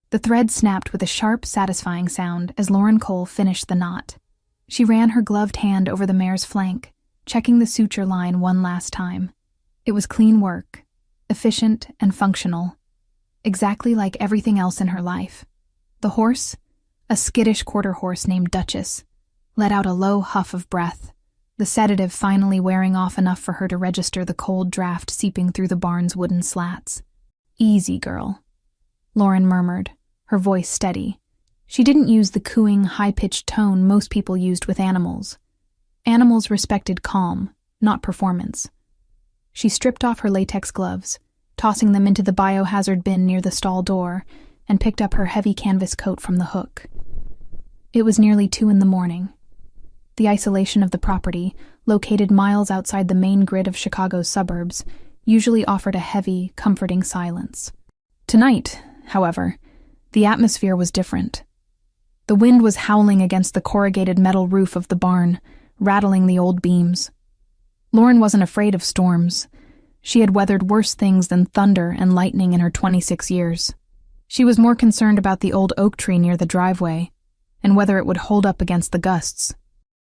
The thread snapped with a sharp, satisfying sound as Lauren Cole finished the knot. She ran her gloved hand over the mare's flank, checking the suture line one last time. It was clean work, efficient and functional, exactly like everything else in her life. The horse, a skittish quarter horse named Duchess, let out a low huff of breath, the sedative finally wearing off enough for her to register the cold draft seeping through the barn's wooden slats. "Easy, girl," Lauren murmured, her voice steady. She didn't use the cooing, high-pitched tone most people used with animals. Animals respected calm, not performance. She stripped off her latex gloves, tossing them into the biohazard bin near the stall door, and picked up her heavy canvas coat from the hook. It was nearly 2 a.m. The isolation of the property, located miles outside the main grid of Chicago's suburbs, usually offered a heavy, comforting silence. Tonight, however, the atmosphere was different. The wind was howling against the corrugated metal roof of the barn, rattling the old beams. Lauren wasn't afraid of storms. She had weathered worse things than thunder and lightning in her 26 years. She was more concerned about the old oak tree near the driveway, and whether it would hold up against the gusts.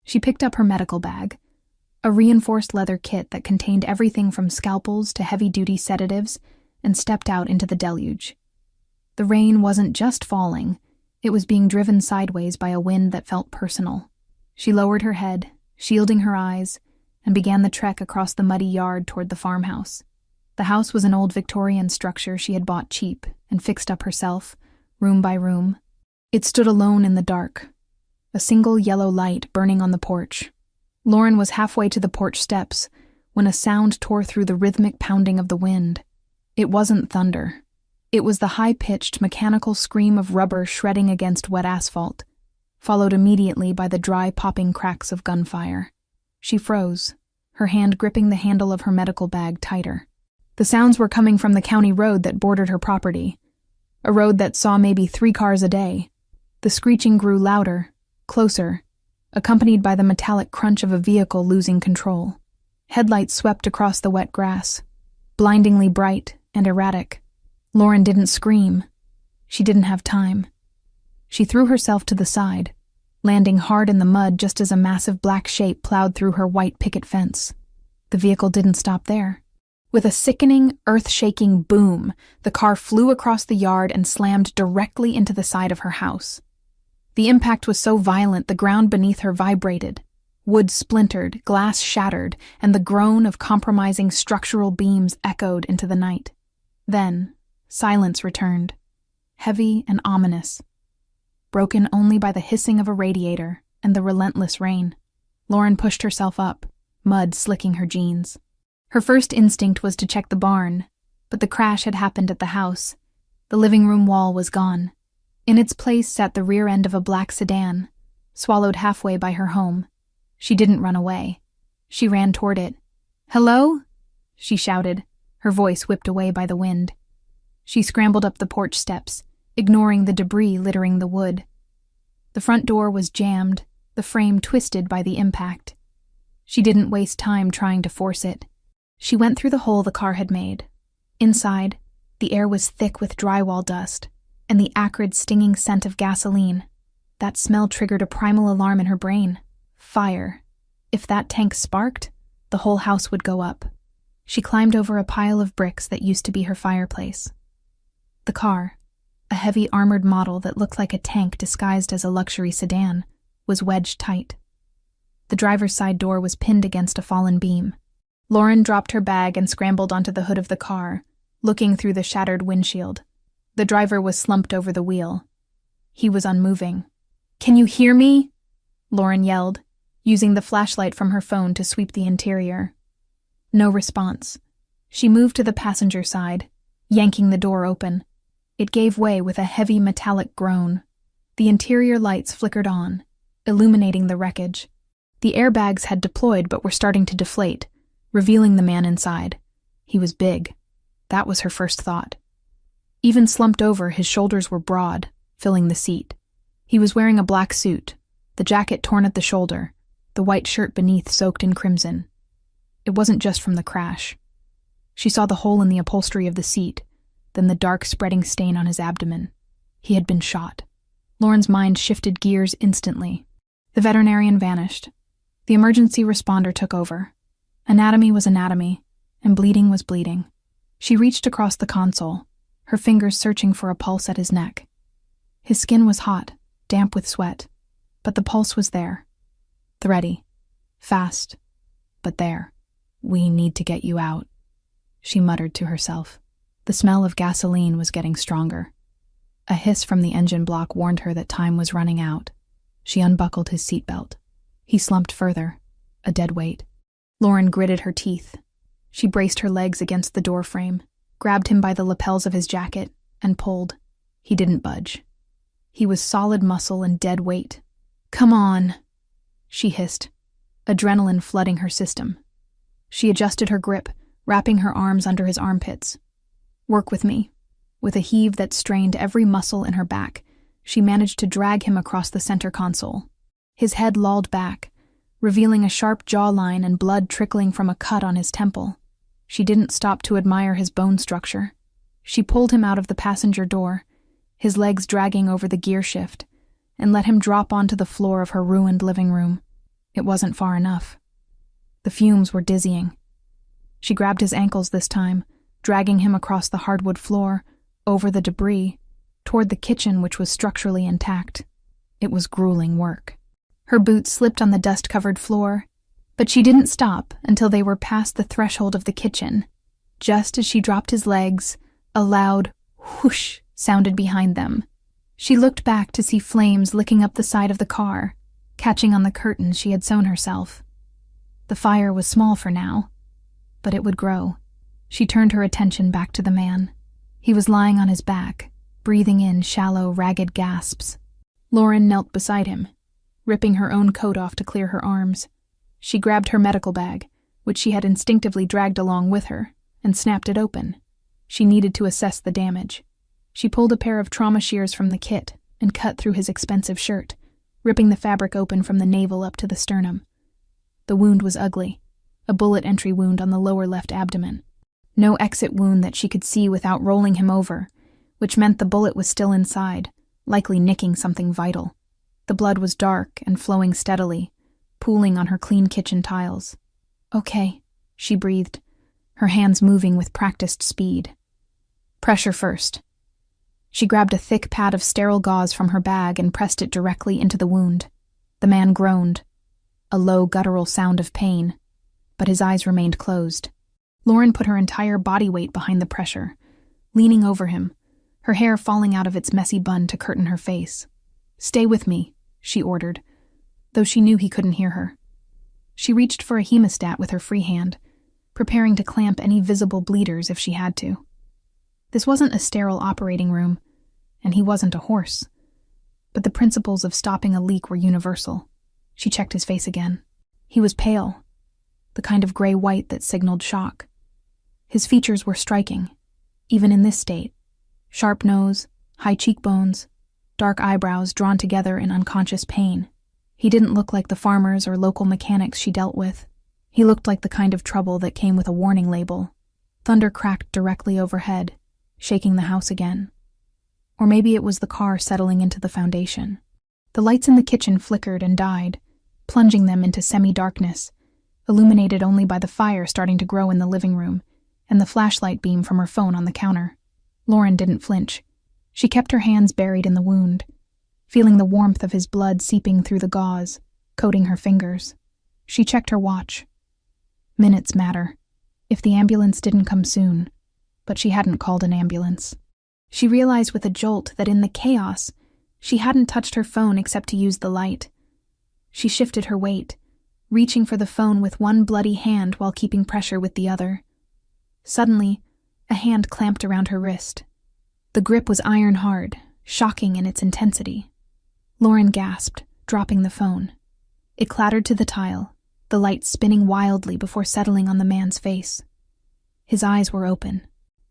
She picked up her medical bag, a reinforced leather kit that contained everything from scalpels to heavy-duty sedatives, and stepped out into the deluge. The rain wasn't just falling, it was being driven sideways by a wind that felt personal. She lowered her head, shielding her eyes, and began the trek across the muddy yard toward the farmhouse. The house was an old Victorian structure she had bought cheap and fixed up herself, room by room. It stood alone in the dark, a single yellow light burning on the porch. Lauren was halfway to the porch steps when a sound tore through the rhythmic pounding of the wind. It wasn't thunder. It was the high-pitched, mechanical scream of rubber shredding against wet asphalt, followed immediately by the dry, popping cracks of gunfire. She froze, her hand gripping the handle of her medical bag tighter. The sounds were coming from the county road that bordered her property, a road that saw maybe 3 cars a day. The screeching grew louder, closer, accompanied by the metallic crunch of a vehicle losing control. Headlights swept across the wet grass, blindingly bright and erratic. Lauren didn't scream. She didn't have time. She threw herself to the side, landing hard in the mud just as a massive black shape plowed through her white picket fence. The vehicle didn't stop there. With a sickening, earth-shaking boom, the car flew across the yard and slammed directly into the side of her house. The impact was so violent the ground beneath her vibrated. Wood splintered, glass shattered, and the groan of compromising structural beams echoed into the night. Then, silence returned, heavy and ominous, broken only by the hissing of a radiator and the relentless rain. Lauren pushed herself up, mud slicking her jeans. Her first instinct was to check the barn, but the crash had happened at the house. The living room wall was gone. In its place sat the rear end of a black sedan, swallowed halfway by her home. She didn't run away. She ran toward it. "Hello?" she shouted, her voice whipped away by the wind. She scrambled up the porch steps, ignoring the debris littering the wood. The front door was jammed, the frame twisted by the impact. She didn't waste time trying to force it. She went through the hole the car had made. Inside, the air was thick with drywall dust, and the acrid, stinging scent of gasoline. That smell triggered a primal alarm in her brain. Fire. If that tank sparked, the whole house would go up. She climbed over a pile of bricks that used to be her fireplace. The car, a heavy armored model that looked like a tank disguised as a luxury sedan, was wedged tight. The driver's side door was pinned against a fallen beam. Lauren dropped her bag and scrambled onto the hood of the car, looking through the shattered windshield. The driver was slumped over the wheel. He was unmoving. "Can you hear me?" Lauren yelled, using the flashlight from her phone to sweep the interior. No response. She moved to the passenger side, yanking the door open. It gave way with a heavy metallic groan. The interior lights flickered on, illuminating the wreckage. The airbags had deployed but were starting to deflate, revealing the man inside. He was big. That was her first thought. Even slumped over, his shoulders were broad, filling the seat. He was wearing a black suit, the jacket torn at the shoulder, the white shirt beneath soaked in crimson. It wasn't just from the crash. She saw the hole in the upholstery of the seat, then the dark spreading stain on his abdomen. He had been shot. Lauren's mind shifted gears instantly. The veterinarian vanished. The emergency responder took over. Anatomy was anatomy, and bleeding was bleeding. She reached across the console, her fingers searching for a pulse at his neck. His skin was hot, damp with sweat, but the pulse was there. Thready. Fast. But there. "We need to get you out," she muttered to herself. The smell of gasoline was getting stronger. A hiss from the engine block warned her that time was running out. She unbuckled his seatbelt. He slumped further, a dead weight. Lauren gritted her teeth. She braced her legs against the doorframe, grabbed him by the lapels of his jacket, and pulled. He didn't budge. He was solid muscle and dead weight. "Come on," she hissed, adrenaline flooding her system. She adjusted her grip, wrapping her arms under his armpits. "Work with me." With a heave that strained every muscle in her back, she managed to drag him across the center console. His head lolled back, revealing a sharp jawline and blood trickling from a cut on his temple. She didn't stop to admire his bone structure. She pulled him out of the passenger door, his legs dragging over the gear shift, and let him drop onto the floor of her ruined living room. It wasn't far enough. The fumes were dizzying. She grabbed his ankles this time, dragging him across the hardwood floor, over the debris, toward the kitchen which was structurally intact. It was grueling work. Her boots slipped on the dust-covered floor, but she didn't stop until they were past the threshold of the kitchen. Just as she dropped his legs, a loud whoosh sounded behind them. She looked back to see flames licking up the side of the car, catching on the curtains she had sewn herself. The fire was small for now, but it would grow. She turned her attention back to the man. He was lying on his back, breathing in shallow, ragged gasps. Lauren knelt beside him, ripping her own coat off to clear her arms. She grabbed her medical bag, which she had instinctively dragged along with her, and snapped it open. She needed to assess the damage. She pulled a pair of trauma shears from the kit and cut through his expensive shirt, ripping the fabric open from the navel up to the sternum. The wound was ugly, a bullet entry wound on the lower left abdomen. No exit wound that she could see without rolling him over, which meant the bullet was still inside, likely nicking something vital. The blood was dark and flowing steadily, pooling on her clean kitchen tiles. "Okay," she breathed, her hands moving with practiced speed. "Pressure first." She grabbed a thick pad of sterile gauze from her bag and pressed it directly into the wound. The man groaned, a low guttural sound of pain, but his eyes remained closed. Lauren put her entire body weight behind the pressure, leaning over him, her hair falling out of its messy bun to curtain her face. "Stay with me," she ordered, though she knew he couldn't hear her. She reached for a hemostat with her free hand, preparing to clamp any visible bleeders if she had to. This wasn't a sterile operating room, and he wasn't a horse, but the principles of stopping a leak were universal. She checked his face again. He was pale, the kind of gray-white that signaled shock. His features were striking, even in this state. Sharp nose, high cheekbones, dark eyebrows drawn together in unconscious pain. He didn't look like the farmers or local mechanics she dealt with. He looked like the kind of trouble that came with a warning label. Thunder cracked directly overhead, shaking the house again. Or maybe it was the car settling into the foundation. The lights in the kitchen flickered and died, plunging them into semi-darkness, illuminated only by the fire starting to grow in the living room and the flashlight beam from her phone on the counter. Lauren didn't flinch. She kept her hands buried in the wound, feeling the warmth of his blood seeping through the gauze, coating her fingers. She checked her watch. Minutes matter, if the ambulance didn't come soon, but she hadn't called an ambulance. She realized with a jolt that in the chaos, she hadn't touched her phone except to use the light. She shifted her weight, reaching for the phone with one bloody hand while keeping pressure with the other. Suddenly, a hand clamped around her wrist. The grip was iron hard, shocking in its intensity. Lauren gasped, dropping the phone. It clattered to the tile, the light spinning wildly before settling on the man's face. His eyes were open.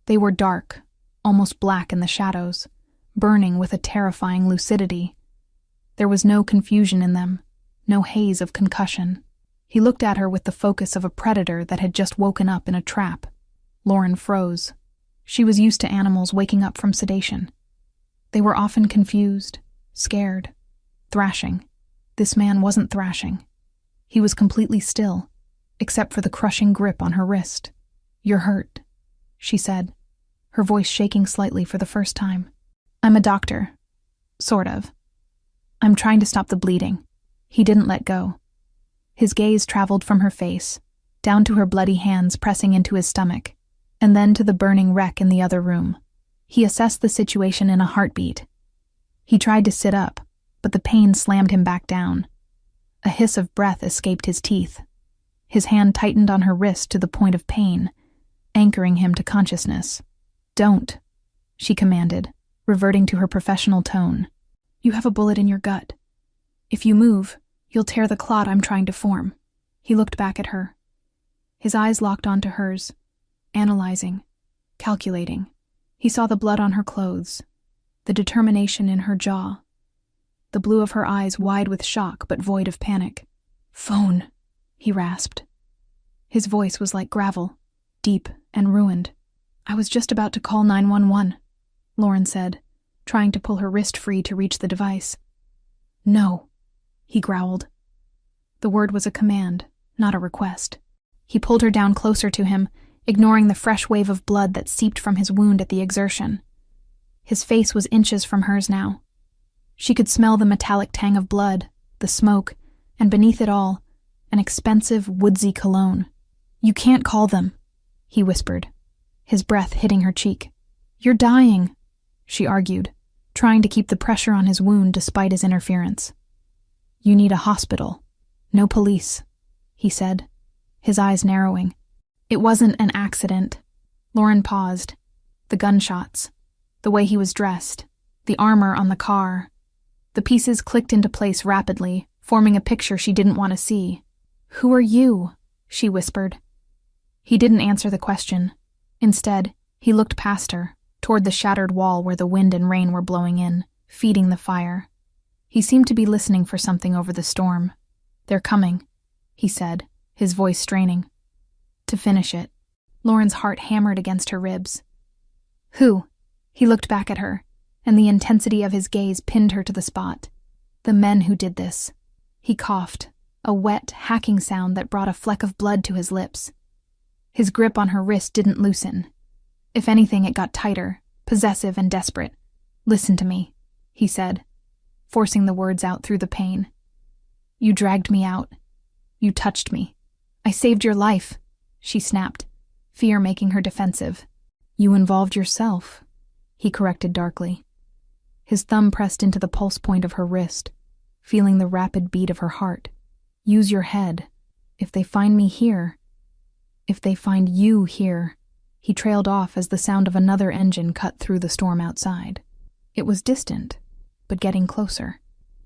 They were dark, almost black in the shadows, burning with a terrifying lucidity. There was no confusion in them, no haze of concussion. He looked at her with the focus of a predator that had just woken up in a trap. Lauren froze. She was used to animals waking up from sedation. They were often confused, scared, thrashing. This man wasn't thrashing. He was completely still, except for the crushing grip on her wrist. "You're hurt," she said, her voice shaking slightly for the first time. "I'm a doctor. Sort of. I'm trying to stop the bleeding." He didn't let go. His gaze traveled from her face, down to her bloody hands pressing into his stomach, and then to the burning wreck in the other room. He assessed the situation in a heartbeat. He tried to sit up, but the pain slammed him back down. A hiss of breath escaped his teeth. His hand tightened on her wrist to the point of pain, anchoring him to consciousness. "Don't," she commanded, reverting to her professional tone. "You have a bullet in your gut. If you move, you'll tear the clot I'm trying to form." He looked back at her. His eyes locked onto hers, analyzing, calculating. He saw the blood on her clothes, the determination in her jaw, the blue of her eyes wide with shock but void of panic. "Phone," he rasped. His voice was like gravel, deep and ruined. "I was just about to call 911, Lauren said, trying to pull her wrist free to reach the device. "No," he growled. The word was a command, not a request. He pulled her down closer to him, ignoring the fresh wave of blood that seeped from his wound at the exertion. His face was inches from hers now. She could smell the metallic tang of blood, the smoke, and beneath it all, an expensive, woodsy cologne. "You can't call them," he whispered, his breath hitting her cheek. "You're dying," she argued, trying to keep the pressure on his wound despite his interference. "You need a hospital, no police," he said, his eyes narrowing. It wasn't an accident. Lauren paused. The gunshots, the way he was dressed, the armor on the car. The pieces clicked into place rapidly, forming a picture she didn't want to see. "Who are you?" she whispered. He didn't answer the question. Instead, he looked past her, toward the shattered wall where the wind and rain were blowing in, feeding the fire. He seemed to be listening for something over the storm. "They're coming," he said, his voice straining. "To finish it." Lauren's heart hammered against her ribs. "Who?" He looked back at her, and the intensity of his gaze pinned her to the spot. "The men who did this." He coughed, a wet, hacking sound that brought a fleck of blood to his lips. His grip on her wrist didn't loosen. If anything, it got tighter, possessive and desperate. "Listen to me," he said, forcing the words out through the pain. "You dragged me out. You touched me. I saved your life," she snapped, fear making her defensive. "You involved yourself," he corrected darkly. His thumb pressed into the pulse point of her wrist, feeling the rapid beat of her heart. "Use your head. If they find me here, if they find you here." He trailed off as the sound of another engine cut through the storm outside. It was distant, but getting closer.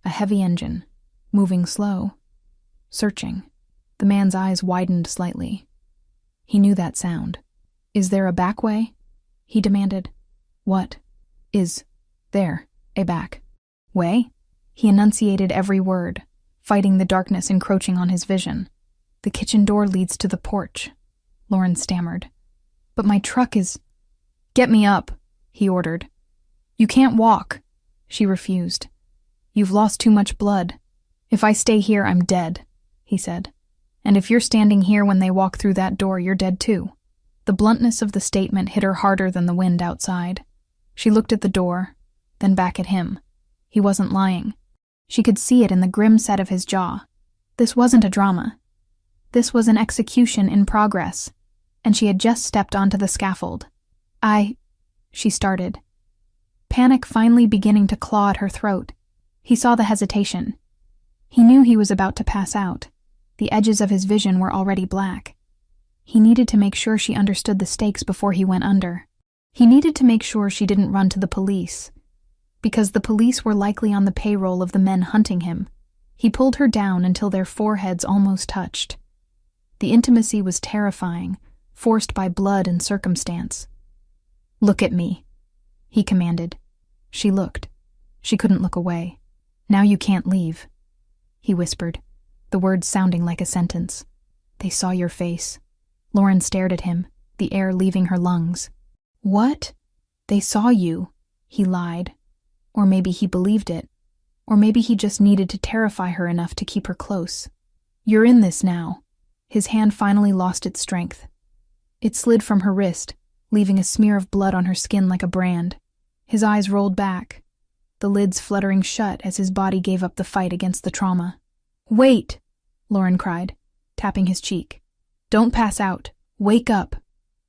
A heavy engine, moving slow, searching. The man's eyes widened slightly. He knew that sound. "Is there a back way?" he demanded. "What is there a back way?" He enunciated every word, fighting the darkness encroaching on his vision. "The kitchen door leads to the porch," Lauren stammered. "But my truck is—" "Get me up," he ordered. "You can't walk," she refused. "You've lost too much blood. If I stay here, I'm dead," he said. "And if you're standing here when they walk through that door, you're dead too." The bluntness of the statement hit her harder than the wind outside. She looked at the door, then back at him. He wasn't lying. She could see it in the grim set of his jaw. This wasn't a drama. This was an execution in progress, and she had just stepped onto the scaffold. She started, panic finally beginning to claw at her throat. He saw the hesitation. He knew he was about to pass out. The edges of his vision were already black. He needed to make sure she understood the stakes before he went under. He needed to make sure she didn't run to the police, because the police were likely on the payroll of the men hunting him. He pulled her down until their foreheads almost touched. The intimacy was terrifying, forced by blood and circumstance. "Look at me," he commanded. She looked. She couldn't look away. "Now you can't leave," he whispered, the words sounding like a sentence. "They saw your face." Lauren stared at him, the air leaving her lungs. "What?" "They saw you," he lied. Or maybe he believed it. Or maybe he just needed to terrify her enough to keep her close. "You're in this now." His hand finally lost its strength. It slid from her wrist, leaving a smear of blood on her skin like a brand. His eyes rolled back, the lids fluttering shut as his body gave up the fight against the trauma. "Wait!" Lauren cried, tapping his cheek. "Don't pass out. Wake up."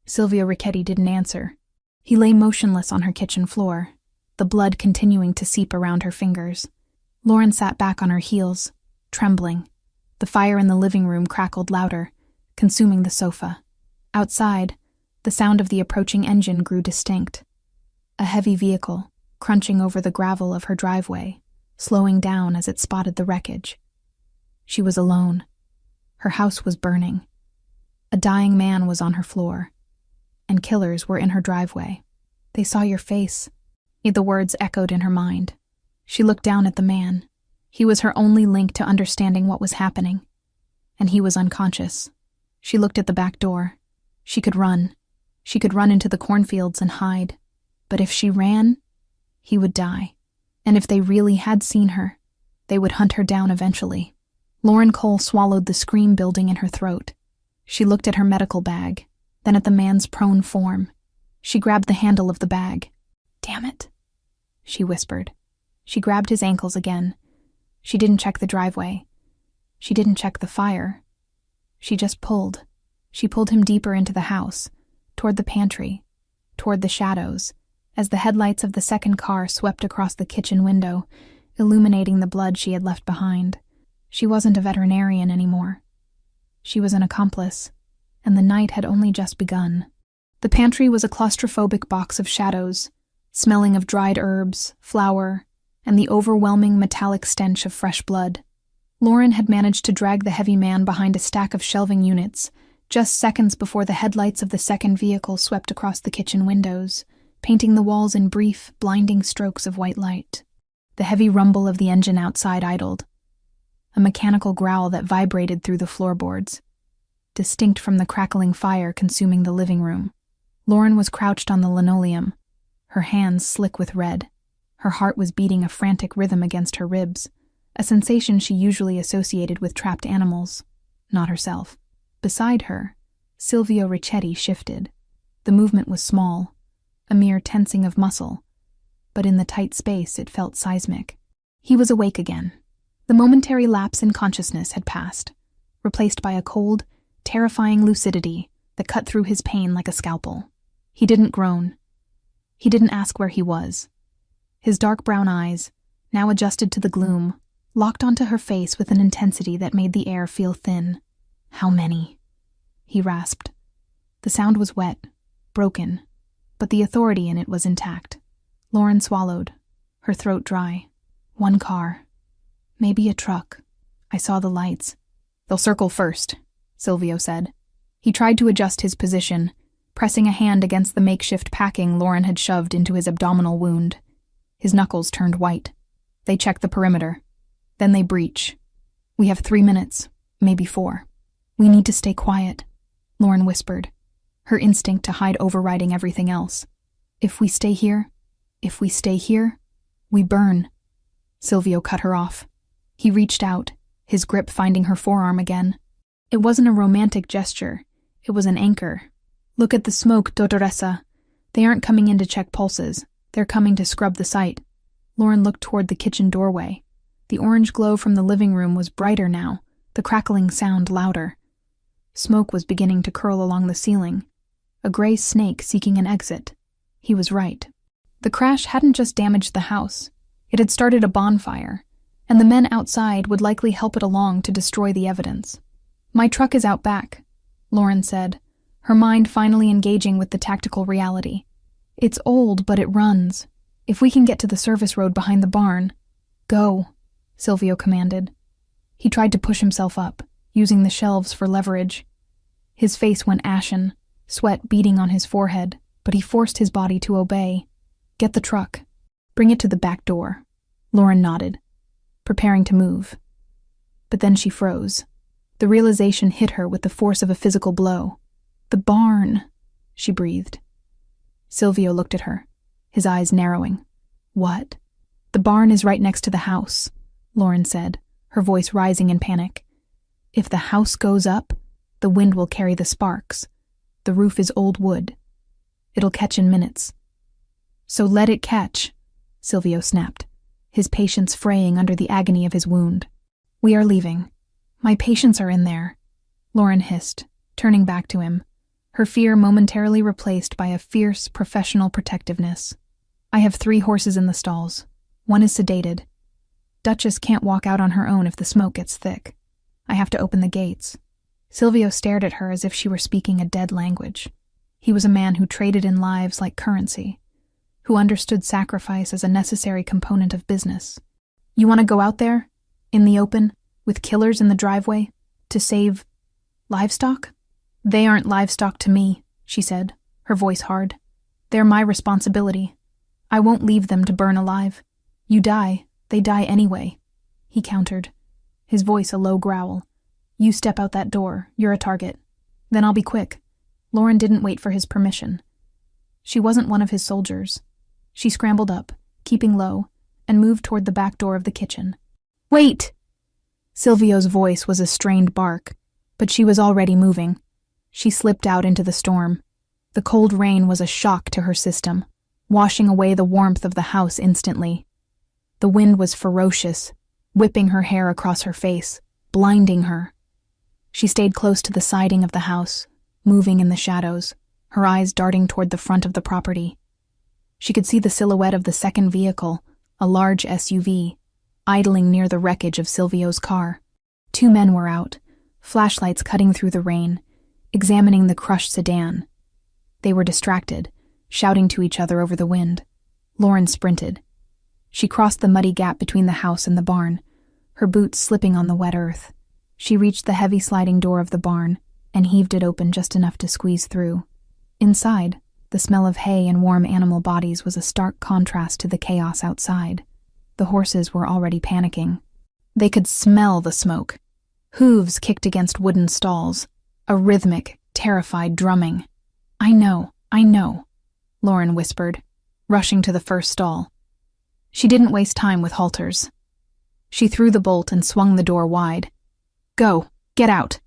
Silvio Ricchetti didn't answer. He lay motionless on her kitchen floor, the blood continuing to seep around her fingers. Lauren sat back on her heels, trembling. The fire in the living room crackled louder, consuming the sofa. Outside, the sound of the approaching engine grew distinct. A heavy vehicle, crunching over the gravel of her driveway, slowing down as it spotted the wreckage. She was alone. Her house was burning. A dying man was on her floor, and killers were in her driveway. "They saw your face," the words echoed in her mind. She looked down at the man. He was her only link to understanding what was happening. And he was unconscious. She looked at the back door. She could run. She could run into the cornfields and hide. But if she ran, he would die. And if they really had seen her, they would hunt her down eventually. Lauren Cole swallowed the scream building in her throat. She looked at her medical bag, then at the man's prone form. She grabbed the handle of the bag. "Damn it," she whispered. She grabbed his ankles again. She didn't check the driveway. She didn't check the fire. She just pulled. She pulled him deeper into the house, toward the pantry, toward the shadows, as the headlights of the second car swept across the kitchen window, illuminating the blood she had left behind. She wasn't a veterinarian anymore. She was an accomplice, and the night had only just begun. The pantry was a claustrophobic box of shadows, smelling of dried herbs, flour, and the overwhelming metallic stench of fresh blood. Lauren had managed to drag the heavy man behind a stack of shelving units, just seconds before the headlights of the second vehicle swept across the kitchen windows, painting the walls in brief, blinding strokes of white light. The heavy rumble of the engine outside idled, a mechanical growl that vibrated through the floorboards, distinct from the crackling fire consuming the living room. Lauren was crouched on the linoleum, her hands slick with red. Her heart was beating a frantic rhythm against her ribs, a sensation she usually associated with trapped animals, not herself. Beside her, Silvio Ricchetti shifted. The movement was small, a mere tensing of muscle, but in the tight space it felt seismic. He was awake again. The momentary lapse in consciousness had passed, replaced by a cold, terrifying lucidity that cut through his pain like a scalpel. He didn't groan. He didn't ask where he was. His dark brown eyes, now adjusted to the gloom, locked onto her face with an intensity that made the air feel thin. "How many?" he rasped. The sound was wet, broken, but the authority in it was intact. Lauren swallowed, her throat dry. "One car. Maybe a truck. I saw the lights." "They'll circle first," Silvio said. He tried to adjust his position, pressing a hand against the makeshift packing Lauren had shoved into his abdominal wound. His knuckles turned white. "They check the perimeter. Then they breach. We have 3 minutes, maybe 4. We need to stay quiet," Lauren whispered, her instinct to hide overriding everything else. If we stay here, we burn." Silvio cut her off. He reached out, his grip finding her forearm again. It wasn't a romantic gesture. It was an anchor. "Look at the smoke, Dottoressa. They aren't coming in to check pulses. They're coming to scrub the site." Lauren looked toward the kitchen doorway. The orange glow from the living room was brighter now, the crackling sound louder. Smoke was beginning to curl along the ceiling, a gray snake seeking an exit. He was right. The crash hadn't just damaged the house. It had started a bonfire, and the men outside would likely help it along to destroy the evidence. "My truck is out back," Lauren said, her mind finally engaging with the tactical reality. "It's old, but it runs. If we can get to the service road behind the barn—" "Go," Silvio commanded. He tried to push himself up, using the shelves for leverage. His face went ashen, sweat beading on his forehead, but he forced his body to obey. "Get the truck. Bring it to the back door." Lauren nodded, preparing to move. But then she froze. The realization hit her with the force of a physical blow. "The barn," she breathed. Silvio looked at her, his eyes narrowing. "What?" The barn is right next to the house, Lauren said, her voice rising in panic. If the house goes up, the wind will carry the sparks. The roof is old wood. It'll catch in minutes. So let it catch, Silvio snapped, his patience fraying under the agony of his wound. We are leaving. My patients are in there, Lauren hissed, turning back to him, her fear momentarily replaced by a fierce, professional protectiveness. I have 3 horses in the stalls. One is sedated. Duchess can't walk out on her own if the smoke gets thick. I have to open the gates. Silvio stared at her as if she were speaking a dead language. He was a man who traded in lives like currency, who understood sacrifice as a necessary component of business. You want to go out there, in the open, with killers in the driveway, to save livestock? They aren't livestock to me, she said, her voice hard. They're my responsibility. I won't leave them to burn alive. You die, they die anyway, he countered, his voice a low growl. You step out that door, you're a target. Then I'll be quick. Lauren didn't wait for his permission. She wasn't one of his soldiers. She scrambled up, keeping low, and moved toward the back door of the kitchen. Wait! Silvio's voice was a strained bark, but she was already moving. She slipped out into the storm. The cold rain was a shock to her system, washing away the warmth of the house instantly. The wind was ferocious, whipping her hair across her face, blinding her. She stayed close to the siding of the house, moving in the shadows, her eyes darting toward the front of the property. She could see the silhouette of the second vehicle, a large SUV, idling near the wreckage of Silvio's car. 2 men were out, flashlights cutting through the rain, examining the crushed sedan. They were distracted, shouting to each other over the wind. Lauren sprinted. She crossed the muddy gap between the house and the barn, her boots slipping on the wet earth. She reached the heavy sliding door of the barn and heaved it open just enough to squeeze through. Inside, the smell of hay and warm animal bodies was a stark contrast to the chaos outside. The horses were already panicking. They could smell the smoke. Hooves kicked against wooden stalls, a rhythmic, terrified drumming. I know, Lauren whispered, rushing to the first stall. She didn't waste time with halters. She threw the bolt and swung the door wide. Go, get out.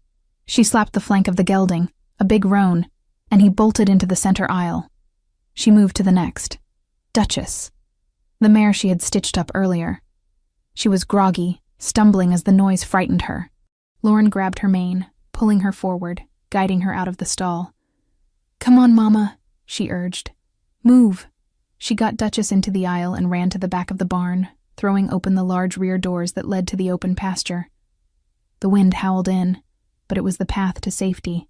She slapped the flank of the gelding, a big roan, and he bolted into the center aisle. She moved to the next. Duchess, the mare she had stitched up earlier. She was groggy, stumbling as the noise frightened her. Lauren grabbed her mane, pulling her forward, guiding her out of the stall. Come on, Mama, she urged. Move. She got Duchess into the aisle and ran to the back of the barn, throwing open the large rear doors that led to the open pasture. The wind howled in, but it was the path to safety.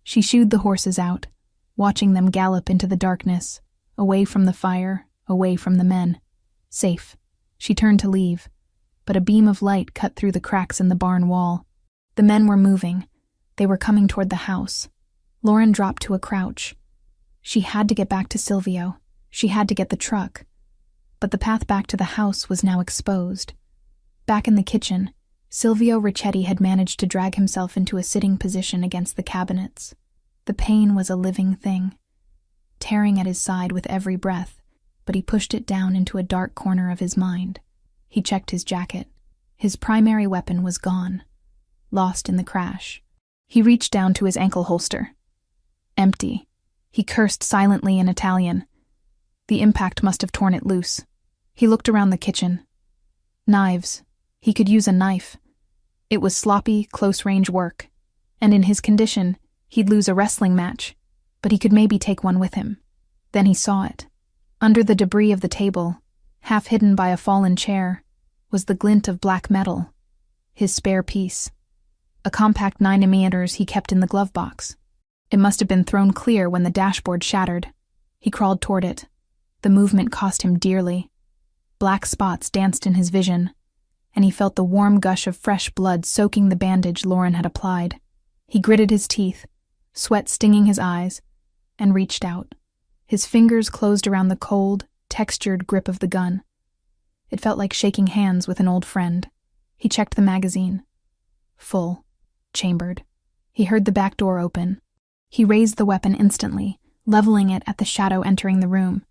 She shooed the horses out, watching them gallop into the darkness, away from the fire, away from the men. Safe. She turned to leave, but a beam of light cut through the cracks in the barn wall. The men were moving. They were coming toward the house. Lauren dropped to a crouch. She had to get back to Silvio. She had to get the truck. But the path back to the house was now exposed. Back in the kitchen, Silvio Ricchetti had managed to drag himself into a sitting position against the cabinets. The pain was a living thing, tearing at his side with every breath, but he pushed it down into a dark corner of his mind. He checked his jacket. His primary weapon was gone, lost in the crash. He reached down to his ankle holster. Empty. He cursed silently in Italian. The impact must have torn it loose. He looked around the kitchen. Knives. He could use a knife. It was sloppy, close-range work, and in his condition, he'd lose a wrestling match, but he could maybe take one with him. Then he saw it. Under the debris of the table, half hidden by a fallen chair, was the glint of black metal. His spare piece. A compact 9mm he kept in the glove box. It must have been thrown clear when the dashboard shattered. He crawled toward it. The movement cost him dearly. Black spots danced in his vision, and he felt the warm gush of fresh blood soaking the bandage Lauren had applied. He gritted his teeth, sweat stinging his eyes, and reached out. His fingers closed around the cold, textured grip of the gun. It felt like shaking hands with an old friend. He checked the magazine. Full. Chambered. He heard the back door open. He raised the weapon instantly, leveling it at the shadow entering the room.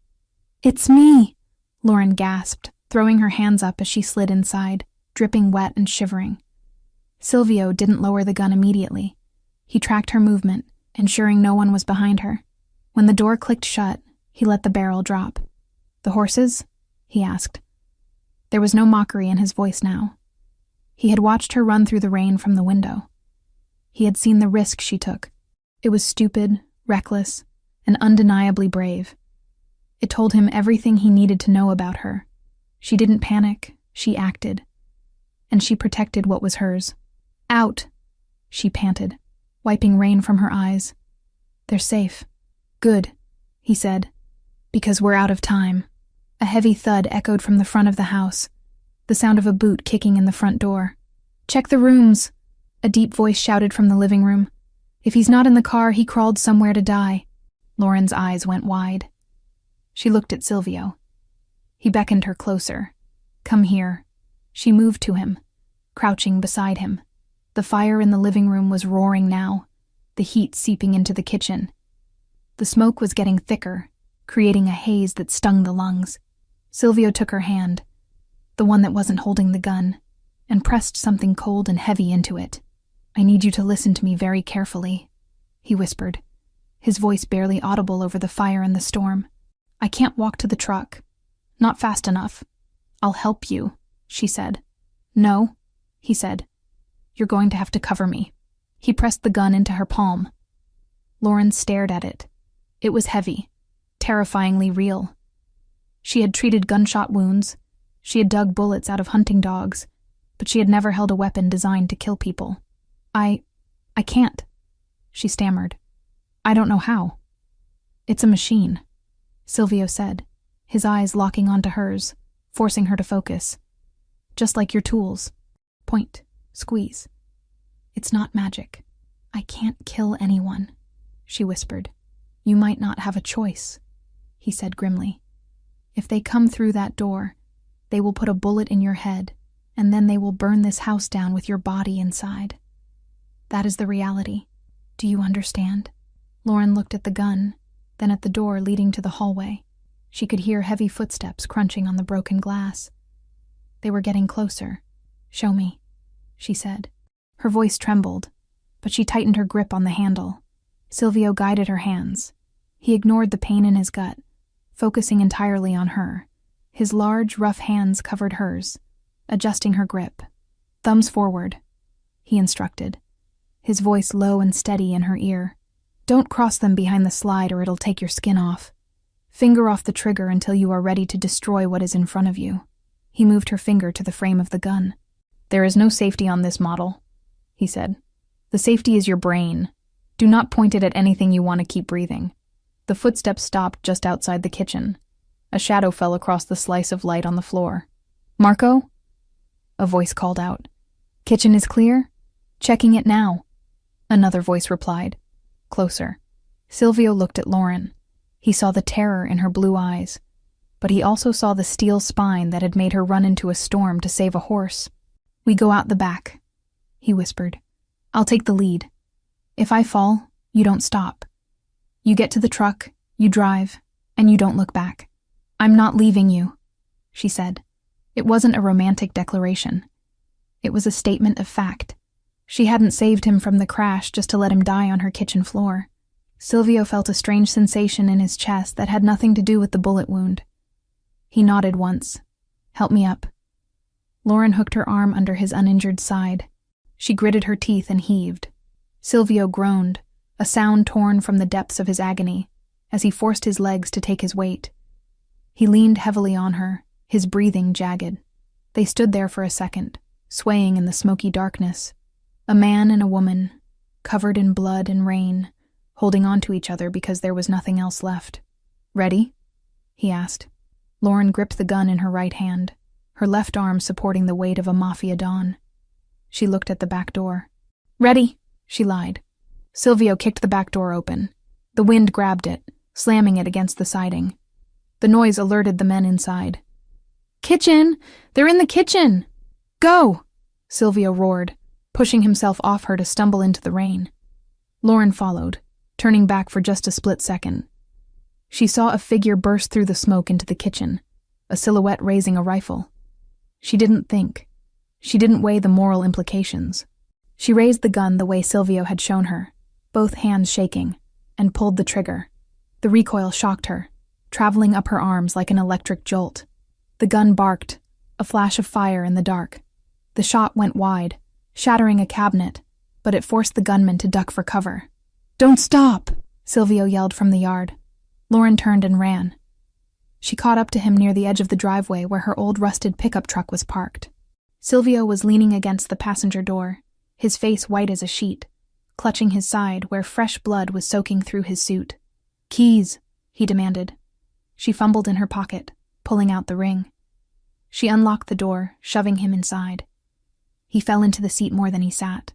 It's me, Lauren gasped, throwing her hands up as she slid inside, dripping wet and shivering. Silvio didn't lower the gun immediately. He tracked her movement, ensuring no one was behind her. When the door clicked shut, he let the barrel drop. "The horses?" he asked. There was no mockery in his voice now. He had watched her run through the rain from the window. He had seen the risk she took. It was stupid, reckless, and undeniably brave. It told him everything he needed to know about her. She didn't panic, she acted. And she protected what was hers. "Out!" she panted, wiping rain from her eyes. "They're safe." "Good," he said, "because we're out of time." A heavy thud echoed from the front of the house, the sound of a boot kicking in the front door. "Check the rooms," a deep voice shouted from the living room. "If he's not in the car, he crawled somewhere to die." Lauren's eyes went wide. She looked at Silvio. He beckoned her closer. "Come here." She moved to him, crouching beside him. The fire in the living room was roaring now, the heat seeping into the kitchen. The smoke was getting thicker, creating a haze that stung the lungs. Silvio took her hand, the one that wasn't holding the gun, and pressed something cold and heavy into it. "I need you to listen to me very carefully," he whispered, his voice barely audible over the fire and the storm. "I can't walk to the truck. Not fast enough." "I'll help you," she said. "No," he said. "You're going to have to cover me." He pressed the gun into her palm. Lauren stared at it. It was heavy, terrifyingly real. She had treated gunshot wounds. She had dug bullets out of hunting dogs, but she had never held a weapon designed to kill people. I can't," she stammered. "I don't know how." "It's a machine," Silvio said, his eyes locking onto hers, forcing her to focus. "Just like your tools. Point, squeeze. It's not magic. I can't kill anyone," she whispered. "You might not have a choice," he said grimly. "If they come through that door, they will put a bullet in your head, and then they will burn this house down with your body inside. That is the reality. Do you understand?" Lauren looked at the gun, then at the door leading to the hallway. She could hear heavy footsteps crunching on the broken glass. They were getting closer. "Show me," she said. Her voice trembled, but she tightened her grip on the handle. Silvio guided her hands. He ignored the pain in his gut, focusing entirely on her. His large, rough hands covered hers, adjusting her grip. "Thumbs forward," he instructed, his voice low and steady in her ear. "Don't cross them behind the slide or it'll take your skin off. Finger off the trigger until you are ready to destroy what is in front of you." He moved her finger to the frame of the gun. "There is no safety on this model," he said. "The safety is your brain. Do not point it at anything you want to keep breathing." The footsteps stopped just outside the kitchen. A shadow fell across the slice of light on the floor. "Marco?" a voice called out. "Kitchen is clear? Checking it now." Another voice replied. Closer. Silvio looked at Lauren. He saw the terror in her blue eyes, but he also saw the steel spine that had made her run into a storm to save a horse. "We go out the back," he whispered. "I'll take the lead. If I fall, you don't stop. You get to the truck, you drive, and you don't look back." "I'm not leaving you," she said. It wasn't a romantic declaration. It was a statement of fact. She hadn't saved him from the crash just to let him die on her kitchen floor. Silvio felt a strange sensation in his chest that had nothing to do with the bullet wound. He nodded once. "Help me up." Lauren hooked her arm under his uninjured side. She gritted her teeth and heaved. Silvio groaned, a sound torn from the depths of his agony, as he forced his legs to take his weight. He leaned heavily on her, his breathing jagged. They stood there for a second, swaying in the smoky darkness. A man and a woman, covered in blood and rain, holding on to each other because there was nothing else left. "Ready?" he asked. Lauren gripped the gun in her right hand, her left arm supporting the weight of a Mafia don. She looked at the back door. "Ready," she lied. Silvio kicked the back door open. The wind grabbed it, slamming it against the siding. The noise alerted the men inside. "Kitchen! They're in the kitchen! Go!" Silvio roared, pushing himself off her to stumble into the rain. Lauren followed, turning back for just a split second. She saw a figure burst through the smoke into the kitchen. a silhouette raising a rifle. She didn't think. She didn't weigh the moral implications. She raised the gun the way Silvio had shown her, both hands shaking, and pulled the trigger. The recoil shocked her, traveling up her arms like an electric jolt. The gun barked, a flash of fire in the dark. The shot went wide, shattering a cabinet, but it forced the gunman to duck for cover. "Don't stop!" Silvio yelled from the yard. Lauren turned and ran. She caught up to him near the edge of the driveway where her old rusted pickup truck was parked. Silvio was leaning against the passenger door, his face white as a sheet, clutching his side where fresh blood was soaking through his suit. "Keys," he demanded. She fumbled in her pocket, pulling out the ring. She unlocked the door, shoving him inside. He fell into the seat more than he sat.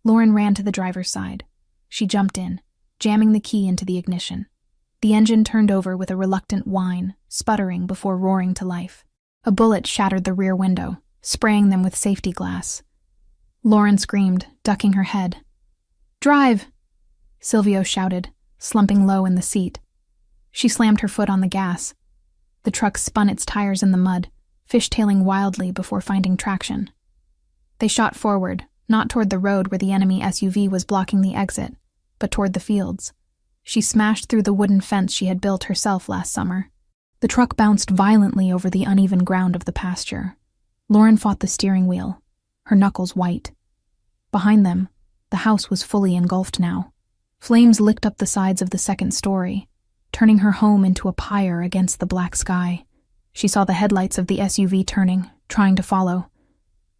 Lauren ran to the driver's side. She jumped in, jamming the key into the ignition. The engine turned over with a reluctant whine, sputtering before roaring to life. A bullet shattered the rear window, spraying them with safety glass. Lauren screamed, ducking her head. "Drive!" Silvio shouted, slumping low in the seat. She slammed her foot on the gas. The truck spun its tires in the mud, fishtailing wildly before finding traction. They shot forward, not toward the road where the enemy SUV was blocking the exit, but toward the fields. She smashed through the wooden fence she had built herself last summer. The truck bounced violently over the uneven ground of the pasture. Lauren fought the steering wheel, her knuckles white. Behind them, the house was fully engulfed now. Flames licked up the sides of the second story, turning her home into a pyre against the black sky. She saw the headlights of the SUV turning, trying to follow.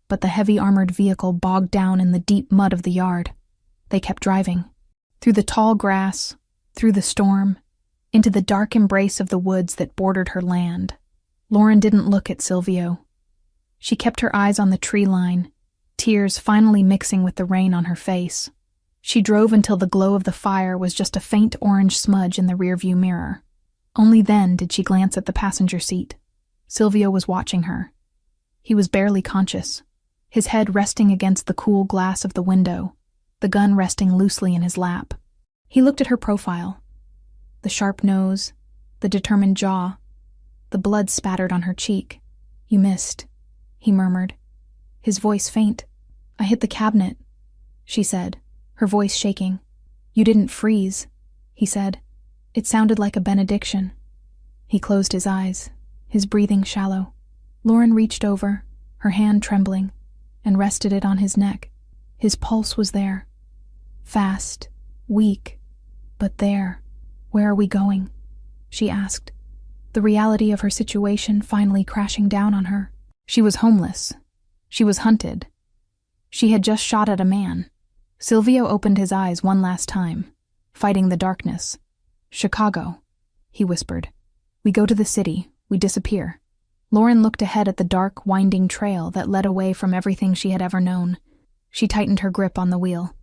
But the heavy armored vehicle bogged down in the deep mud of the yard. They kept driving. Through the tall grass, through the storm, into the dark embrace of the woods that bordered her land. Lauren didn't look at Silvio. She kept her eyes on the tree line, tears finally mixing with the rain on her face. She drove until the glow of the fire was just a faint orange smudge in the rearview mirror. Only then did she glance at the passenger seat. Silvio was watching her. He was barely conscious, his head resting against the cool glass of the window, the gun resting loosely in his lap. He looked at her profile. The sharp nose, the determined jaw, the blood spattered on her cheek. "You missed," he murmured, his voice faint. "I hit the cabinet," she said, her voice shaking. "You didn't freeze," he said. It sounded like a benediction. He closed his eyes, his breathing shallow. Lauren reached over, her hand trembling, and rested it on his neck. His pulse was there. Fast, weak, but there. "Where are we going?" she asked, the reality of her situation finally crashing down on her. She was homeless. She was hunted. She had just shot at a man. Silvio opened his eyes one last time, fighting the darkness. "Chicago," he whispered. "We go to the city, we disappear." Lauren looked ahead at the dark, winding trail that led away from everything she had ever known. She tightened her grip on the wheel.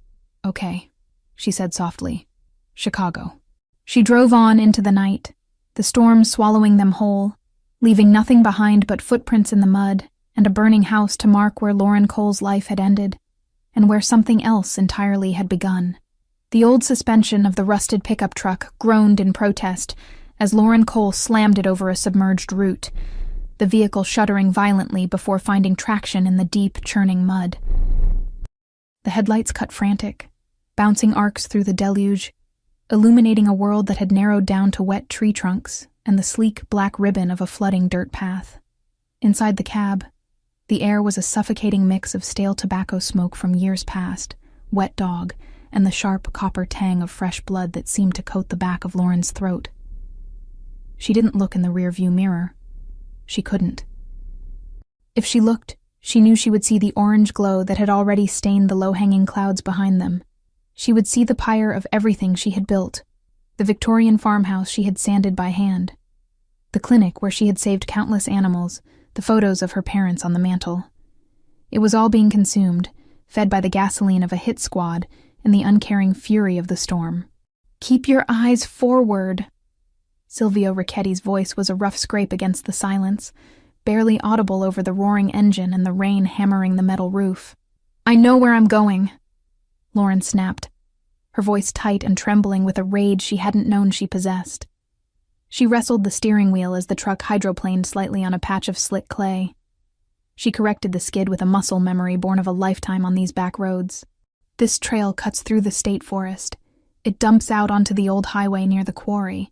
"Okay," she said softly. "Chicago." She drove on into the night, the storm swallowing them whole, leaving nothing behind but footprints in the mud and a burning house to mark where Lauren Cole's life had ended, and where something else entirely had begun. The old suspension of the rusted pickup truck groaned in protest as Lauren Cole slammed it over a submerged root, the vehicle shuddering violently before finding traction in the deep, churning mud. The headlights cut frantic, bouncing arcs through the deluge, illuminating a world that had narrowed down to wet tree trunks and the sleek black ribbon of a flooding dirt path. Inside the cab, the air was a suffocating mix of stale tobacco smoke from years past, wet dog, and the sharp copper tang of fresh blood that seemed to coat the back of Lauren's throat. She didn't look in the rearview mirror. She couldn't. If she looked, she knew she would see the orange glow that had already stained the low-hanging clouds behind them. She would see the pyre of everything she had built, the Victorian farmhouse she had sanded by hand, the clinic where she had saved countless animals, the photos of her parents on the mantel. It was all being consumed, fed by the gasoline of a hit squad and the uncaring fury of the storm. "Keep your eyes forward." Silvio Ricchetti's voice was a rough scrape against the silence, barely audible over the roaring engine and the rain hammering the metal roof. "I know where I'm going," Lauren snapped, her voice tight and trembling with a rage she hadn't known she possessed. She wrestled the steering wheel as the truck hydroplaned slightly on a patch of slick clay. She corrected the skid with a muscle memory born of a lifetime on these back roads. This trail cuts through the state forest. It dumps out onto the old highway near the quarry.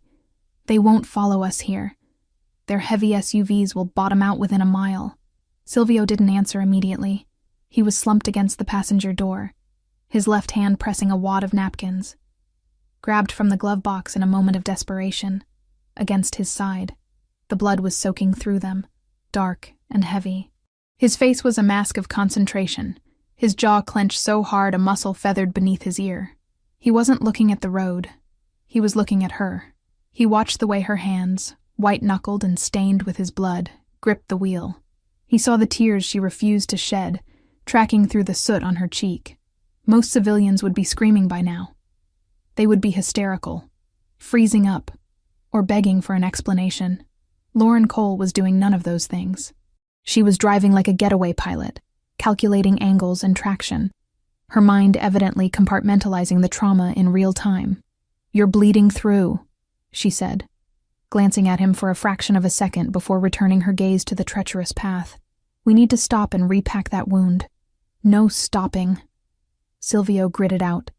They won't follow us here. Their heavy SUVs will bottom out within a mile. Silvio didn't answer immediately. He was slumped against the passenger door, his left hand pressing a wad of napkins. Grabbed from the glove box in a moment of desperation, against his side. The blood was soaking through them, dark and heavy. His face was a mask of concentration, his jaw clenched so hard a muscle feathered beneath his ear. He wasn't looking at the road. He was looking at her. He watched the way her hands, white-knuckled and stained with his blood, gripped the wheel. He saw the tears she refused to shed, tracking through the soot on her cheek. Most civilians would be screaming by now. They would be hysterical, freezing up, or begging for an explanation. Lauren Cole was doing none of those things. She was driving like a getaway pilot, calculating angles and traction, her mind evidently compartmentalizing the trauma in real time. "You're bleeding through," she said, glancing at him for a fraction of a second before returning her gaze to the treacherous path. "We need to stop and repack that wound." "No stopping," Silvio gritted out,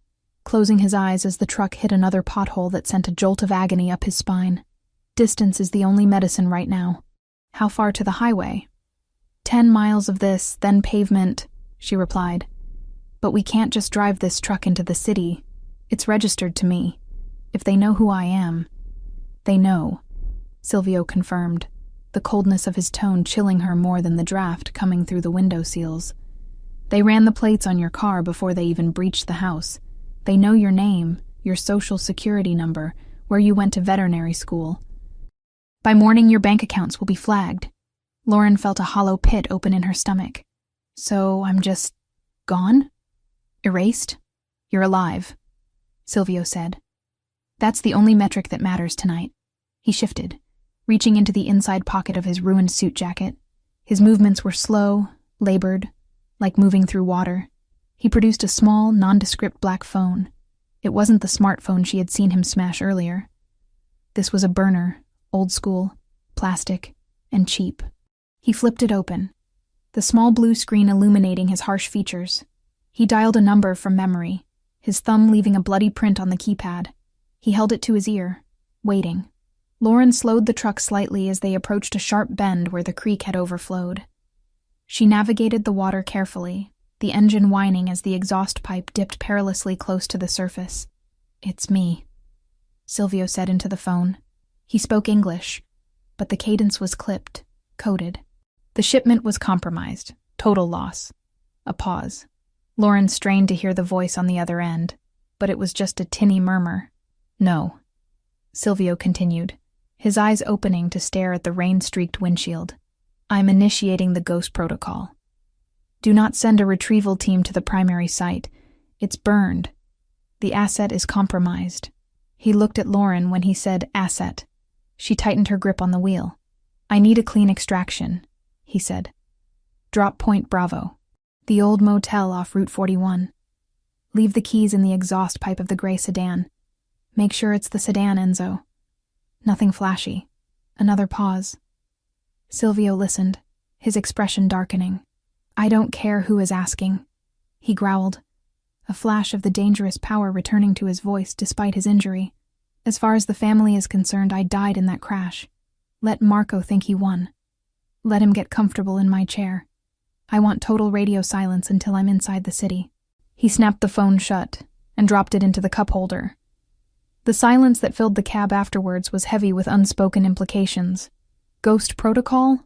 closing his eyes as the truck hit another pothole that sent a jolt of agony up his spine. "Distance is the only medicine right now." "How far to the highway?" 10 miles of this, then pavement," she replied. "But we can't just drive this truck into the city. It's registered to me. If they know who I am." "They know," Silvio confirmed, the coldness of his tone chilling her more than the draft coming through the window seals. "They ran the plates on your car before they even breached the house. They know your name, your social security number, where you went to veterinary school. By morning, your bank accounts will be flagged." Lauren felt a hollow pit open in her stomach. "So I'm just gone? Erased? You're alive," Silvio said. "That's the only metric that matters tonight." He shifted, reaching into the inside pocket of his ruined suit jacket. His movements were slow, labored, like moving through water. He produced a small, nondescript black phone. It wasn't the smartphone she had seen him smash earlier. This was a burner, old school, plastic, and cheap. He flipped it open, the small blue screen illuminating his harsh features. He dialed a number from memory, his thumb leaving a bloody print on the keypad. He held it to his ear, waiting. Lauren slowed the truck slightly as they approached a sharp bend where the creek had overflowed. She navigated the water carefully, the engine whining as the exhaust pipe dipped perilously close to the surface. "It's me," Silvio said into the phone. He spoke English, but the cadence was clipped, coded. The shipment was compromised, total loss. A pause. Lauren strained to hear the voice on the other end, but it was just a tinny murmur. "No," Silvio continued, his eyes opening to stare at the rain-streaked windshield. "I'm initiating the ghost protocol. Do not send a retrieval team to the primary site. It's burned. The asset is compromised." He looked at Lauren when he said asset. She tightened her grip on the wheel. "I need a clean extraction," he said. "Drop Point Bravo. The old motel off Route 41. Leave the keys in the exhaust pipe of the gray sedan. Make sure it's the sedan, Enzo. Nothing flashy." Another pause. Silvio listened, his expression darkening. "I don't care who is asking," he growled, a flash of the dangerous power returning to his voice despite his injury. "As far as the family is concerned, I died in that crash. Let Marco think he won. Let him get comfortable in my chair. I want total radio silence until I'm inside the city." He snapped the phone shut and dropped it into the cup holder. The silence that filled the cab afterwards was heavy with unspoken implications. "Ghost protocol?"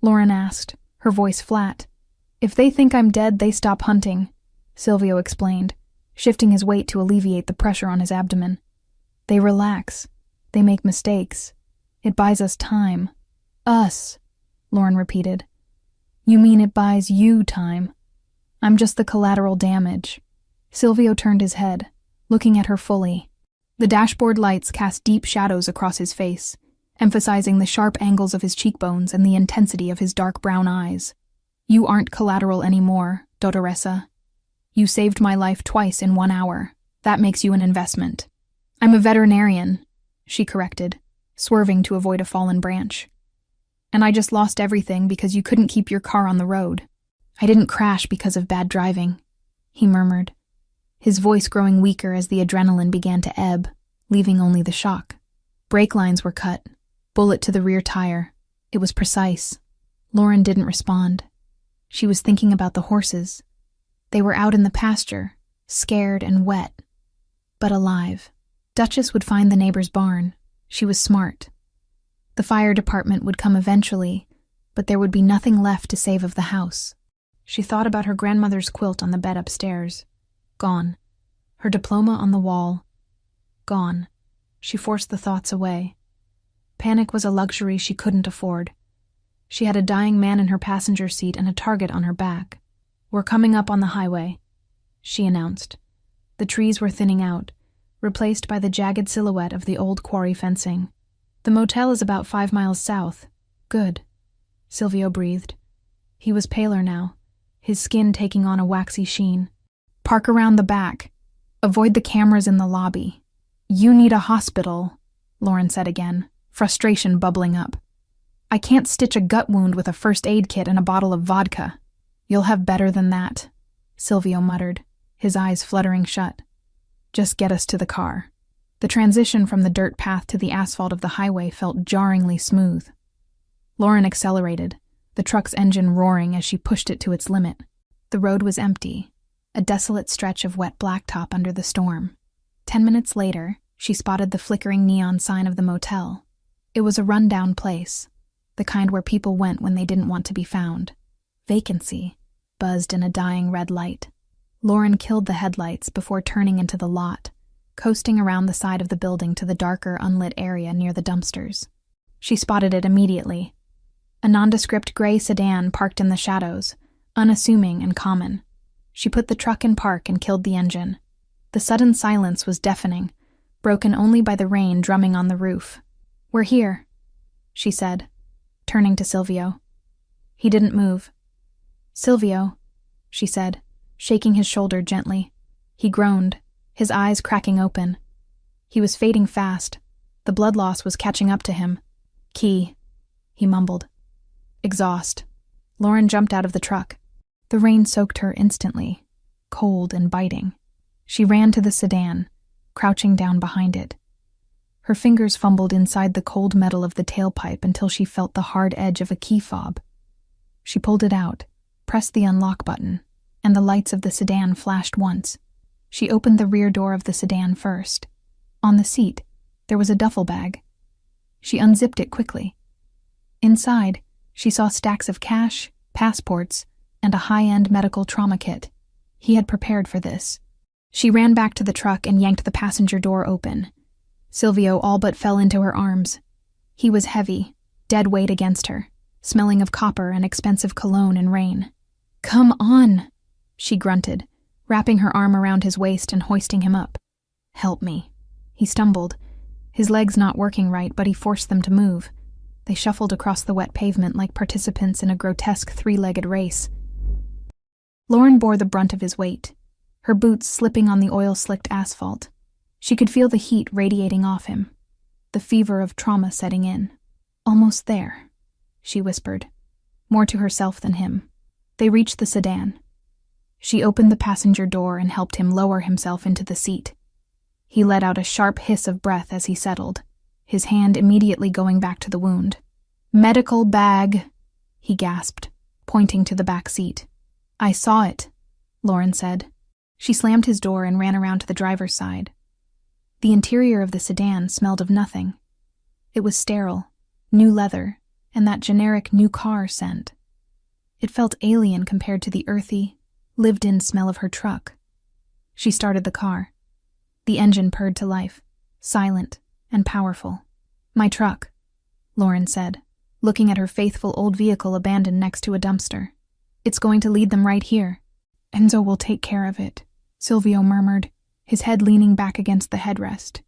Lauren asked, her voice flat. "If they think I'm dead, they stop hunting," Silvio explained, shifting his weight to alleviate the pressure on his abdomen. "They relax. They make mistakes. It buys us time." "Us," Lauren repeated. "You mean it buys you time? I'm just the collateral damage." Silvio turned his head, looking at her fully. The dashboard lights cast deep shadows across his face, emphasizing the sharp angles of his cheekbones and the intensity of his dark brown eyes. "You aren't collateral anymore, Dottoressa. You saved my life twice in 1 hour. That makes you an investment." "I'm a veterinarian," she corrected, swerving to avoid a fallen branch. "And I just lost everything because you couldn't keep your car on the road. I didn't crash because of bad driving," he murmured, his voice growing weaker as the adrenaline began to ebb, leaving only the shock. Brake lines were cut, bullet to the rear tire. It was precise. Lauren didn't respond. She was thinking about the horses. They were out in the pasture, scared and wet, but alive. Duchess would find the neighbor's barn. She was smart. The fire department would come eventually, but there would be nothing left to save of the house. She thought about her grandmother's quilt on the bed upstairs. Gone. Her diploma on the wall. Gone. She forced the thoughts away. Panic was a luxury she couldn't afford. She had a dying man in her passenger seat and a target on her back. "We're coming up on the highway," she announced. The trees were thinning out, replaced by the jagged silhouette of the old quarry fencing. "The motel is about 5 miles south." "Good," Silvio breathed. He was paler now, his skin taking on a waxy sheen. "Park around the back. Avoid the cameras in the lobby." "You need a hospital," Lauren said again, frustration bubbling up. "I can't stitch a gut wound with a first aid kit and a bottle of vodka." "You'll have better than that," Silvio muttered, his eyes fluttering shut. "Just get us to the car." The transition from the dirt path to the asphalt of the highway felt jarringly smooth. Lauren accelerated, the truck's engine roaring as she pushed it to its limit. The road was empty, a desolate stretch of wet blacktop under the storm. 10 minutes later, she spotted the flickering neon sign of the motel. It was a run-down place, the kind where people went when they didn't want to be found. "Vacancy," buzzed in a dying red light. Lauren killed the headlights before turning into the lot, coasting around the side of the building to the darker, unlit area near the dumpsters. She spotted it immediately. A nondescript gray sedan parked in the shadows, unassuming and common. She put the truck in park and killed the engine. The sudden silence was deafening, broken only by the rain drumming on the roof. "We're here," she said, turning to Silvio. He didn't move. "Silvio," she said, shaking his shoulder gently. He groaned, his eyes cracking open. He was fading fast. The blood loss was catching up to him. "Key," he mumbled. Exhaust. Lauren jumped out of the truck. The rain soaked her instantly, cold and biting. She ran to the sedan, crouching down behind it. Her fingers fumbled inside the cold metal of the tailpipe until she felt the hard edge of a key fob. She pulled it out, pressed the unlock button, and the lights of the sedan flashed once. She opened the rear door of the sedan first. On the seat, there was a duffel bag. She unzipped it quickly. Inside, she saw stacks of cash, passports, and a high-end medical trauma kit. He had prepared for this. She ran back to the truck and yanked the passenger door open. Silvio all but fell into her arms. He was heavy, dead weight against her, smelling of copper and expensive cologne and rain. "Come on," she grunted, wrapping her arm around his waist and hoisting him up. "Help me." He stumbled, his legs not working right, but he forced them to move. They shuffled across the wet pavement like participants in a grotesque three-legged race. Lauren bore the brunt of his weight, her boots slipping on the oil-slicked asphalt. She could feel the heat radiating off him, the fever of trauma setting in. "Almost there," she whispered, more to herself than him. They reached the sedan. She opened the passenger door and helped him lower himself into the seat. He let out a sharp hiss of breath as he settled, his hand immediately going back to the wound. "Medical bag," he gasped, pointing to the back seat. "I saw it," Lauren said. She slammed his door and ran around to the driver's side. The interior of the sedan smelled of nothing. It was sterile, new leather, and that generic new car scent. It felt alien compared to the earthy, lived-in smell of her truck. She started the car. The engine purred to life, silent and powerful. "My truck," Lauren said, looking at her faithful old vehicle abandoned next to a dumpster. "It's going to lead them right here." "Enzo will take care of it," Silvio murmured, his head leaning back against the headrest.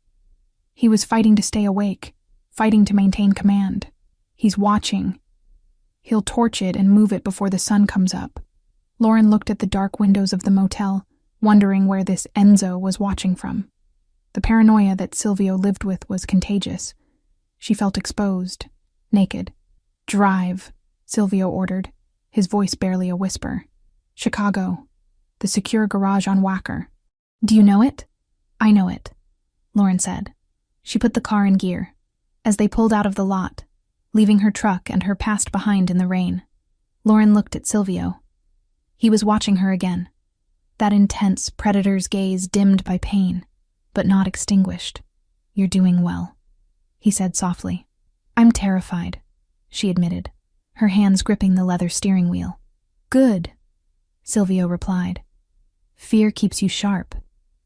He was fighting to stay awake, fighting to maintain command. He's watching. He'll torch it and move it before the sun comes up. Lauren looked at the dark windows of the motel, wondering where this Enzo was watching from. The paranoia that Silvio lived with was contagious. She felt exposed, naked. "Drive," Silvio ordered, his voice barely a whisper. "Chicago. The secure garage on Wacker." "Do you know it?" "I know it," Lauren said. She put the car in gear. As they pulled out of the lot, leaving her truck and her past behind in the rain, Lauren looked at Silvio. He was watching her again. That intense predator's gaze dimmed by pain, but not extinguished. "You're doing well," he said softly. "I'm terrified," she admitted, her hands gripping the leather steering wheel. "Good," Silvio replied. "Fear keeps you sharp.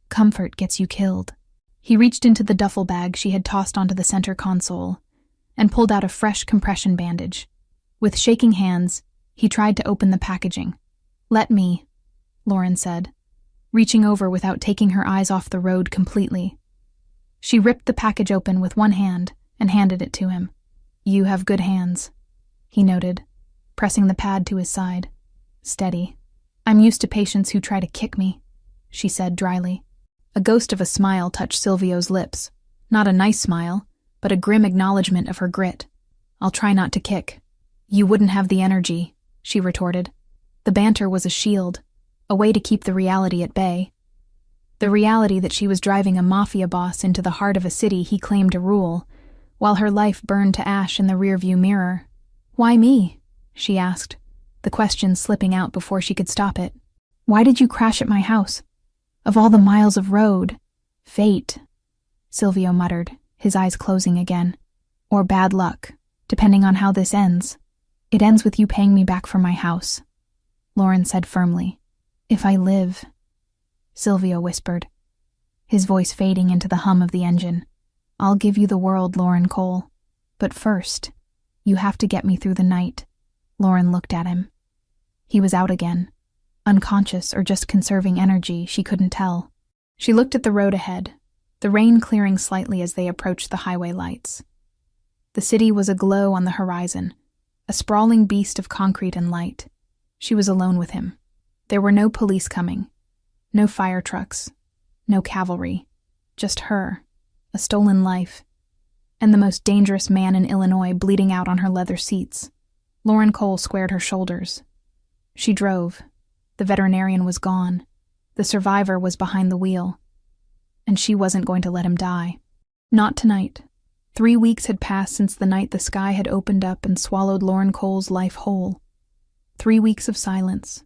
Comfort gets you killed." He reached into the duffel bag she had tossed onto the center console and pulled out a fresh compression bandage. With shaking hands, he tried to open the packaging. "Let me," Lauren said, reaching over without taking her eyes off the road completely. She ripped the package open with one hand and handed it to him. "You have good hands," he noted, pressing the pad to his side. "Steady. I'm used to patients who try to kick me," she said dryly. A ghost of a smile touched Silvio's lips. Not a nice smile, but a grim acknowledgement of her grit. "I'll try not to kick." "You wouldn't have the energy," she retorted. The banter was a shield, a way to keep the reality at bay. The reality that she was driving a mafia boss into the heart of a city he claimed to rule, while her life burned to ash in the rearview mirror. "Why me?" she asked, the question slipping out before she could stop it. "Why did you crash at my house? Of all the miles of road." "Fate," Silvio muttered, his eyes closing again. "Or bad luck, depending on how this ends." "It ends with you paying me back for my house," Lauren said firmly. "If I live," Silvio whispered, his voice fading into the hum of the engine. "I'll give you the world, Lauren Cole. But first, you have to get me through the night." Lauren looked at him. He was out again. Unconscious or just conserving energy, she couldn't tell. She looked at the road ahead, the rain clearing slightly as they approached the highway lights. The city was aglow on the horizon, a sprawling beast of concrete and light. She was alone with him. There were no police coming, no fire trucks, no cavalry, just her, a stolen life, and the most dangerous man in Illinois bleeding out on her leather seats. Lauren Cole squared her shoulders. She drove. The veterinarian was gone. The survivor was behind the wheel. And she wasn't going to let him die. Not tonight. 3 weeks had passed since the night the sky had opened up and swallowed Lauren Cole's life whole. 3 weeks of silence.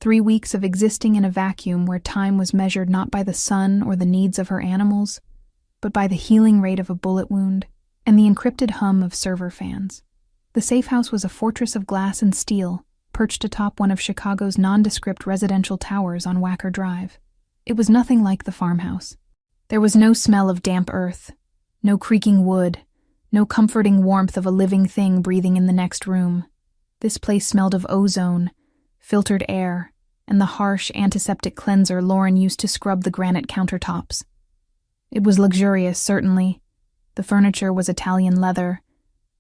3 weeks of existing in a vacuum where time was measured not by the sun or the needs of her animals, but by the healing rate of a bullet wound and the encrypted hum of server fans. The safe house was a fortress of glass and steel, perched atop one of Chicago's nondescript residential towers on Wacker Drive. It was nothing like the farmhouse. There was no smell of damp earth, no creaking wood, no comforting warmth of a living thing breathing in the next room. This place smelled of ozone, filtered air, and the harsh antiseptic cleanser Lauren used to scrub the granite countertops. It was luxurious, certainly. The furniture was Italian leather.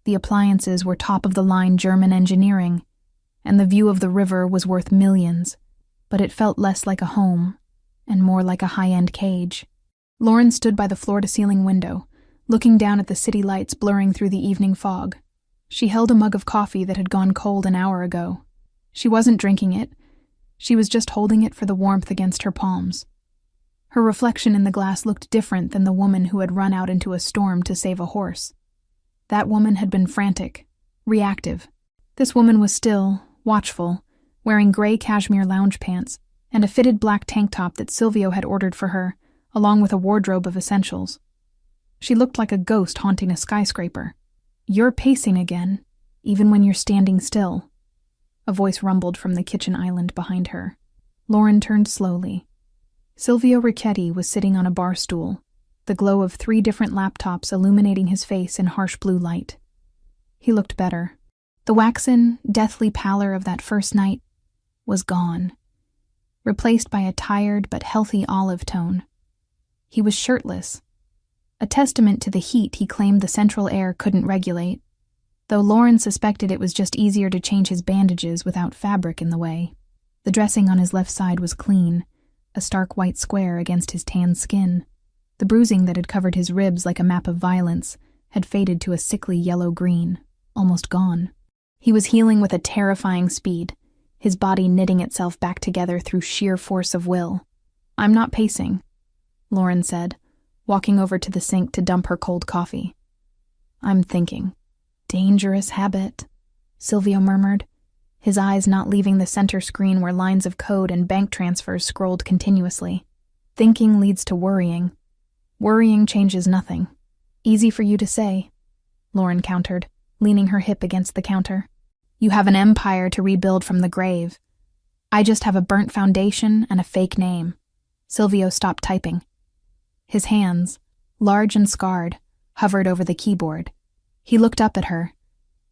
The appliances were top-of-the-line German engineering, and the view of the river was worth millions, but it felt less like a home and more like a high-end cage. Lauren stood by the floor-to-ceiling window, looking down at the city lights blurring through the evening fog. She held a mug of coffee that had gone cold an hour ago. She wasn't drinking it. She was just holding it for the warmth against her palms. Her reflection in the glass looked different than the woman who had run out into a storm to save a horse. That woman had been frantic, reactive. This woman was still, watchful, wearing gray cashmere lounge pants and a fitted black tank top that Silvio had ordered for her, along with a wardrobe of essentials. She looked like a ghost haunting a skyscraper. "You're pacing again, even when you're standing still," a voice rumbled from the kitchen island behind her. Lauren turned slowly. Silvio Ricchetti was sitting on a bar stool, the glow of 3 different laptops illuminating his face in harsh blue light. He looked better. The waxen, deathly pallor of that first night was gone, replaced by a tired but healthy olive tone. He was shirtless, a testament to the heat he claimed the central air couldn't regulate, though Lauren suspected it was just easier to change his bandages without fabric in the way. The dressing on his left side was clean, a stark white square against his tan skin. The bruising that had covered his ribs like a map of violence had faded to a sickly yellow-green, almost gone. He was healing with a terrifying speed, his body knitting itself back together through sheer force of will. "I'm not pacing," Lauren said, walking over to the sink to dump her cold coffee. "I'm thinking." "Dangerous habit," Silvio murmured, his eyes not leaving the center screen where lines of code and bank transfers scrolled continuously. "Thinking leads to worrying. Worrying changes nothing." "Easy for you to say," Lauren countered, leaning her hip against the counter. "You have an empire to rebuild from the grave. I just have a burnt foundation and a fake name." Silvio stopped typing. His hands, large and scarred, hovered over the keyboard. He looked up at her,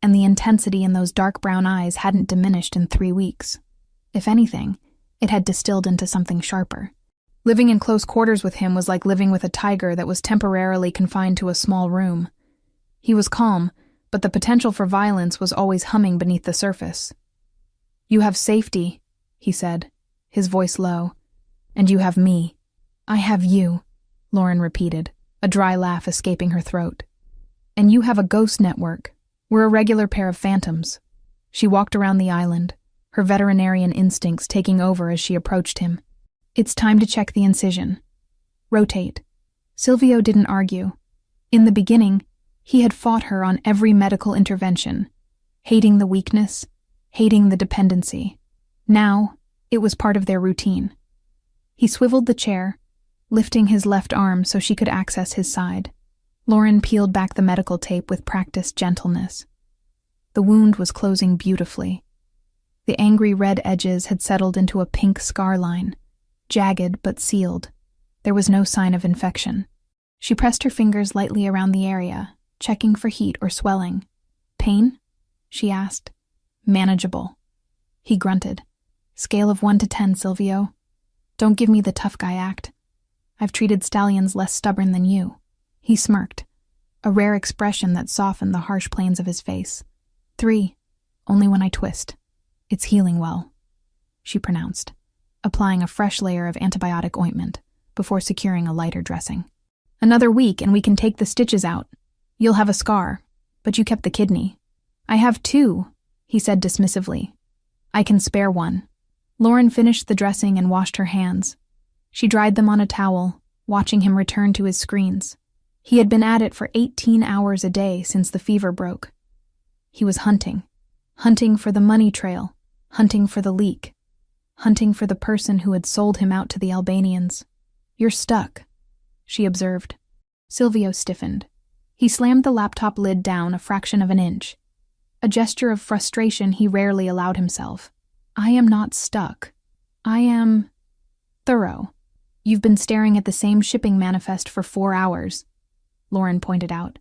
and the intensity in those dark brown eyes hadn't diminished in 3 weeks. If anything, it had distilled into something sharper. Living in close quarters with him was like living with a tiger that was temporarily confined to a small room. He was calm, but the potential for violence was always humming beneath the surface. "You have safety," he said, his voice low, "and you have me." "I have you," Lauren repeated, a dry laugh escaping her throat. "And you have a ghost network. We're a regular pair of phantoms." She walked around the island, her veterinarian instincts taking over as she approached him. "It's time to check the incision. Rotate." Silvio didn't argue. In the beginning, he had fought her on every medical intervention, hating the weakness, hating the dependency. Now, it was part of their routine. He swiveled the chair, lifting his left arm so she could access his side. Lauren peeled back the medical tape with practiced gentleness. The wound was closing beautifully. The angry red edges had settled into a pink scar line, jagged but sealed. There was no sign of infection. She pressed her fingers lightly around the area, checking for heat or swelling. "Pain?" she asked. "Manageable." He grunted. "Scale of 1 to 10, Silvio. Don't give me the tough guy act. I've treated stallions less stubborn than you." He smirked, a rare expression that softened the harsh planes of his face. 3, only when I twist. It's healing well," she pronounced, applying a fresh layer of antibiotic ointment before securing a lighter dressing. "Another week and we can take the stitches out. You'll have a scar, but you kept the kidney." "I have 2, he said dismissively. "I can spare one." Lauren finished the dressing and washed her hands. She dried them on a towel, watching him return to his screens. He had been at it for 18 hours a day since the fever broke. He was hunting for the money trail, hunting for the leak, hunting for the person who had sold him out to the Albanians. "You're stuck," she observed. Silvio stiffened. He slammed the laptop lid down a fraction of an inch, a gesture of frustration he rarely allowed himself. "I am not stuck. I am thorough." "You've been staring at the same shipping manifest for 4 hours, Lauren pointed out.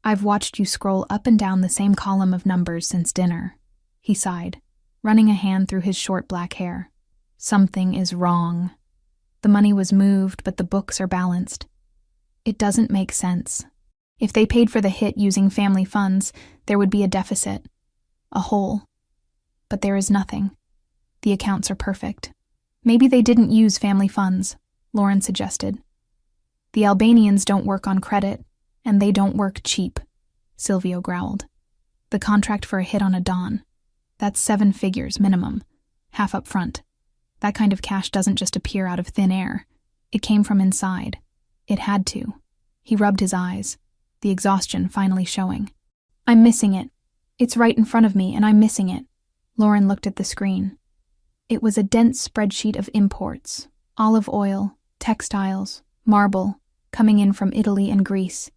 "I've watched you scroll up and down the same column of numbers since dinner." He sighed, running a hand through his short black hair. "Something is wrong. The money was moved, but the books are balanced. It doesn't make sense. If they paid for the hit using family funds, there would be a deficit, a hole. But there is nothing. The accounts are perfect." "Maybe they didn't use family funds," Lauren suggested. "The Albanians don't work on credit, and they don't work cheap," Silvio growled. "The contract for a hit on a Don. That's 7 figures minimum, half up front. That kind of cash doesn't just appear out of thin air. It came from inside. It had to." He rubbed his eyes, the exhaustion finally showing. "I'm missing it. It's right in front of me, and I'm missing it." Lauren looked at the screen. It was a dense spreadsheet of imports, olive oil, textiles, marble, coming in from Italy and Greece.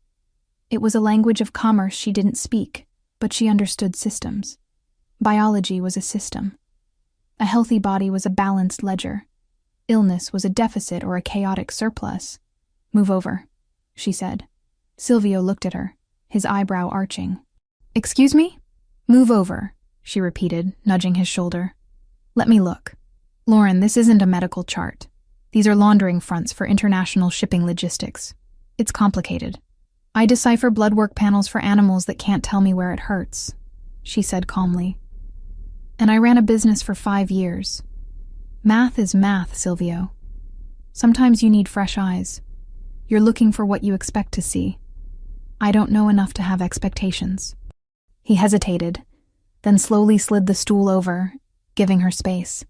It was a language of commerce she didn't speak, but she understood systems. Biology was a system. A healthy body was a balanced ledger. Illness was a deficit or a chaotic surplus. "Move over," she said. Silvio looked at her, his eyebrow arching. "Excuse me?" "Move over," she repeated, nudging his shoulder. "Let me look." "Lauren, this isn't a medical chart. These are laundering fronts for international shipping logistics. It's complicated. I decipher blood work panels for animals that can't tell me where it hurts," she said calmly. "And I ran a business for 5 years. Math is math, Silvio. Sometimes you need fresh eyes. You're looking for what you expect to see. I don't know enough to have expectations. He hesitated, then slowly slid the stool over, giving her space.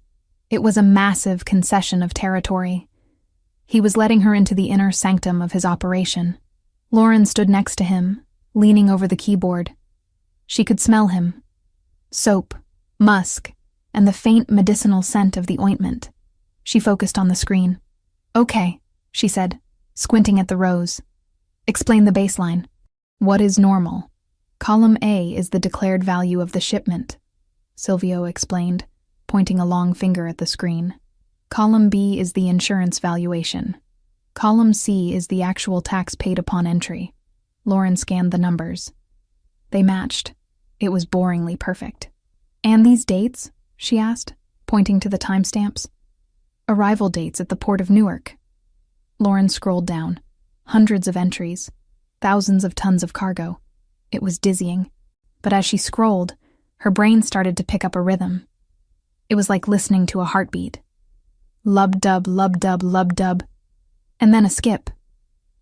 It was a massive concession of territory. He was letting her into the inner sanctum of his operation. Lauren stood next to him, leaning over the keyboard. She could smell him. Soap, musk, and the faint medicinal scent of the ointment. She focused on the screen. "Okay," she said, squinting at the rows. "Explain the baseline." "What is normal? Column A is the declared value of the shipment," Silvio explained, pointing a long finger at the screen. "Column B is the insurance valuation. Column C is the actual tax paid upon entry." Lauren scanned the numbers. They matched. It was boringly perfect. "And these dates?" she asked, pointing to the timestamps. "Arrival dates at the port of Newark." Lauren scrolled down. Hundreds of entries. Thousands of tons of cargo. It was dizzying. But as she scrolled, her brain started to pick up a rhythm. It was like listening to a heartbeat. Lub-dub, lub-dub, lub-dub. And then a skip.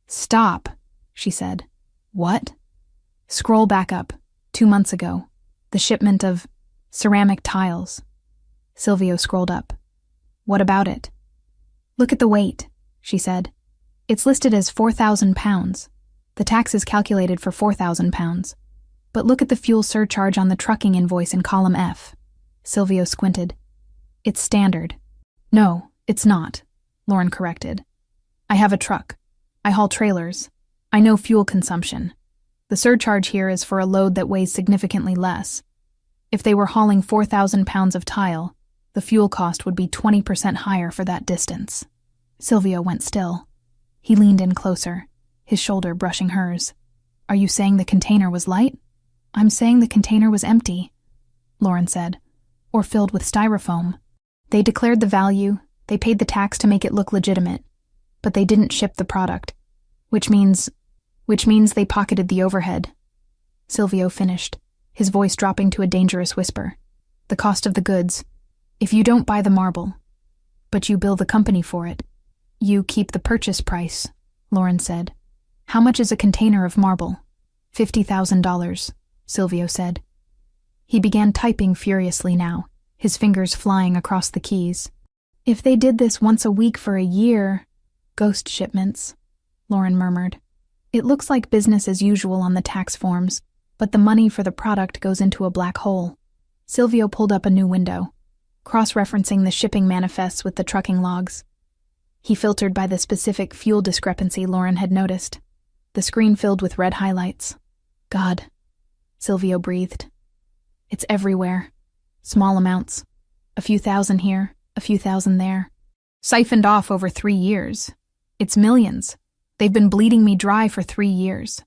"Stop," she said. "What?" "Scroll back up. 2 months ago. The shipment of ceramic tiles." Silvio scrolled up. "What about it?" "Look at the weight," she said. "It's listed as 4,000 pounds. The tax is calculated for 4,000 pounds. But look at the fuel surcharge on the trucking invoice in column F." Silvio squinted. "It's standard." "No, it's not," Lauren corrected. "I have a truck. I haul trailers. I know fuel consumption. The surcharge here is for a load that weighs significantly less. If they were hauling 4,000 pounds of tile, the fuel cost would be 20% higher for that distance." Silvio went still. He leaned in closer, his shoulder brushing hers. "Are you saying the container was light?" "I'm saying the container was empty," Lauren said, "or filled with styrofoam. They declared the value, they paid the tax to make it look legitimate, but they didn't ship the product, which means they pocketed the overhead." Silvio finished, his voice dropping to a dangerous whisper. "The cost of the goods. If you don't buy the marble, but you bill the company for it, you keep the purchase price," Lauren said. "How much is a container of marble?" $50,000, Silvio said. He began typing furiously now, his fingers flying across the keys. "If they did this once a week for a year..." "Ghost shipments," Lauren murmured. "It looks like business as usual on the tax forms, but the money for the product goes into a black hole." Silvio pulled up a new window, cross-referencing the shipping manifests with the trucking logs. He filtered by the specific fuel discrepancy Lauren had noticed. The screen filled with red highlights. "God," Silvio breathed. "It's everywhere. Small amounts. A few thousand here, a few thousand there. Siphoned off over 3 years. It's millions. They've been bleeding me dry for 3 years.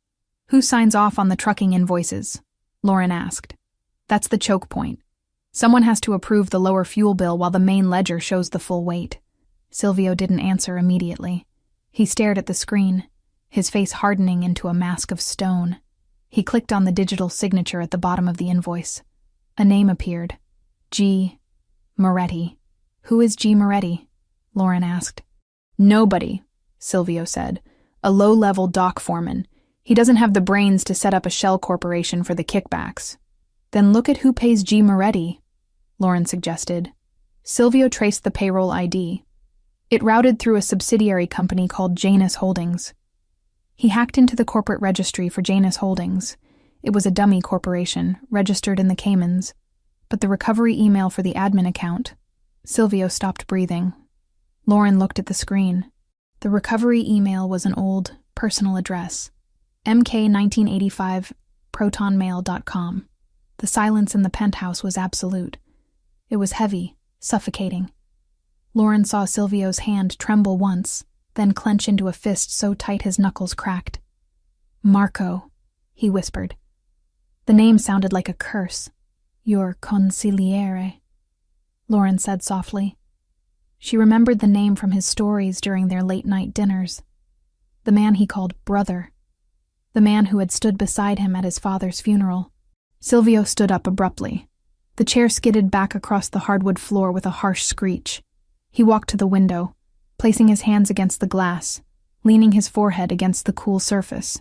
Who signs off on the trucking invoices?" Lauren asked. "That's the choke point. Someone has to approve the lower fuel bill while the main ledger shows the full weight." Silvio didn't answer immediately. He stared at the screen, his face hardening into a mask of stone. He clicked on the digital signature at the bottom of the invoice. A name appeared. G. Moretti. "Who is G. Moretti?" Lauren asked. "Nobody," Silvio said. "A low-level dock foreman. He doesn't have the brains to set up a shell corporation for the kickbacks." "Then look at who pays G. Moretti," Lauren suggested. Silvio traced the payroll ID. It routed through a subsidiary company called Janus Holdings. He hacked into the corporate registry for Janus Holdings. It was a dummy corporation, registered in the Caymans. But the recovery email for the admin account... Silvio stopped breathing. Lauren looked at the screen. The recovery email was an old, personal address. mk1985 protonmail.com. The silence in the penthouse was absolute. It was heavy, suffocating. Lauren saw Silvio's hand tremble once, then clench into a fist so tight his knuckles cracked. "Marco," he whispered. The name sounded like a curse. "Your consigliere," Lauren said softly. She remembered the name from his stories during their late-night dinners. The man he called brother. The man who had stood beside him at his father's funeral. Silvio stood up abruptly. The chair skidded back across the hardwood floor with a harsh screech. He walked to the window, placing his hands against the glass, leaning his forehead against the cool surface.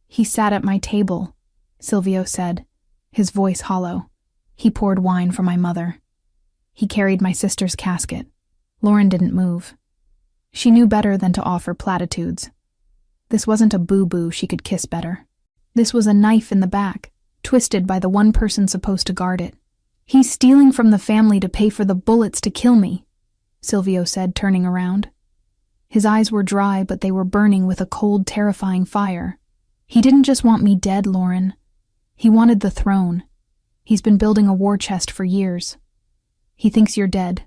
He sat at my table, Silvio said, his voice hollow. He poured wine for my mother. He carried my sister's casket. Lauren didn't move. She knew better than to offer platitudes. This wasn't a boo-boo she could kiss better. This was a knife in the back, twisted by the one person supposed to guard it. He's stealing from the family to pay for the bullets to kill me, Silvio said, turning around. His eyes were dry, but they were burning with a cold, terrifying fire. He didn't just want me dead, Lauren. He wanted the throne. He's been building a war chest for years. He thinks you're dead,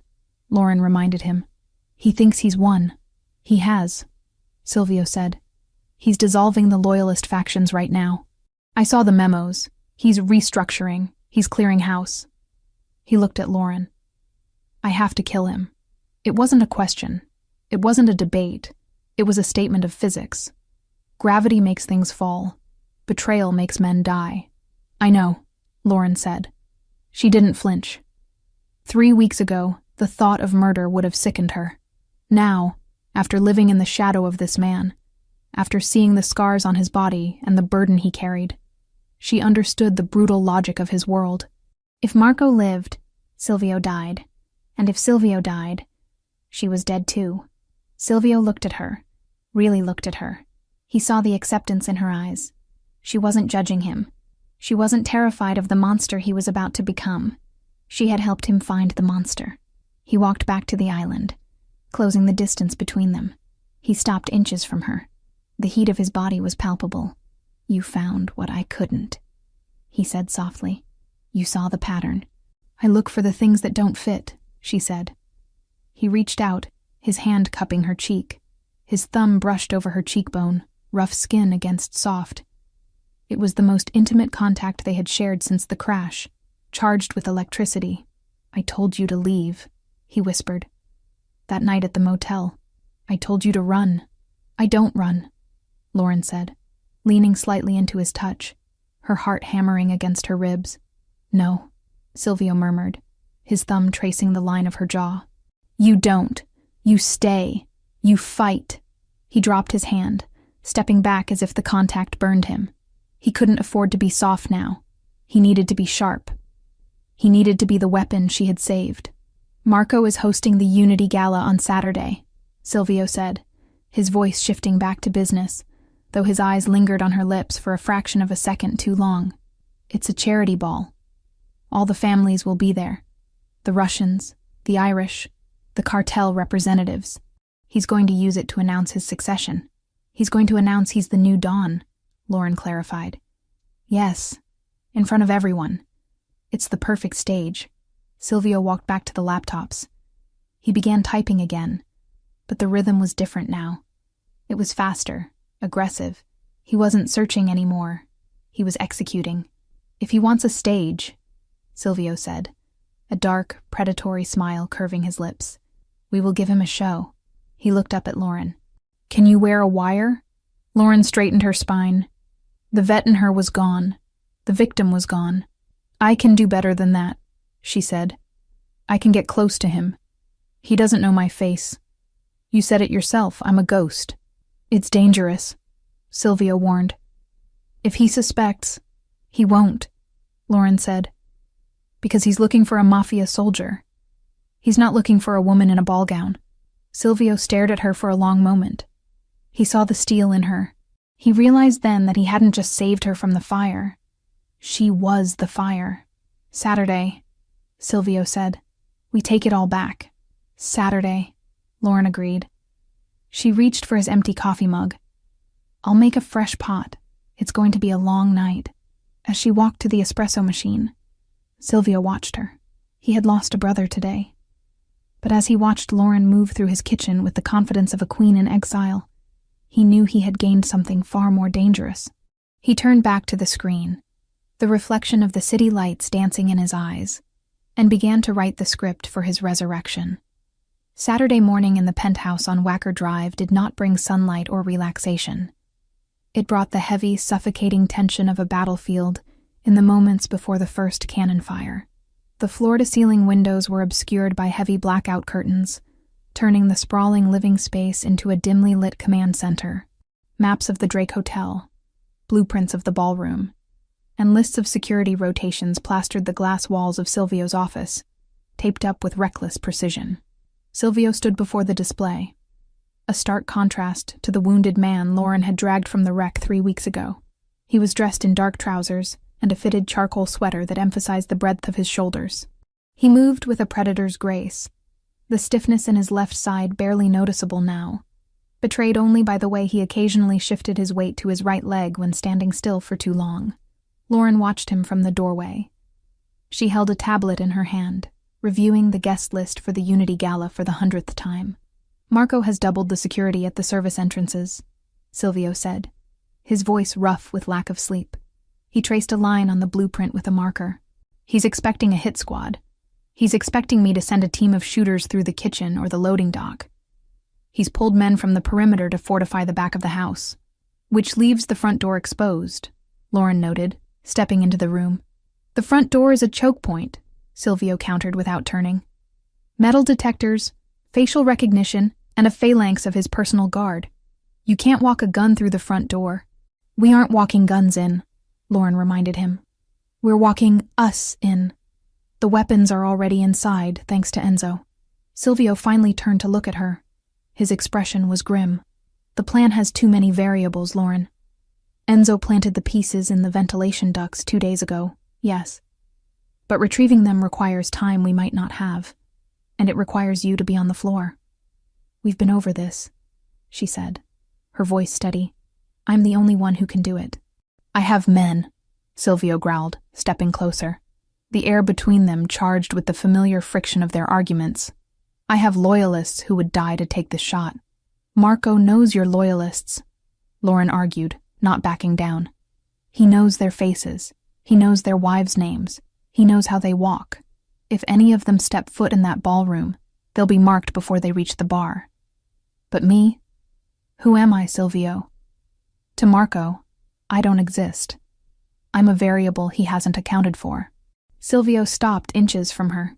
Lauren reminded him. He thinks he's won. He has, Silvio said. He's dissolving the loyalist factions right now. I saw the memos. He's restructuring. He's clearing house. He looked at Lauren. I have to kill him. It wasn't a question. It wasn't a debate. It was a statement of physics. Gravity makes things fall. Betrayal makes men die. I know, Lauren said. She didn't flinch. 3 weeks ago, the thought of murder would have sickened her. Now, after living in the shadow of this man, after seeing the scars on his body and the burden he carried, she understood the brutal logic of his world. If Marco lived, Silvio died. And if Silvio died, she was dead too. Silvio looked at her, really looked at her. He saw the acceptance in her eyes. She wasn't judging him. She wasn't terrified of the monster he was about to become. She had helped him find the monster. He walked back to the island, closing the distance between them. He stopped inches from her. The heat of his body was palpable. You found what I couldn't, he said softly. You saw the pattern. I look for the things that don't fit, she said. He reached out, his hand cupping her cheek. His thumb brushed over her cheekbone, rough skin against soft. It was the most intimate contact they had shared since the crash, charged with electricity. I told you to leave, he whispered. That night at the motel, I told you to run. I don't run, Lauren said, leaning slightly into his touch, her heart hammering against her ribs. No, Silvio murmured, his thumb tracing the line of her jaw. You don't. You stay. You fight. He dropped his hand, stepping back as if the contact burned him. He couldn't afford to be soft now. He needed to be sharp. He needed to be the weapon she had saved. Marco is hosting the Unity Gala on Saturday, Silvio said, his voice shifting back to business, though his eyes lingered on her lips for a fraction of a second too long. It's a charity ball. All the families will be there. The Russians, the Irish, the cartel representatives. He's going to use it to announce his succession. He's going to announce he's the new Dawn, Lauren clarified. Yes, in front of everyone. It's the perfect stage. Silvio walked back to the laptops. He began typing again, but the rhythm was different now. It was faster, aggressive. He wasn't searching anymore. He was executing. If he wants a stage, Silvio said, a dark, predatory smile curving his lips, we will give him a show. He looked up at Lauren. Can you wear a wire? Lauren straightened her spine. The vet in her was gone. The victim was gone. I can do better than that, she said. I can get close to him. He doesn't know my face. You said it yourself, I'm a ghost. It's dangerous, Silvio warned. If he suspects, he won't, Lauren said. Because he's looking for a Mafia soldier. He's not looking for a woman in a ball gown. Silvio stared at her for a long moment. He saw the steel in her. He realized then that he hadn't just saved her from the fire. She was the fire. Saturday, Silvio said. We take it all back. Saturday, Lauren agreed. She reached for his empty coffee mug. I'll make a fresh pot. It's going to be a long night. As she walked to the espresso machine, Silvio watched her. He had lost a brother today. But as he watched Lauren move through his kitchen with the confidence of a queen in exile, he knew he had gained something far more dangerous. He turned back to the screen, the reflection of the city lights dancing in his eyes, and began to write the script for his resurrection. Saturday morning in the penthouse on Wacker Drive did not bring sunlight or relaxation. It brought the heavy, suffocating tension of a battlefield in the moments before the first cannon fire. The floor-to-ceiling windows were obscured by heavy blackout curtains, turning the sprawling living space into a dimly lit command center. Maps of the Drake Hotel, blueprints of the ballroom, and lists of security rotations plastered the glass walls of Silvio's office, taped up with reckless precision. Silvio stood before the display, a stark contrast to the wounded man Lauren had dragged from the wreck 3 weeks ago. He was dressed in dark trousers and a fitted charcoal sweater that emphasized the breadth of his shoulders. He moved with a predator's grace, the stiffness in his left side barely noticeable now, betrayed only by the way he occasionally shifted his weight to his right leg when standing still for too long. Lauren watched him from the doorway. She held a tablet in her hand, reviewing the guest list for the Unity Gala for the 100th time. "Marco has doubled the security at the service entrances," Silvio said, his voice rough with lack of sleep. He traced a line on the blueprint with a marker. "He's expecting a hit squad. He's expecting me to send a team of shooters through the kitchen or the loading dock. He's pulled men from the perimeter to fortify the back of the house, which leaves the front door exposed," Lauren noted, stepping into the room. "The front door is a choke point," Silvio countered without turning. "Metal detectors, facial recognition, and a phalanx of his personal guard. You can't walk a gun through the front door." "We aren't walking guns in," Lauren reminded him. "We're walking us in. The weapons are already inside, thanks to Enzo." Silvio finally turned to look at her. His expression was grim. "The plan has too many variables, Lauren. Enzo planted the pieces in the ventilation ducts 2 days ago, yes. But retrieving them requires time we might not have, and it requires you to be on the floor. We've been over this," she said, her voice steady. "I'm the only one who can do it." "I have men," Silvio growled, stepping closer, the air between them charged with the familiar friction of their arguments. "I have loyalists who would die to take this shot." "Marco knows you're loyalists," Lauren argued, not backing down. "He knows their faces. He knows their wives' names. He knows how they walk. If any of them step foot in that ballroom, they'll be marked before they reach the bar. But me? Who am I, Silvio? To Marco, I don't exist. I'm a variable he hasn't accounted for." Silvio stopped inches from her.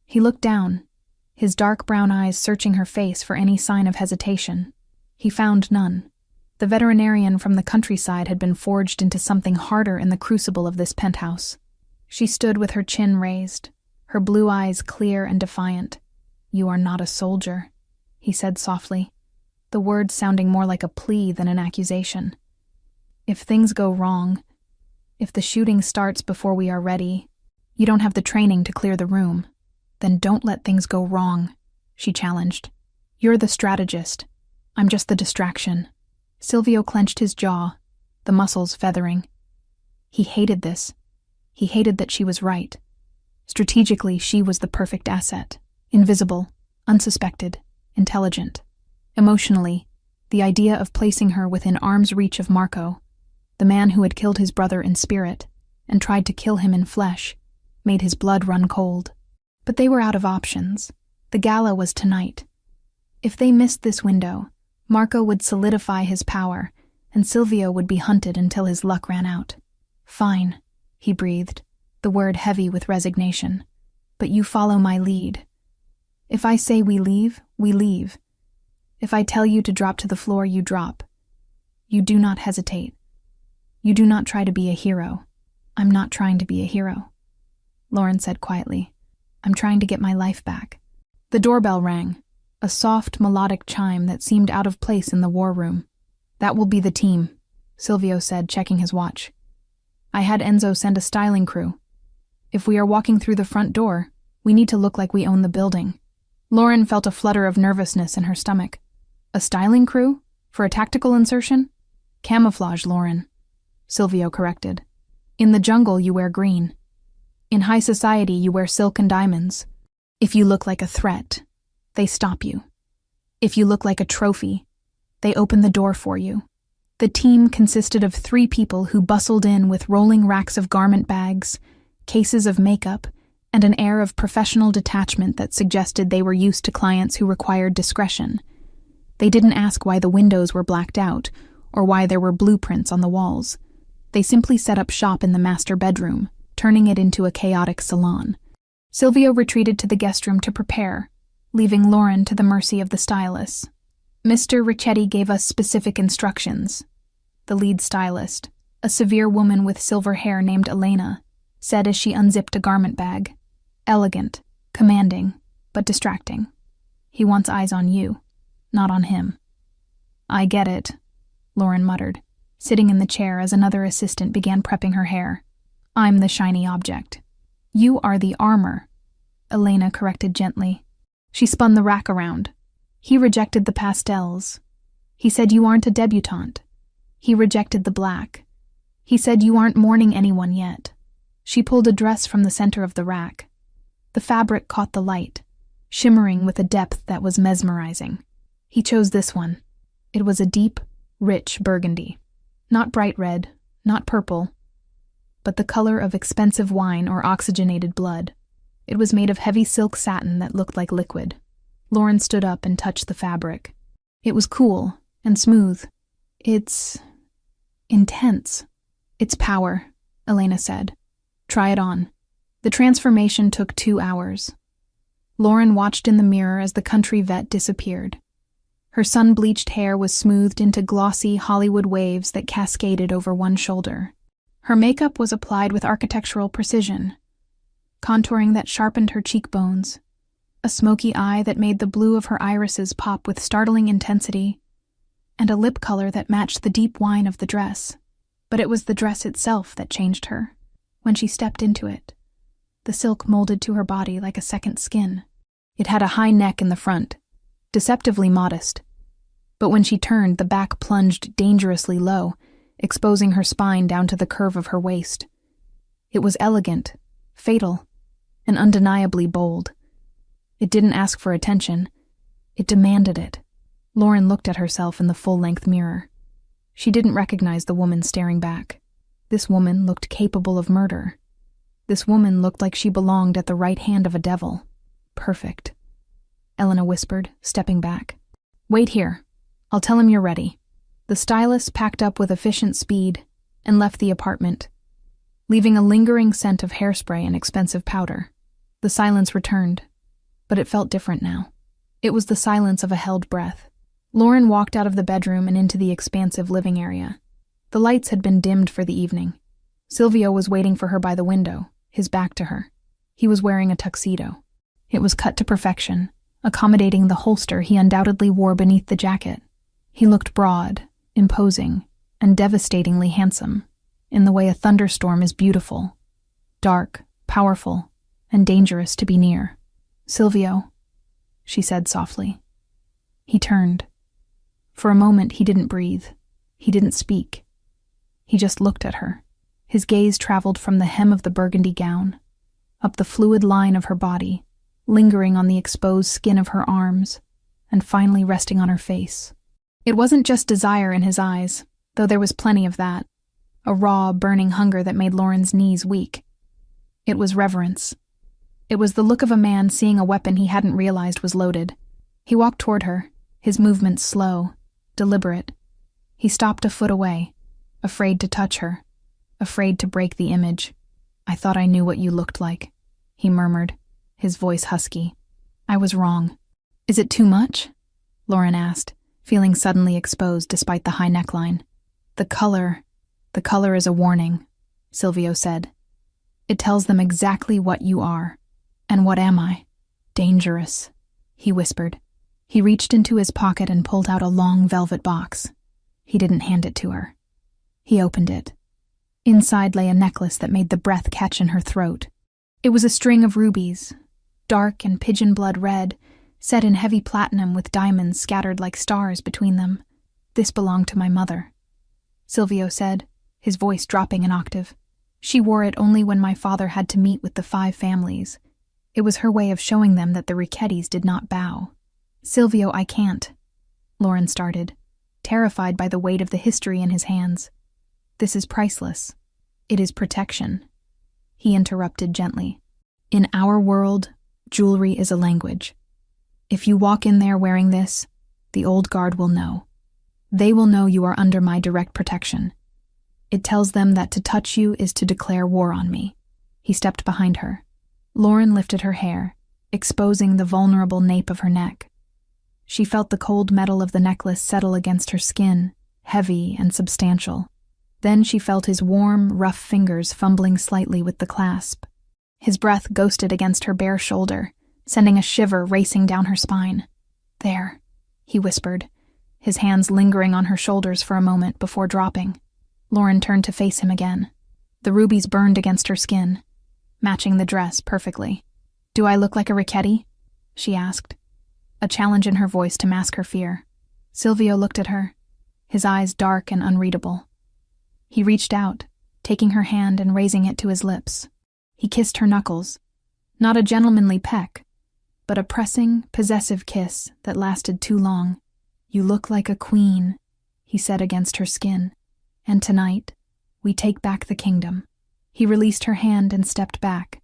He looked down, his dark brown eyes searching her face for any sign of hesitation. He found none. The veterinarian from the countryside had been forged into something harder in the crucible of this penthouse. She stood with her chin raised, her blue eyes clear and defiant. "You are not a soldier," he said softly, the words sounding more like a plea than an accusation. "If things go wrong, if the shooting starts before we are ready, you don't have the training to clear the room. Then don't let things go wrong," she challenged. "You're the strategist. I'm just the distraction." Silvio clenched his jaw, the muscles feathering. He hated this. He hated that she was right. Strategically, she was the perfect asset. Invisible, unsuspected, intelligent. Emotionally, the idea of placing her within arm's reach of Marco, the man who had killed his brother in spirit and tried to kill him in flesh, made his blood run cold. But they were out of options. The gala was tonight. If they missed this window, Marco would solidify his power, and Silvio would be hunted until his luck ran out. "Fine," he breathed, the word heavy with resignation. "But you follow my lead. If I say we leave, we leave. If I tell you to drop to the floor, you drop. You do not hesitate. You do not try to be a hero." "I'm not trying to be a hero," Lauren said quietly. "I'm trying to get my life back." The doorbell rang, a soft, melodic chime that seemed out of place in the war room. "That will be the team," Silvio said, checking his watch. "I had Enzo send a styling crew. If we are walking through the front door, we need to look like we own the building." Lauren felt a flutter of nervousness in her stomach. "A styling crew? For a tactical insertion?" "Camouflage, Lauren," Silvio corrected. "In the jungle, you wear green. In high society, you wear silk and diamonds. If you look like a threat, they stop you. If you look like a trophy, they open the door for you." The team consisted of 3 people who bustled in with rolling racks of garment bags, cases of makeup, and an air of professional detachment that suggested they were used to clients who required discretion. They didn't ask why the windows were blacked out or why there were blueprints on the walls. They simply set up shop in the master bedroom, turning it into a chaotic salon. Silvio retreated to the guest room to prepare, leaving Lauren to the mercy of the stylists. "Mr. Ricchetti gave us specific instructions," the lead stylist, a severe woman with silver hair named Elena said as she unzipped a garment bag. Elegant, commanding, but distracting. He wants eyes on you, not on him. I get it, Lauren muttered, sitting in the chair as another assistant began prepping her hair. I'm the shiny object. You are the armor, Elena corrected gently. She spun the rack around. He rejected the pastels. He said you aren't a debutante. He rejected the black. He said you aren't mourning anyone yet. She pulled a dress from the center of the rack. The fabric caught the light, shimmering with a depth that was mesmerizing. He chose this one. It was a deep, rich burgundy. Not bright red, not purple, but the color of expensive wine or oxygenated blood. It was made of heavy silk satin that looked like liquid. Lauren stood up and touched the fabric. It was cool and smooth. It's intense. It's power, Elena said. Try it on. The transformation took 2 hours. Lauren watched in the mirror as the country vet disappeared. Her sun-bleached hair was smoothed into glossy Hollywood waves that cascaded over one shoulder. Her makeup was applied with architectural precision, contouring that sharpened her cheekbones, a smoky eye that made the blue of her irises pop with startling intensity, and a lip color that matched the deep wine of the dress. But it was the dress itself that changed her. When she stepped into it, the silk molded to her body like a second skin. It had a high neck in the front, deceptively modest. But when she turned, the back plunged dangerously low, exposing her spine down to the curve of her waist. It was elegant, fatal, and undeniably bold. It didn't ask for attention. It demanded it. Lauren looked at herself in the full-length mirror. She didn't recognize the woman staring back. This woman looked capable of murder. This woman looked like she belonged at the right hand of a devil. Perfect. Elena whispered, stepping back. Wait here. I'll tell him you're ready. The stylist packed up with efficient speed and left the apartment, leaving a lingering scent of hairspray and expensive powder. The silence returned, but it felt different now. It was the silence of a held breath. Lauren walked out of the bedroom and into the expansive living area. The lights had been dimmed for the evening. Silvio was waiting for her by the window, his back to her. He was wearing a tuxedo. It was cut to perfection, accommodating the holster he undoubtedly wore beneath the jacket. He looked broad, imposing, and devastatingly handsome, in the way a thunderstorm is beautiful, dark, powerful, and dangerous to be near. Silvio, she said softly. He turned. For a moment he didn't breathe. He didn't speak. He just looked at her. His gaze traveled from the hem of the burgundy gown, up the fluid line of her body, lingering on the exposed skin of her arms, and finally resting on her face. It wasn't just desire in his eyes, though there was plenty of that, a raw, burning hunger that made Lauren's knees weak. It was reverence. It was the look of a man seeing a weapon he hadn't realized was loaded. He walked toward her, his movements slow, deliberate. He stopped a foot away, afraid to touch her, afraid to break the image. I thought I knew what you looked like, he murmured, his voice husky. I was wrong. Is it too much? Lauren asked, feeling suddenly exposed despite the high neckline. The color is a warning, Silvio said. It tells them exactly what you are. And what am I? Dangerous, he whispered. He reached into his pocket and pulled out a long velvet box. He didn't hand it to her. He opened it. Inside lay a necklace that made the breath catch in her throat. It was a string of rubies, dark and pigeon blood red, set in heavy platinum with diamonds scattered like stars between them. This belonged to my mother, Silvio said, his voice dropping an octave. She wore it only when my father had to meet with the 5 families. It was her way of showing them that the Ricchettis did not bow. Silvio, I can't, Lauren started, terrified by the weight of the history in his hands. This is priceless. It is protection. He interrupted gently. In our world, jewelry is a language. If you walk in there wearing this, the old guard will know. They will know you are under my direct protection. It tells them that to touch you is to declare war on me. He stepped behind her. Lauren lifted her hair, exposing the vulnerable nape of her neck. She felt the cold metal of the necklace settle against her skin, heavy and substantial. Then she felt his warm, rough fingers fumbling slightly with the clasp. His breath ghosted against her bare shoulder, sending a shiver racing down her spine. "There," he whispered, his hands lingering on her shoulders for a moment before dropping. Lauren turned to face him again. The rubies burned against her skin, matching the dress perfectly. "Do I look like a Richetti?" she asked, a challenge in her voice to mask her fear. Silvio looked at her, his eyes dark and unreadable. He reached out, taking her hand and raising it to his lips. He kissed her knuckles, not a gentlemanly peck, but a pressing, possessive kiss that lasted too long. "You look like a queen," he said against her skin. "And tonight, we take back the kingdom." He released her hand and stepped back,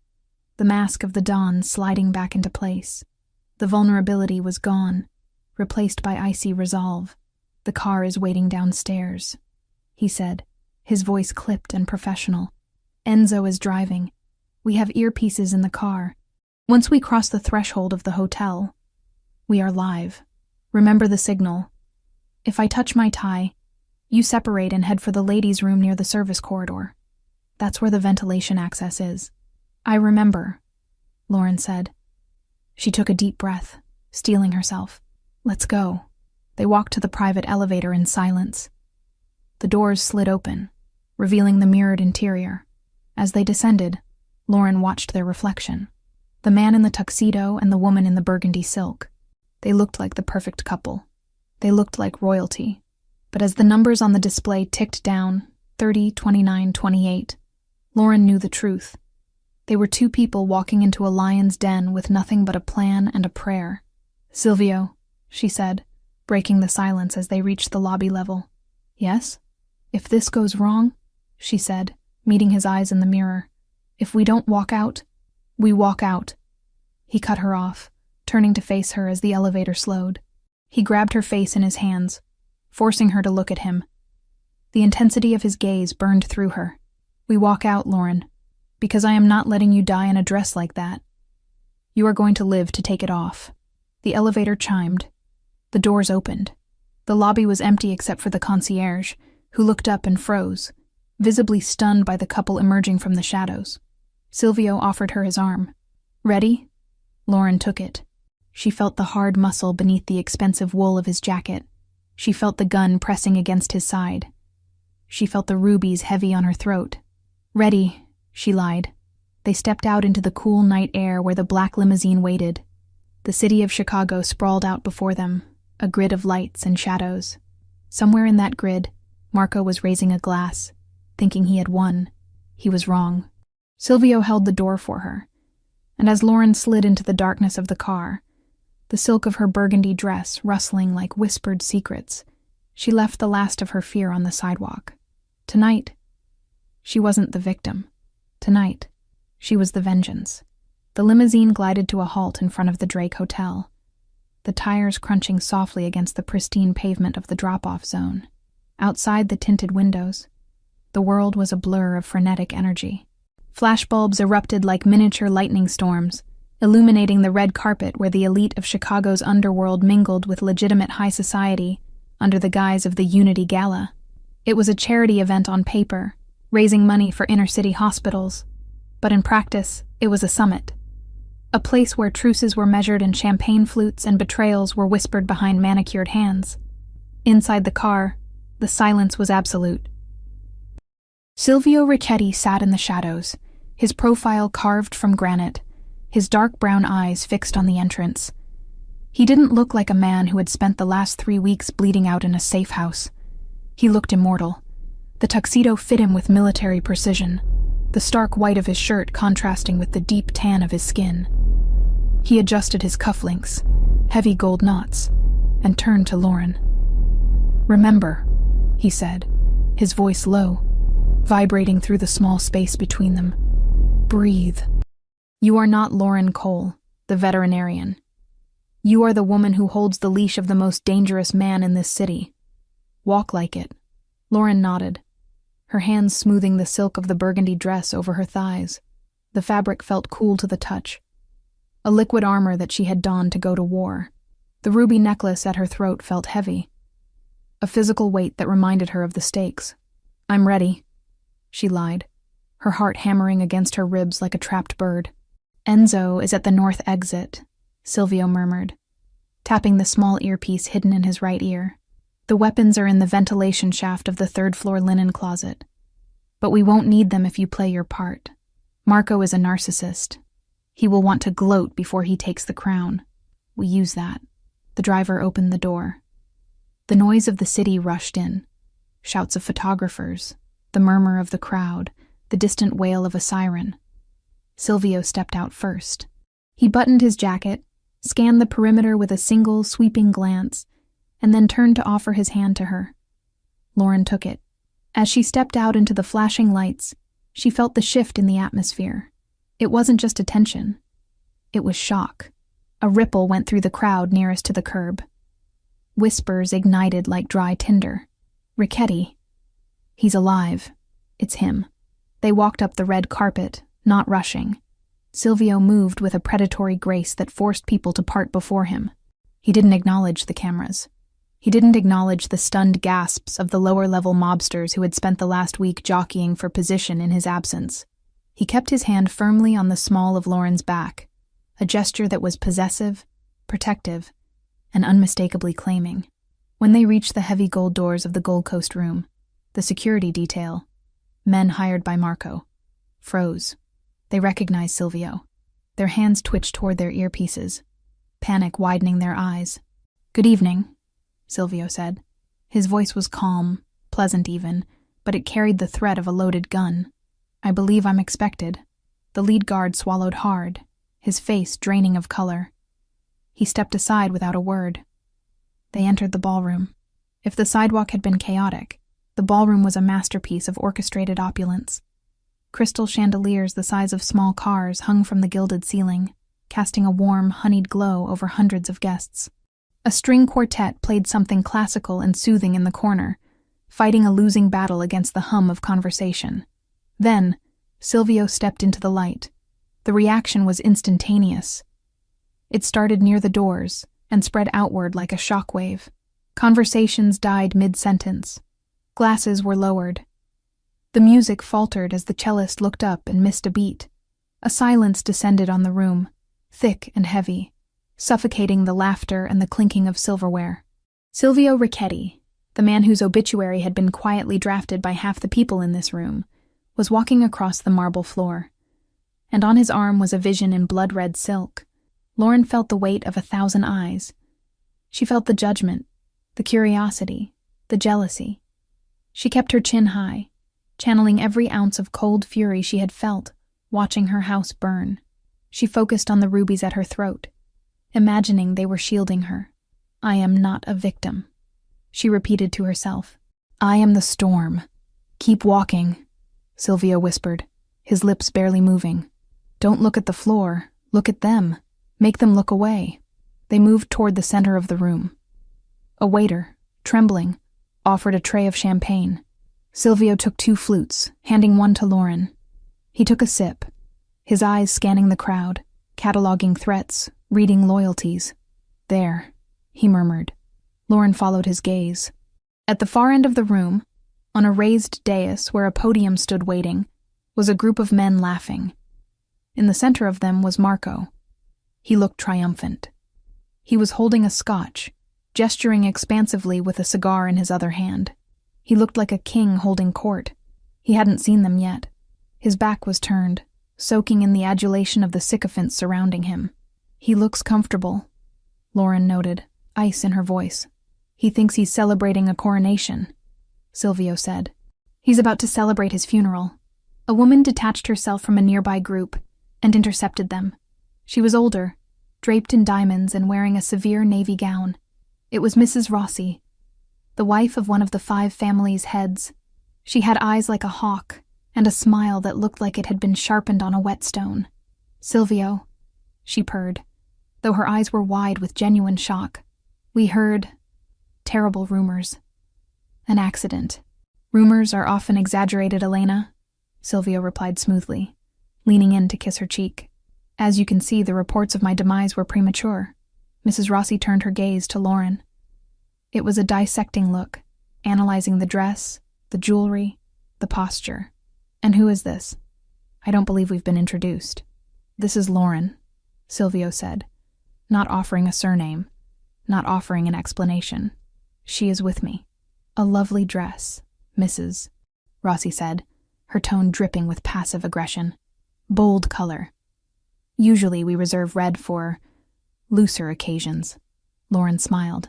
the mask of the dawn sliding back into place. The vulnerability was gone, replaced by icy resolve. "The car is waiting downstairs," he said, his voice clipped and professional. "Enzo is driving. We have earpieces in the car. Once we cross the threshold of the hotel, we are live. Remember the signal. If I touch my tie, you separate and head for the ladies' room near the service corridor. That's where the ventilation access is." "I remember," Lauren said. She took a deep breath, steeling herself. "Let's go." They walked to the private elevator in silence. The doors slid open, revealing the mirrored interior. As they descended, Lauren watched their reflection. The man in the tuxedo and the woman in the burgundy silk. They looked like the perfect couple. They looked like royalty. But as the numbers on the display ticked down, 30, 29, 28, Lauren knew the truth. They were two people walking into a lion's den with nothing but a plan and a prayer. "Silvio," she said, breaking the silence as they reached the lobby level. "Yes?" "If this goes wrong," she said, meeting his eyes in the mirror, "if we don't walk out, we walk out." He cut her off, turning to face her as the elevator slowed. He grabbed her face in his hands, forcing her to look at him. The intensity of his gaze burned through her. "We walk out, Lauren, because I am not letting you die in a dress like that. You are going to live to take it off." The elevator chimed. The doors opened. The lobby was empty except for the concierge, who looked up and froze, visibly stunned by the couple emerging from the shadows. Silvio offered her his arm. "Ready?" Lauren took it. She felt the hard muscle beneath the expensive wool of his jacket. She felt the gun pressing against his side. She felt the rubies heavy on her throat. "Ready," she lied. They stepped out into the cool night air where the black limousine waited. The city of Chicago sprawled out before them, a grid of lights and shadows. Somewhere in that grid, Marco was raising a glass, thinking he had won. He was wrong. Silvio held the door for her, and as Lauren slid into the darkness of the car, the silk of her burgundy dress rustling like whispered secrets, she left the last of her fear on the sidewalk. Tonight, she wasn't the victim. Tonight, she was the vengeance. The limousine glided to a halt in front of the Drake Hotel, the tires crunching softly against the pristine pavement of the drop-off zone. Outside the tinted windows, the world was a blur of frenetic energy. Flashbulbs erupted like miniature lightning storms, illuminating the red carpet where the elite of Chicago's underworld mingled with legitimate high society under the guise of the Unity Gala. It was a charity event on paper, raising money for inner-city hospitals, but in practice, it was a summit. A place where truces were measured in champagne flutes and betrayals were whispered behind manicured hands. Inside the car, the silence was absolute. Silvio Richetti sat in the shadows, his profile carved from granite, his dark brown eyes fixed on the entrance. He didn't look like a man who had spent the last 3 weeks bleeding out in a safe house. He looked immortal. The tuxedo fit him with military precision, the stark white of his shirt contrasting with the deep tan of his skin. He adjusted his cufflinks, heavy gold knots, and turned to Lauren. "Remember," he said, his voice low, vibrating through the small space between them. "Breathe. You are not Lauren Cole, the veterinarian. You are the woman who holds the leash of the most dangerous man in this city. Walk like it." Lauren nodded, her hands smoothing the silk of the burgundy dress over her thighs. The fabric felt cool to the touch, a liquid armor that she had donned to go to war. The ruby necklace at her throat felt heavy, a physical weight that reminded her of the stakes. I'm ready, she lied, her heart hammering against her ribs like a trapped bird. Enzo is at the north exit, Silvio murmured, tapping the small earpiece hidden in his right ear. The weapons are in the ventilation shaft of the third-floor linen closet. But we won't need them if you play your part. Marco is a narcissist. He will want to gloat before he takes the crown. We use that. The driver opened the door. The noise of the city rushed in. Shouts of photographers, the murmur of the crowd, the distant wail of a siren. Silvio stepped out first. He buttoned his jacket, scanned the perimeter with a single, sweeping glance, and then turned to offer his hand to her. Lauren took it. As she stepped out into the flashing lights, she felt the shift in the atmosphere. It wasn't just attention. It was shock. A ripple went through the crowd nearest to the curb. Whispers ignited like dry tinder. Richetti. He's alive. It's him. They walked up the red carpet, not rushing. Silvio moved with a predatory grace that forced people to part before him. He didn't acknowledge the cameras. He didn't acknowledge the stunned gasps of the lower-level mobsters who had spent the last week jockeying for position in his absence. He kept his hand firmly on the small of Lauren's back, a gesture that was possessive, protective, and unmistakably claiming. When they reached the heavy gold doors of the Gold Coast room, the security detail, men hired by Marco, froze. They recognized Silvio. Their hands twitched toward their earpieces, panic widening their eyes. "Good evening," Silvio said. His voice was calm, pleasant even, but it carried the threat of a loaded gun. "I believe I'm expected." The lead guard swallowed hard, his face draining of color. He stepped aside without a word. They entered the ballroom. If the sidewalk had been chaotic, the ballroom was a masterpiece of orchestrated opulence. Crystal chandeliers the size of small cars hung from the gilded ceiling, casting a warm, honeyed glow over hundreds of guests. A string quartet played something classical and soothing in the corner, fighting a losing battle against the hum of conversation. Then, Silvio stepped into the light. The reaction was instantaneous. It started near the doors and spread outward like a shockwave. Conversations died mid-sentence. Glasses were lowered. The music faltered as the cellist looked up and missed a beat. A silence descended on the room, thick and heavy, suffocating the laughter and the clinking of silverware. Silvio Richetti, the man whose obituary had been quietly drafted by half the people in this room, was walking across the marble floor. And on his arm was a vision in blood-red silk. Lauren felt the weight of 1,000 eyes. She felt the judgment, the curiosity, the jealousy. She kept her chin high, channeling every ounce of cold fury she had felt, watching her house burn. She focused on the rubies at her throat, imagining they were shielding her. "I am not a victim," she repeated to herself. "I am the storm. Keep walking," Silvio whispered, his lips barely moving. "Don't look at the floor. Look at them. Make them look away." They moved toward the center of the room. A waiter, trembling, offered a tray of champagne. Silvio took 2 flutes, handing one to Lauren. He took a sip, his eyes scanning the crowd, cataloging threats, reading loyalties. "There," he murmured. Lauren followed his gaze. At the far end of the room, on a raised dais where a podium stood waiting, was a group of men laughing. In the center of them was Marco. He looked triumphant. He was holding a scotch, gesturing expansively with a cigar in his other hand. He looked like a king holding court. He hadn't seen them yet. His back was turned, soaking in the adulation of the sycophants surrounding him. "He looks comfortable," Lauren noted, ice in her voice. "He thinks he's celebrating a coronation," Silvio said. "He's about to celebrate his funeral." A woman detached herself from a nearby group and intercepted them. She was older, draped in diamonds and wearing a severe navy gown. It was Mrs. Rossi, the wife of one of the 5 families' heads. She had eyes like a hawk and a smile that looked like it had been sharpened on a whetstone. "Silvio," she purred, though her eyes were wide with genuine shock. "We heard terrible rumors. An accident." "Rumors are often exaggerated, Elena," Silvio replied smoothly, leaning in to kiss her cheek. "As you can see, the reports of my demise were premature." Mrs. Rossi turned her gaze to Lauren. It was a dissecting look, analyzing the dress, the jewelry, the posture. "And who is this? I don't believe we've been introduced." "This is Lauren," Silvio said, not offering a surname, not offering an explanation. "She is with me." "A lovely dress, Mrs." Rossi said, her tone dripping with passive aggression. "Bold color. Usually we reserve red for looser occasions." Lauren smiled.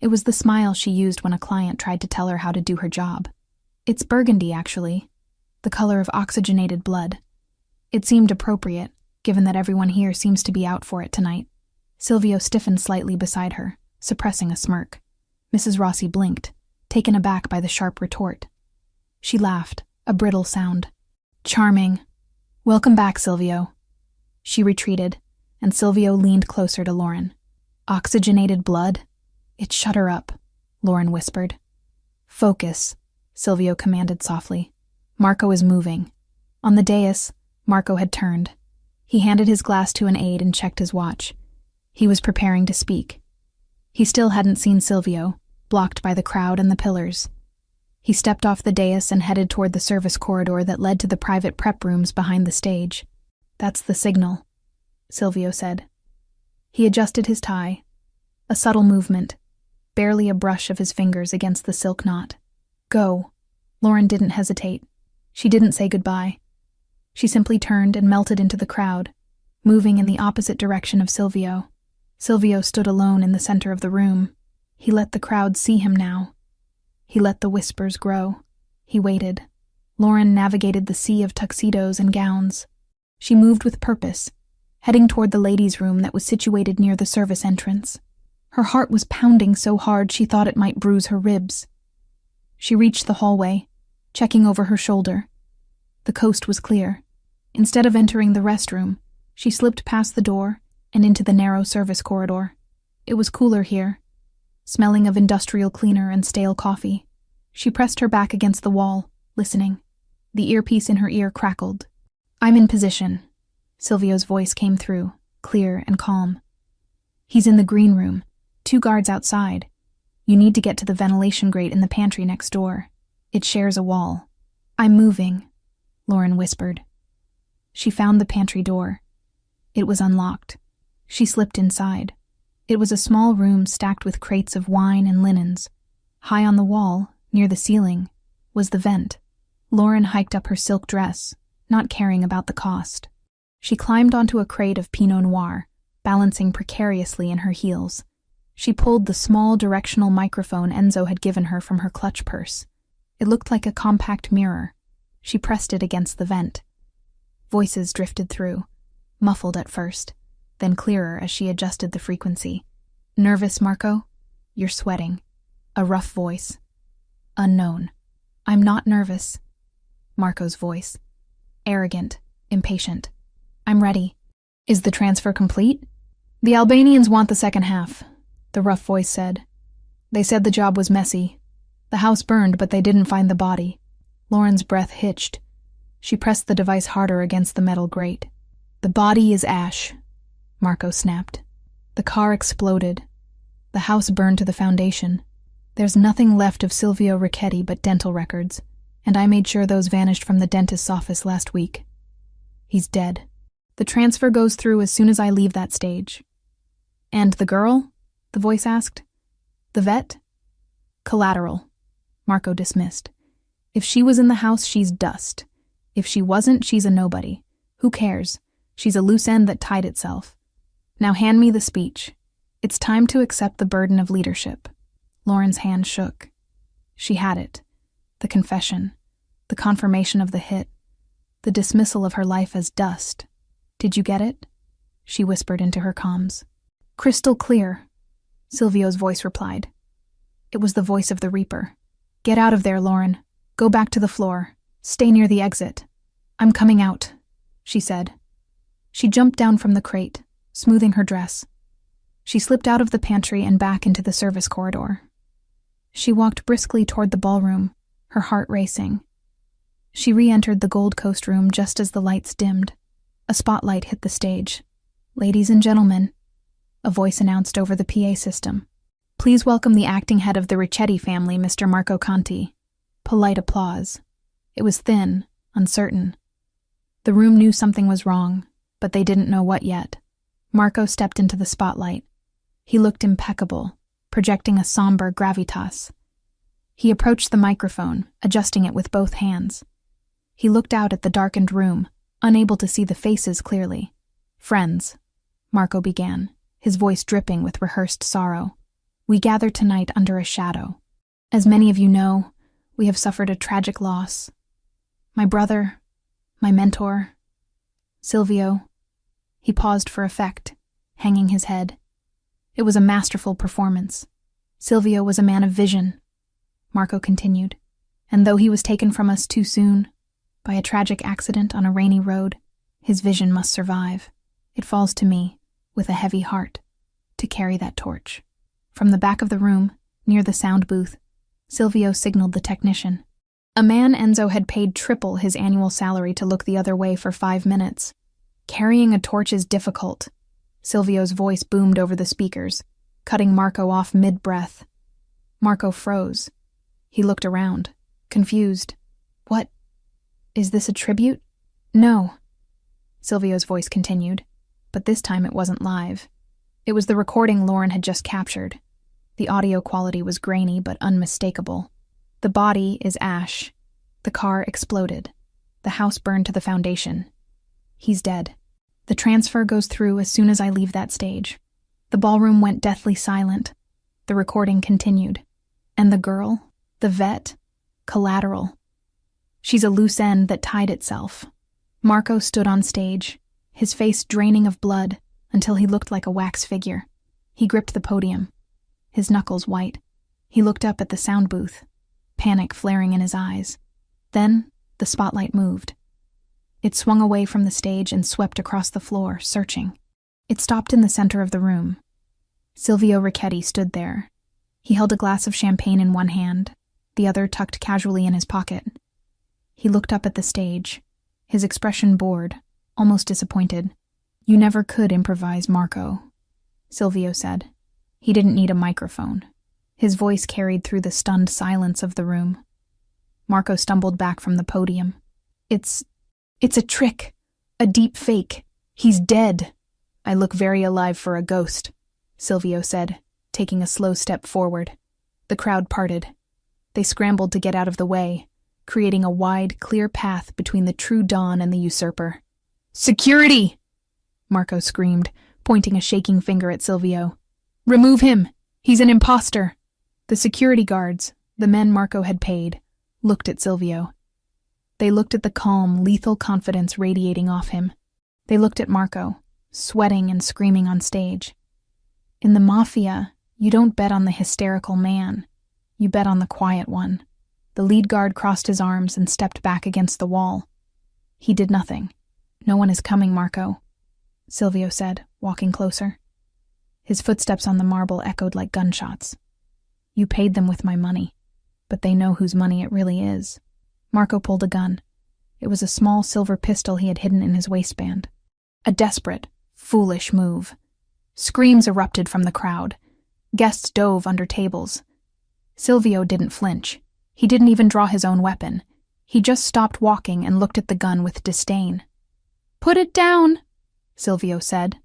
It was the smile she used when a client tried to tell her how to do her job. "It's burgundy, actually, the color of oxygenated blood. It seemed appropriate, given that everyone here seems to be out for it tonight." Silvio stiffened slightly beside her, suppressing a smirk. Mrs. Rossi blinked, taken aback by the sharp retort. She laughed, a brittle sound. "Charming. Welcome back, Silvio." She retreated, and Silvio leaned closer to Lauren. "Oxygenated blood? It shut her up," Lauren whispered. "Focus," Silvio commanded softly. "Marco is moving." On the dais, Marco had turned. He handed his glass to an aide and checked his watch. He was preparing to speak. He still hadn't seen Silvio, blocked by the crowd and the pillars. He stepped off the dais and headed toward the service corridor that led to the private prep rooms behind the stage. "That's the signal," Silvio said. He adjusted his tie. A subtle movement, barely a brush of his fingers against the silk knot. "Go." Lauren didn't hesitate. She didn't say goodbye. She simply turned and melted into the crowd, moving in the opposite direction of Silvio. Silvio stood alone in the center of the room. He let the crowd see him now. He let the whispers grow. He waited. Lauren navigated the sea of tuxedos and gowns. She moved with purpose, heading toward the ladies' room that was situated near the service entrance. Her heart was pounding so hard she thought it might bruise her ribs. She reached the hallway, checking over her shoulder. The coast was clear. Instead of entering the restroom, she slipped past the door and into the narrow service corridor. It was cooler here, smelling of industrial cleaner and stale coffee. She pressed her back against the wall, listening. The earpiece in her ear crackled. "I'm in position," Silvio's voice came through, clear and calm. "He's in the green room, 2 guards outside. You need to get to the ventilation grate in the pantry next door. It shares a wall." "I'm moving," Lauren whispered. She found the pantry door. It was unlocked. She slipped inside. It was a small room stacked with crates of wine and linens. High on the wall, near the ceiling, was the vent. Lauren hiked up her silk dress, not caring about the cost. She climbed onto a crate of Pinot Noir, balancing precariously in her heels. She pulled the small directional microphone Enzo had given her from her clutch purse. It looked like a compact mirror. She pressed it against the vent. Voices drifted through, muffled at first, then clearer as she adjusted the frequency. "Nervous, Marco? You're sweating." A rough voice. Unknown. "I'm not nervous." Marco's voice. Arrogant, impatient. "I'm ready." "Is the transfer complete?" "The Albanians want the second half," the rough voice said. "They said the job was messy. The house burned, but they didn't find the body." Lauren's breath hitched. She pressed the device harder against the metal grate. "The body is ash," Marco snapped. "The car exploded. The house burned to the foundation. There's nothing left of Silvio Ricchetti but dental records, and I made sure those vanished from the dentist's office last week. He's dead. The transfer goes through as soon as I leave that stage." "And the girl?" the voice asked. "The vet?" "Collateral," Marco dismissed. "If she was in the house, she's dust. If she wasn't, she's a nobody. Who cares? She's a loose end that tied itself. Now hand me the speech. It's time to accept the burden of leadership." Lauren's hand shook. She had it. The confession. The confirmation of the hit. The dismissal of her life as dust. "Did you get it?" she whispered into her comms. "Crystal clear," Silvio's voice replied. It was the voice of the Reaper. "Get out of there, Lauren. Go back to the floor. Stay near the exit." "I'm coming out," she said. She jumped down from the crate, smoothing her dress. She slipped out of the pantry and back into the service corridor. She walked briskly toward the ballroom, her heart racing. She re-entered the Gold Coast room just as the lights dimmed. A spotlight hit the stage. "Ladies and gentlemen," a voice announced over the PA system. "Please welcome the acting head of the Ricchetti family, Mr. Marco Conti." Polite applause. It was thin, uncertain. The room knew something was wrong, but they didn't know what yet. Marco stepped into the spotlight. He looked impeccable, projecting a somber gravitas. He approached the microphone, adjusting it with both hands. He looked out at the darkened room, unable to see the faces clearly. "Friends," Marco began, his voice dripping with rehearsed sorrow. "We gather tonight under a shadow. As many of you know, we have suffered a tragic loss. My brother, my mentor, Silvio." He paused for effect, hanging his head. It was a masterful performance. Silvio was a man of vision, Marco continued, and though he was taken from us too soon, by a tragic accident on a rainy road, his vision must survive. It falls to me, with a heavy heart, to carry that torch. From the back of the room, near the sound booth, Silvio signaled the technician. A man Enzo had paid triple his annual salary to look the other way for 5 minutes. "Carrying a torch is difficult." Silvio's voice boomed over the speakers, cutting Marco off mid-breath. Marco froze. He looked around, confused. "What? Is this a tribute?" "No," Silvio's voice continued, but this time it wasn't live. It was the recording Lauren had just captured. The audio quality was grainy but unmistakable. "The body is ash. The car exploded. The house burned to the foundation. He's dead. The transfer goes through as soon as I leave that stage." The ballroom went deathly silent. The recording continued. "And the girl, the vet, collateral. She's a loose end that tied itself." Marco stood on stage, his face draining of blood until he looked like a wax figure. He gripped the podium, his knuckles white. He looked up at the sound booth, panic flaring in his eyes. Then the spotlight moved. It swung away from the stage and swept across the floor, searching. It stopped in the center of the room. Silvio Ricchetti stood there. He held a glass of champagne in one hand, the other tucked casually in his pocket. He looked up at the stage, his expression bored, almost disappointed. "You never could improvise, Marco," Silvio said. He didn't need a microphone. His voice carried through the stunned silence of the room. Marco stumbled back from the podium. It's a trick, a deep fake. He's dead." "I look very alive for a ghost," Silvio said, taking a slow step forward. The crowd parted. They scrambled to get out of the way, creating a wide, clear path between the true Don and the usurper. "Security!" Marco screamed, pointing a shaking finger at Silvio. "Remove him! He's an imposter!" The security guards, the men Marco had paid, looked at Silvio. They looked at the calm, lethal confidence radiating off him. They looked at Marco, sweating and screaming on stage. In the Mafia, you don't bet on the hysterical man. You bet on the quiet one. The lead guard crossed his arms and stepped back against the wall. He did nothing. "No one is coming, Marco," Silvio said, walking closer. His footsteps on the marble echoed like gunshots. "You paid them with my money, but they know whose money it really is." Marco pulled a gun. It was a small silver pistol he had hidden in his waistband. A desperate, foolish move. Screams erupted from the crowd. Guests dove under tables. Silvio didn't flinch. He didn't even draw his own weapon. He just stopped walking and looked at the gun with disdain. "Put it down," Silvio said,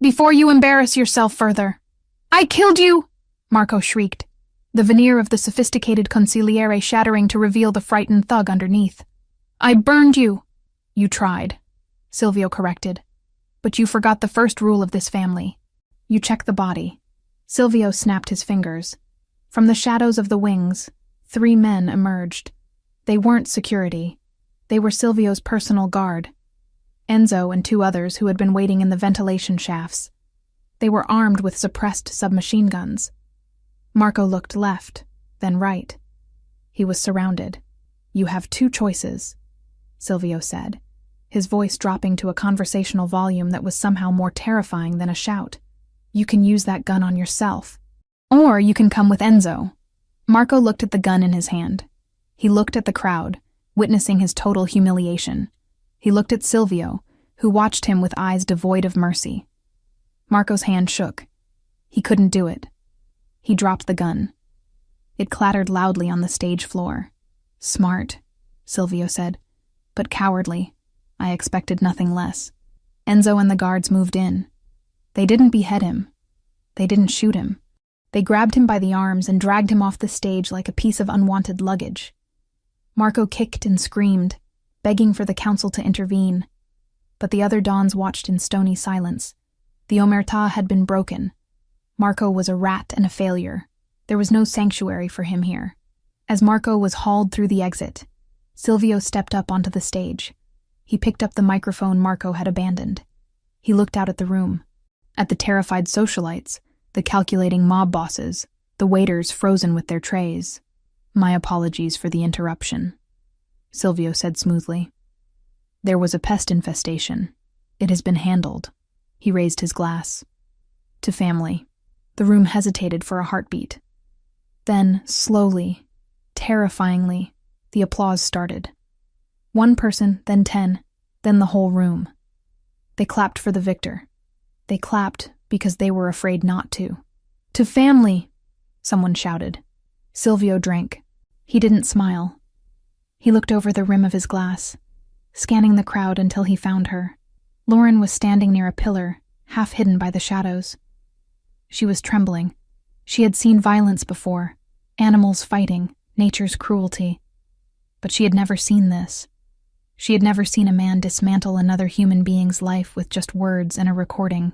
"before you embarrass yourself further." "I killed you!" Marco shrieked, the veneer of the sophisticated consigliere shattering to reveal the frightened thug underneath. "I burned you." "You tried," Silvio corrected, "but you forgot the first rule of this family. You check the body." Silvio snapped his fingers. From the shadows of the wings, 3 men emerged. They weren't security. They were Silvio's personal guard. Enzo and 2 others who had been waiting in the ventilation shafts. They were armed with suppressed submachine guns. Marco looked left, then right. He was surrounded. "You have 2 choices," Silvio said, his voice dropping to a conversational volume that was somehow more terrifying than a shout. "You can use that gun on yourself. Or you can come with Enzo." Marco looked at the gun in his hand. He looked at the crowd, witnessing his total humiliation. He looked at Silvio, who watched him with eyes devoid of mercy. Marco's hand shook. He couldn't do it. He dropped the gun. It clattered loudly on the stage floor. "Smart," Silvio said, but cowardly. I expected nothing less. Enzo and the guards moved in. They didn't behead him. They didn't shoot him. They grabbed him by the arms and dragged him off the stage like a piece of unwanted luggage. Marco kicked and screamed, begging for the council to intervene. But the other dons watched in stony silence. The omertà had been broken. Marco was a rat and a failure. There was no sanctuary for him here. As Marco was hauled through the exit, Silvio stepped up onto the stage. He picked up the microphone Marco had abandoned. He looked out at the room, at the terrified socialites, the calculating mob bosses, the waiters frozen with their trays. My apologies for the interruption, Silvio said smoothly. There was a pest infestation. It has been handled. He raised his glass. To family. The room hesitated for a heartbeat. Then, slowly, terrifyingly, the applause started. One person, then 10, then the whole room. They clapped for the victor. They clapped because they were afraid not to. To family, someone shouted. Silvio drank. He didn't smile. He looked over the rim of his glass, scanning the crowd until he found her. Lauren was standing near a pillar, half hidden by the shadows. She was trembling. She had seen violence before, animals fighting, nature's cruelty. But she had never seen this. She had never seen a man dismantle another human being's life with just words and a recording.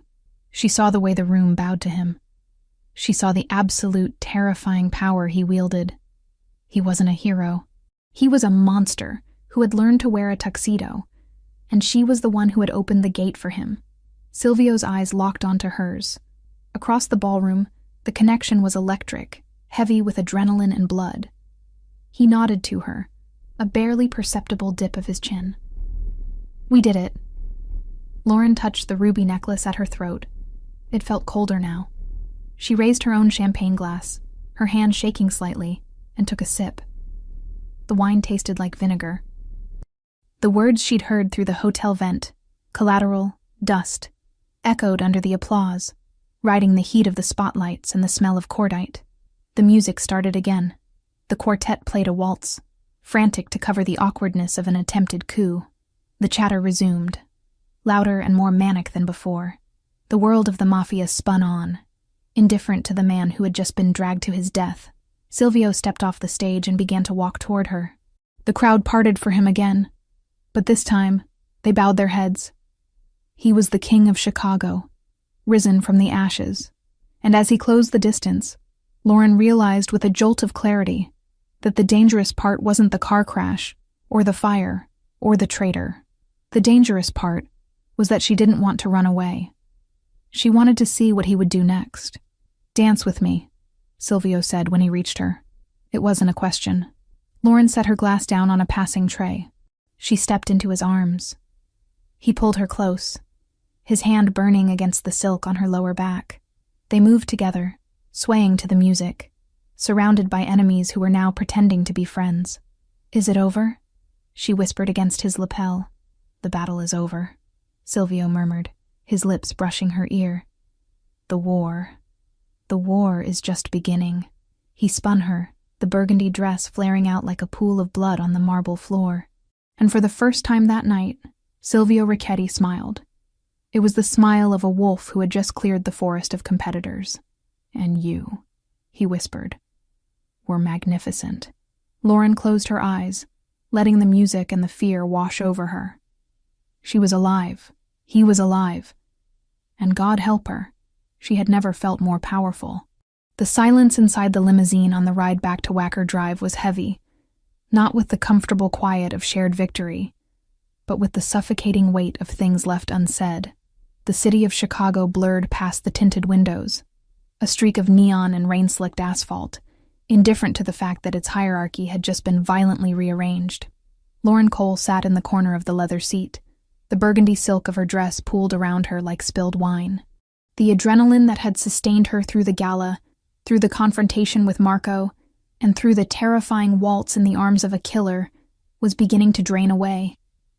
She saw the way the room bowed to him. She saw the absolute, terrifying power he wielded. He wasn't a hero. He was a monster who had learned to wear a tuxedo, and she was the one who had opened the gate for him. Silvio's eyes locked onto hers. Across the ballroom, the connection was electric, heavy with adrenaline and blood. He nodded to her, a barely perceptible dip of his chin. We did it. Lauren touched the ruby necklace at her throat. It felt colder now. She raised her own champagne glass, her hand shaking slightly, and took a sip. The wine tasted like vinegar. The words she'd heard through the hotel vent, collateral, dust, echoed under the applause, riding the heat of the spotlights and the smell of cordite. The music started again. The quartet played a waltz, frantic to cover the awkwardness of an attempted coup. The chatter resumed, louder and more manic than before. The world of the Mafia spun on, indifferent to the man who had just been dragged to his death. Silvio stepped off the stage and began to walk toward her. The crowd parted for him again, but this time they bowed their heads. He was the king of Chicago, risen from the ashes, and as he closed the distance, Lauren realized with a jolt of clarity that the dangerous part wasn't the car crash, or the fire, or the traitor. The dangerous part was that she didn't want to run away. She wanted to see what he would do next. Dance with me, Silvio said when he reached her. It wasn't a question. Lauren set her glass down on a passing tray. She stepped into his arms. He pulled her close, his hand burning against the silk on her lower back. They moved together, swaying to the music, surrounded by enemies who were now pretending to be friends. Is it over? She whispered against his lapel. The battle is over, Silvio murmured, his lips brushing her ear. The war is just beginning. He spun her, the burgundy dress flaring out like a pool of blood on the marble floor. And for the first time that night, Silvio Ricchetti smiled. It was the smile of a wolf who had just cleared the forest of competitors. And you, he whispered, were magnificent. Lauren closed her eyes, letting the music and the fear wash over her. She was alive. He was alive. And God help her, she had never felt more powerful. The silence inside the limousine on the ride back to Wacker Drive was heavy, not with the comfortable quiet of shared victory, but with the suffocating weight of things left unsaid. The city of Chicago blurred past the tinted windows, a streak of neon and rain-slicked asphalt, indifferent to the fact that its hierarchy had just been violently rearranged. Lauren Cole sat in the corner of the leather seat, the burgundy silk of her dress pooled around her like spilled wine. The adrenaline that had sustained her through the gala, through the confrontation with Marco, and through the terrifying waltz in the arms of a killer, was beginning to drain away.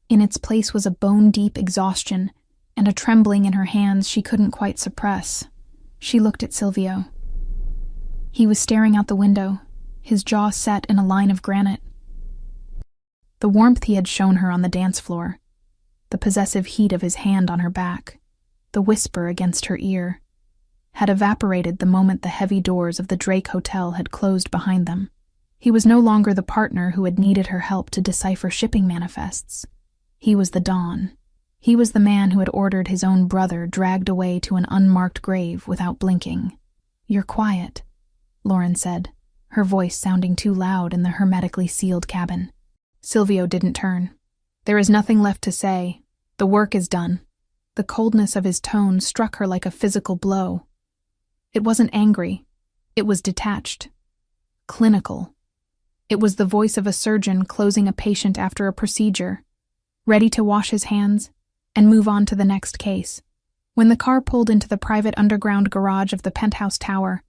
In its place was a bone-deep exhaustion, and a trembling in her hands she couldn't quite suppress. She looked at Silvio. He was staring out the window, his jaw set in a line of granite. The warmth he had shown her on the dance floor, the possessive heat of his hand on her back, the whisper against her ear, had evaporated the moment the heavy doors of the Drake Hotel had closed behind them. He was no longer the partner who had needed her help to decipher shipping manifests. He was the Dawn. He was the man who had ordered his own brother dragged away to an unmarked grave without blinking. "You're quiet," Lauren said, her voice sounding too loud in the hermetically sealed cabin. Silvio didn't turn. "There is nothing left to say. The work is done." The coldness of his tone struck her like a physical blow. It wasn't angry. It was detached. Clinical. It was the voice of a surgeon closing a patient after a procedure, ready to wash his hands and move on to the next case. When the car pulled into the private underground garage of the penthouse tower,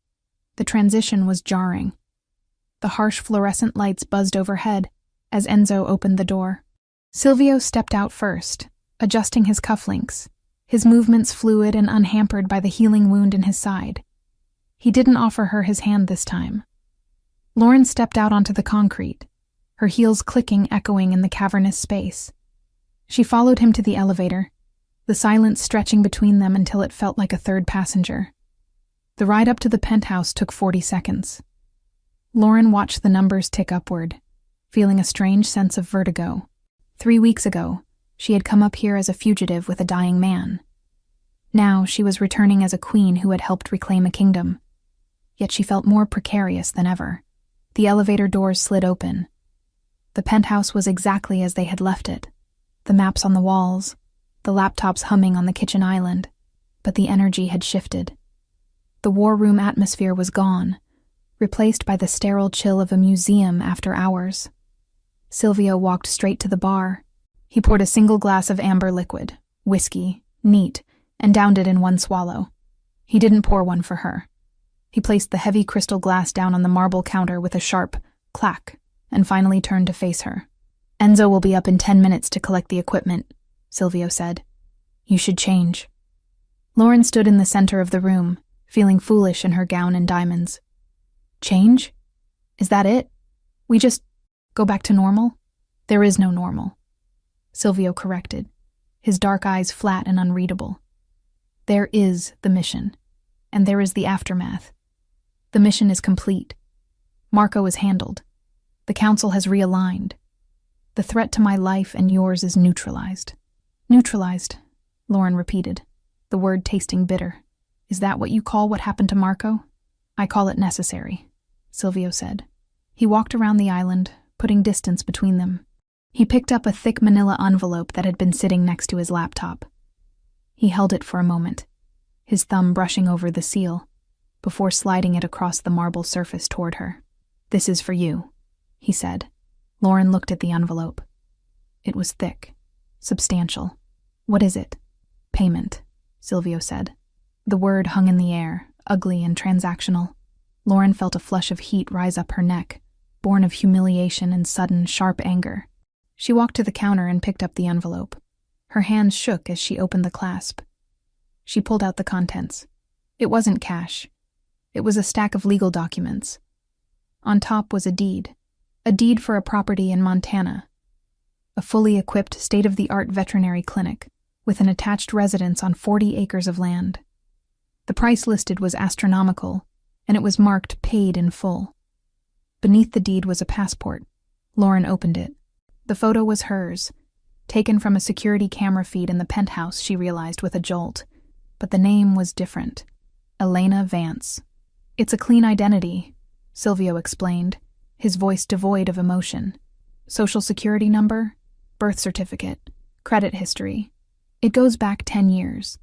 the transition was jarring. The harsh fluorescent lights buzzed overhead as Enzo opened the door. Silvio stepped out first, adjusting his cufflinks, his movements fluid and unhampered by the healing wound in his side. He didn't offer her his hand this time. Lauren stepped out onto the concrete, her heels clicking, echoing in the cavernous space. She followed him to the elevator, the silence stretching between them until it felt like a third passenger. The ride up to the penthouse took 40 seconds. Lauren watched the numbers tick upward, feeling a strange sense of vertigo. 3 weeks ago, she had come up here as a fugitive with a dying man. Now she was returning as a queen who had helped reclaim a kingdom. Yet she felt more precarious than ever. The elevator doors slid open. The penthouse was exactly as they had left it. The maps on the walls, the laptops humming on the kitchen island, but the energy had shifted. The war room atmosphere was gone, replaced by the sterile chill of a museum after hours. Silvio walked straight to the bar. He poured a single glass of amber liquid, whiskey, neat, and downed it in one swallow. He didn't pour one for her. He placed the heavy crystal glass down on the marble counter with a sharp clack and finally turned to face her. "Enzo will be up in 10 minutes to collect the equipment," Silvio said. "You should change." Lauren stood in the center of the room, feeling foolish in her gown and diamonds. "Change? Is that it? We just go back to normal?" "There is no normal," Silvio corrected, his dark eyes flat and unreadable. "There is the mission, and there is the aftermath. The mission is complete. Marco is handled. The council has realigned. The threat to my life and yours is neutralized." "Neutralized," Lauren repeated, the word tasting bitter. "Is that what you call what happened to Marco?" "I call it necessary," Silvio said. He walked around the island, putting distance between them. He picked up a thick manila envelope that had been sitting next to his laptop. He held it for a moment, his thumb brushing over the seal, before sliding it across the marble surface toward her. "This is for you," he said. Lauren looked at the envelope. It was thick, substantial. "What is it?" "Payment," Silvio said. The word hung in the air, ugly and transactional. Lauren felt a flush of heat rise up her neck, born of humiliation and sudden, sharp anger. She walked to the counter and picked up the envelope. Her hands shook as she opened the clasp. She pulled out the contents. It wasn't cash. It was a stack of legal documents. On top was a deed for a property in Montana, a fully equipped, state-of-the-art veterinary clinic with an attached residence on 40 acres of land. The price listed was astronomical, and it was marked paid in full. Beneath the deed was a passport. Lauren opened it. The photo was hers, taken from a security camera feed in the penthouse, she realized with a jolt. But the name was different. Elena Vance. "It's a clean identity," Silvio explained, his voice devoid of emotion. "Social security number, birth certificate, credit history. It goes back 10 years.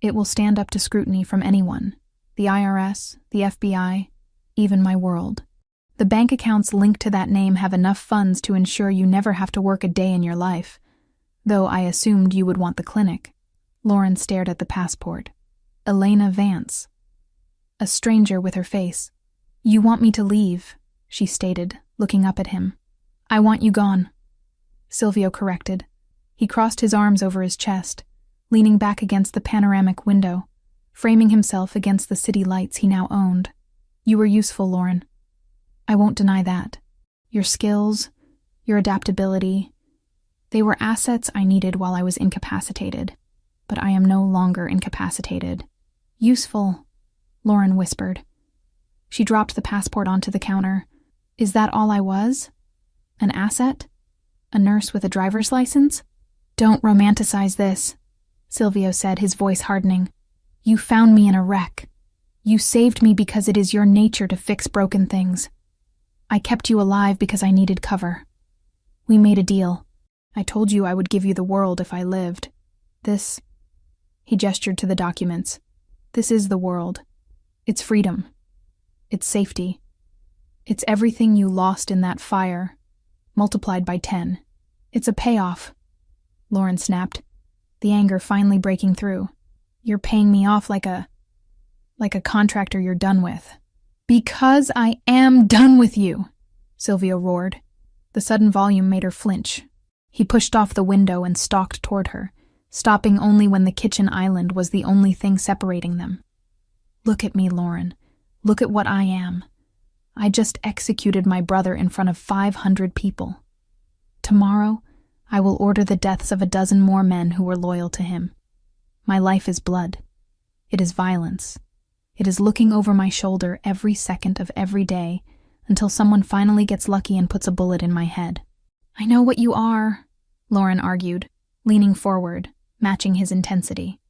It will stand up to scrutiny from anyone, the IRS, the FBI, even my world. The bank accounts linked to that name have enough funds to ensure you never have to work a day in your life, though I assumed you would want the clinic." Lauren stared at the passport. Elena Vance. A stranger with her face. "You want me to leave," she stated, looking up at him. "I want you gone," Silvio corrected. He crossed his arms over his chest, leaning back against the panoramic window, framing himself against the city lights he now owned. "You were useful, Lauren. I won't deny that. Your skills, your adaptability. They were assets I needed while I was incapacitated, but I am no longer incapacitated. Useful, Lauren whispered. She dropped the passport onto the counter. Is that all I was? An asset? A nurse with a driver's license? Don't romanticize this, Silvio said, his voice hardening. You found me in a wreck. You saved me because it is your nature to fix broken things. I kept you alive because I needed cover. We made a deal. I told you I would give you the world if I lived. This, he gestured to the documents. This is the world. It's freedom. It's safety. It's everything you lost in that fire, multiplied by 10. It's a payoff, Lauren snapped, the anger finally breaking through. You're paying me off like a contractor you're done with. Because I am done with you, Silvio roared. The sudden volume made her flinch. He pushed off the window and stalked toward her, stopping only when the kitchen island was the only thing separating them. Look at me, Lauren. Look at what I am. I just executed my brother in front of 500 people. Tomorrow, I will order the deaths of a dozen more men who were loyal to him. My life is blood. It is violence. It is looking over my shoulder every second of every day until someone finally gets lucky and puts a bullet in my head. I know what you are, Lauren argued, leaning forward, matching his intensity.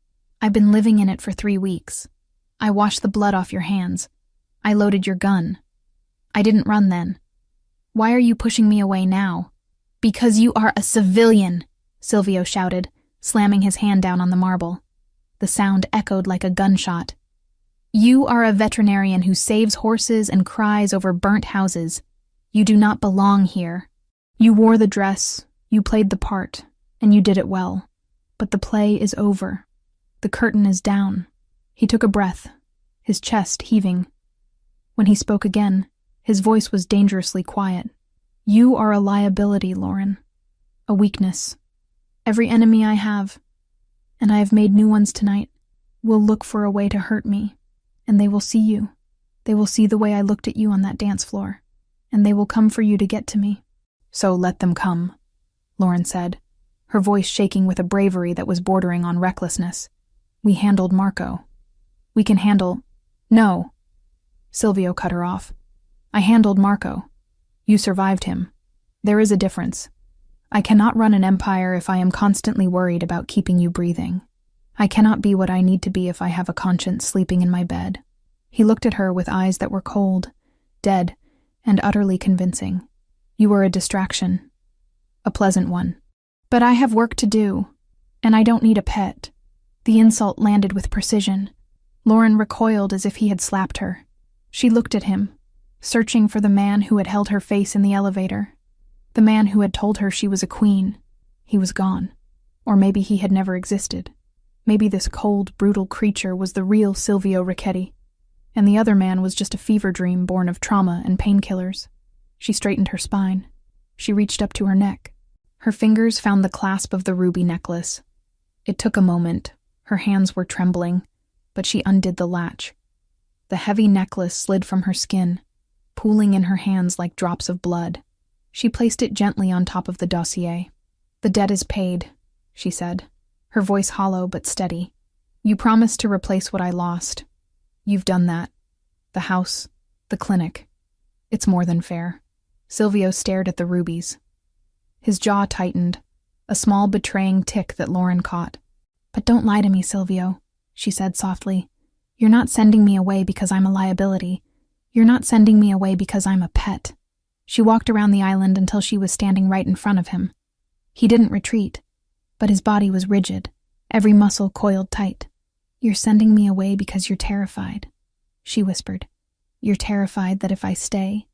I've been living in it for 3 weeks. I washed the blood off your hands. I loaded your gun. I didn't run then. Why are you pushing me away now? Because you are a civilian, Silvio shouted, slamming his hand down on the marble. The sound echoed like a gunshot. You are a veterinarian who saves horses and cries over burnt houses. You do not belong here. You wore the dress, you played the part, and you did it well. But the play is over. The curtain is down. He took a breath, his chest heaving. When he spoke again, his voice was dangerously quiet. You are a liability, Lauren. A weakness. Every enemy I have, and I have made new ones tonight, will look for a way to hurt me. And they will see you. They will see the way I looked at you on that dance floor. And they will come for you to get to me. So let them come, Lauren said, her voice shaking with a bravery that was bordering on recklessness. We handled Marco. We can handle... No. Silvio cut her off. I handled Marco. You survived him. There is a difference. I cannot run an empire if I am constantly worried about keeping you breathing. I cannot be what I need to be if I have a conscience sleeping in my bed. He looked at her with eyes that were cold, dead, and utterly convincing. You were a distraction. A pleasant one. But I have work to do, and I don't need a pet. The insult landed with precision. Lauren recoiled as if he had slapped her. She looked at him, searching for the man who had held her face in the elevator. The man who had told her she was a queen. He was gone. Or maybe he had never existed. Maybe this cold, brutal creature was the real Silvio Ricchetti, and the other man was just a fever dream born of trauma and painkillers. She straightened her spine. She reached up to her neck. Her fingers found the clasp of the ruby necklace. It took a moment. Her hands were trembling, but she undid the latch. The heavy necklace slid from her skin, pooling in her hands like drops of blood. She placed it gently on top of the dossier. The debt is paid, she said, her voice hollow but steady. You promised to replace what I lost. You've done that. The house, the clinic. It's more than fair. Silvio stared at the rubies. His jaw tightened, a small betraying tick that Lauren caught. But don't lie to me, Silvio, she said softly. You're not sending me away because I'm a liability. You're not sending me away because I'm a pet. She walked around the island until she was standing right in front of him. He didn't retreat, but his body was rigid, every muscle coiled tight. You're sending me away because you're terrified, she whispered. You're terrified that if I stay,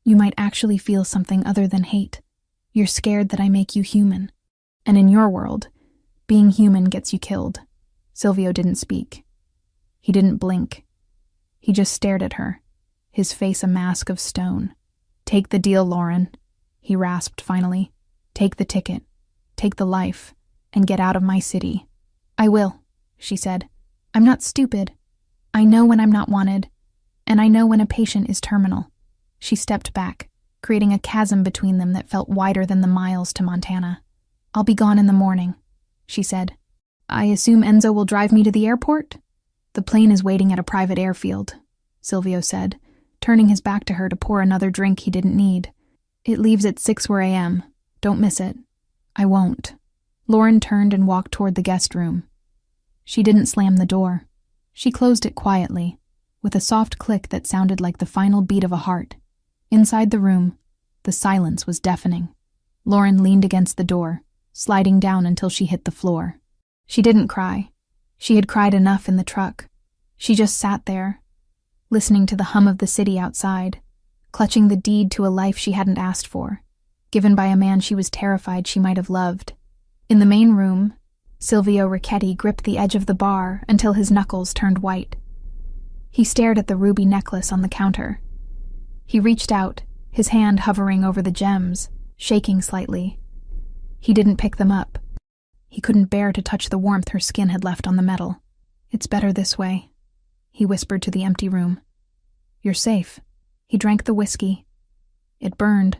you might actually feel something other than hate. You're scared that I make you human. And in your world, being human gets you killed. Silvio didn't speak. He didn't blink. He just stared at her, his face a mask of stone. Take the deal, Lauren, he rasped finally. Take the ticket. Take the life, and get out of my city. I will, she said. I'm not stupid. I know when I'm not wanted, and I know when a patient is terminal. She stepped back, creating a chasm between them that felt wider than the miles to Montana. "I'll be gone in the morning," she said. "I assume Enzo will drive me to the airport?" "The plane is waiting at a private airfield," Silvio said, turning his back to her to pour another drink he didn't need. "It leaves at 6 a.m. Don't miss it." "I won't." Lauren turned and walked toward the guest room. She didn't slam the door. She closed it quietly, with a soft click that sounded like the final beat of a heart. Inside the room, the silence was deafening. Lauren leaned against the door, sliding down until she hit the floor. She didn't cry. She had cried enough in the truck. She just sat there, listening to the hum of the city outside, clutching the deed to a life she hadn't asked for, given by a man she was terrified she might have loved. In the main room, Silvio Ricchetti gripped the edge of the bar until his knuckles turned white. He stared at the ruby necklace on the counter. He reached out, his hand hovering over the gems, shaking slightly. He didn't pick them up. He couldn't bear to touch the warmth her skin had left on the metal. "It's better this way," he whispered to the empty room. "You're safe." He drank the whiskey. It burned,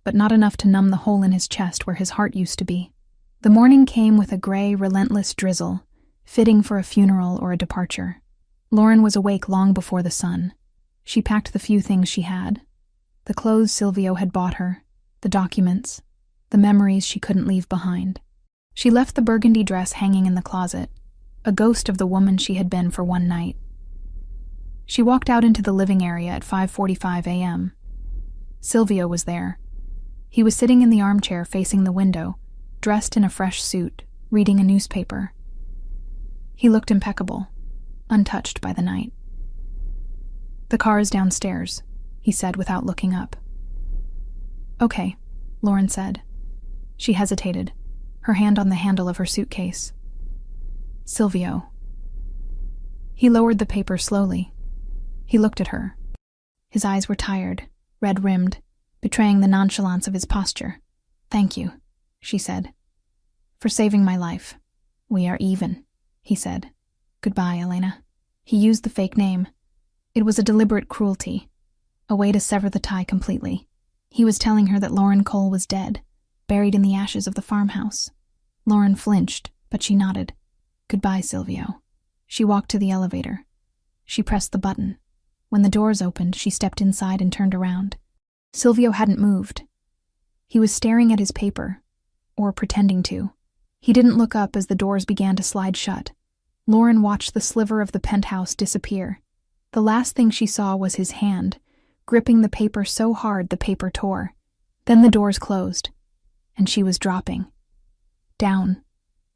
but not enough to numb the hole in his chest where his heart used to be. The morning came with a gray, relentless drizzle, fitting for a funeral or a departure. Lauren was awake long before the sun. She packed the few things she had. The clothes Silvio had bought her, the documents, the memories she couldn't leave behind. She left the burgundy dress hanging in the closet, a ghost of the woman she had been for one night. She walked out into the living area at 5:45 a.m. Silvio was there. He was sitting in the armchair facing the window, dressed in a fresh suit, reading a newspaper. He looked impeccable, untouched by the night. "The car is downstairs," he said without looking up. "Okay," Lauren said. She hesitated, her hand on the handle of her suitcase. "Silvio." He lowered the paper slowly. He looked at her. His eyes were tired, red-rimmed, betraying the nonchalance of his posture. "Thank you," she said, "for saving my life." "We are even," he said. "Goodbye, Elena." He used the fake name. It was a deliberate cruelty, a way to sever the tie completely. He was telling her that Lauren Cole was dead, buried in the ashes of the farmhouse. Lauren flinched, but she nodded. "Goodbye, Silvio." She walked to the elevator. She pressed the button. When the doors opened, she stepped inside and turned around. Silvio hadn't moved. He was staring at his paper, or pretending to. He didn't look up as the doors began to slide shut. Lauren watched the sliver of the penthouse disappear. The last thing she saw was his hand, gripping the paper so hard the paper tore. Then the doors closed, and she was dropping. Down,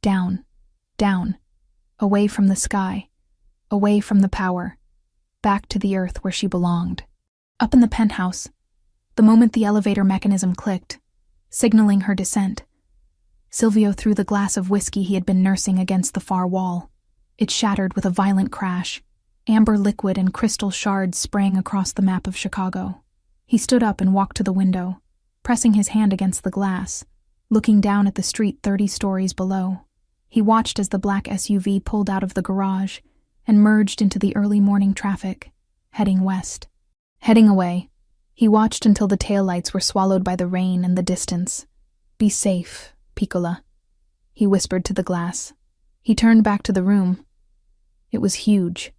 down, down, away from the sky, away from the power, back to the earth where she belonged. Up in the penthouse, the moment the elevator mechanism clicked, signaling her descent, Silvio threw the glass of whiskey he had been nursing against the far wall. It shattered with a violent crash. Amber liquid and crystal shards sprang across the map of Chicago. He stood up and walked to the window, pressing his hand against the glass, looking down at the street 30 stories below. He watched as the black SUV pulled out of the garage and merged into the early morning traffic, heading west. Heading away, he watched until the taillights were swallowed by the rain and the distance. "Be safe, Piccola," he whispered to the glass. He turned back to the room. It was huge.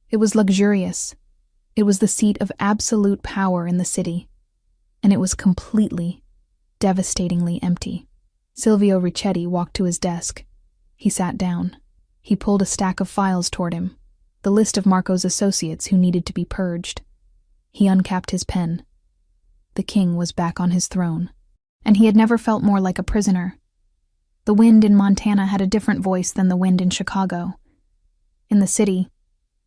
It was luxurious. It was the seat of absolute power in the city. And it was completely, devastatingly empty. Silvio Ricchetti walked to his desk. He sat down. He pulled a stack of files toward him, the list of Marco's associates who needed to be purged. He uncapped his pen. The king was back on his throne, and he had never felt more like a prisoner. The wind in Montana had a different voice than the wind in Chicago. In the city,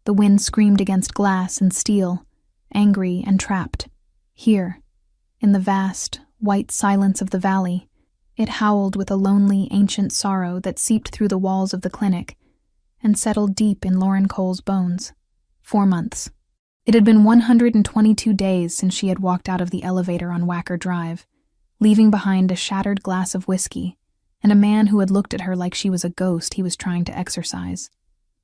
the wind screamed against glass and steel, angry and trapped. Here, in the vast, white silence of the valley, it howled with a lonely, ancient sorrow that seeped through the walls of the clinic and settled deep in Lauren Cole's bones. 4 months. It had been 122 days since she had walked out of the elevator on Wacker Drive, leaving behind a shattered glass of whiskey and a man who had looked at her like she was a ghost he was trying to exorcise.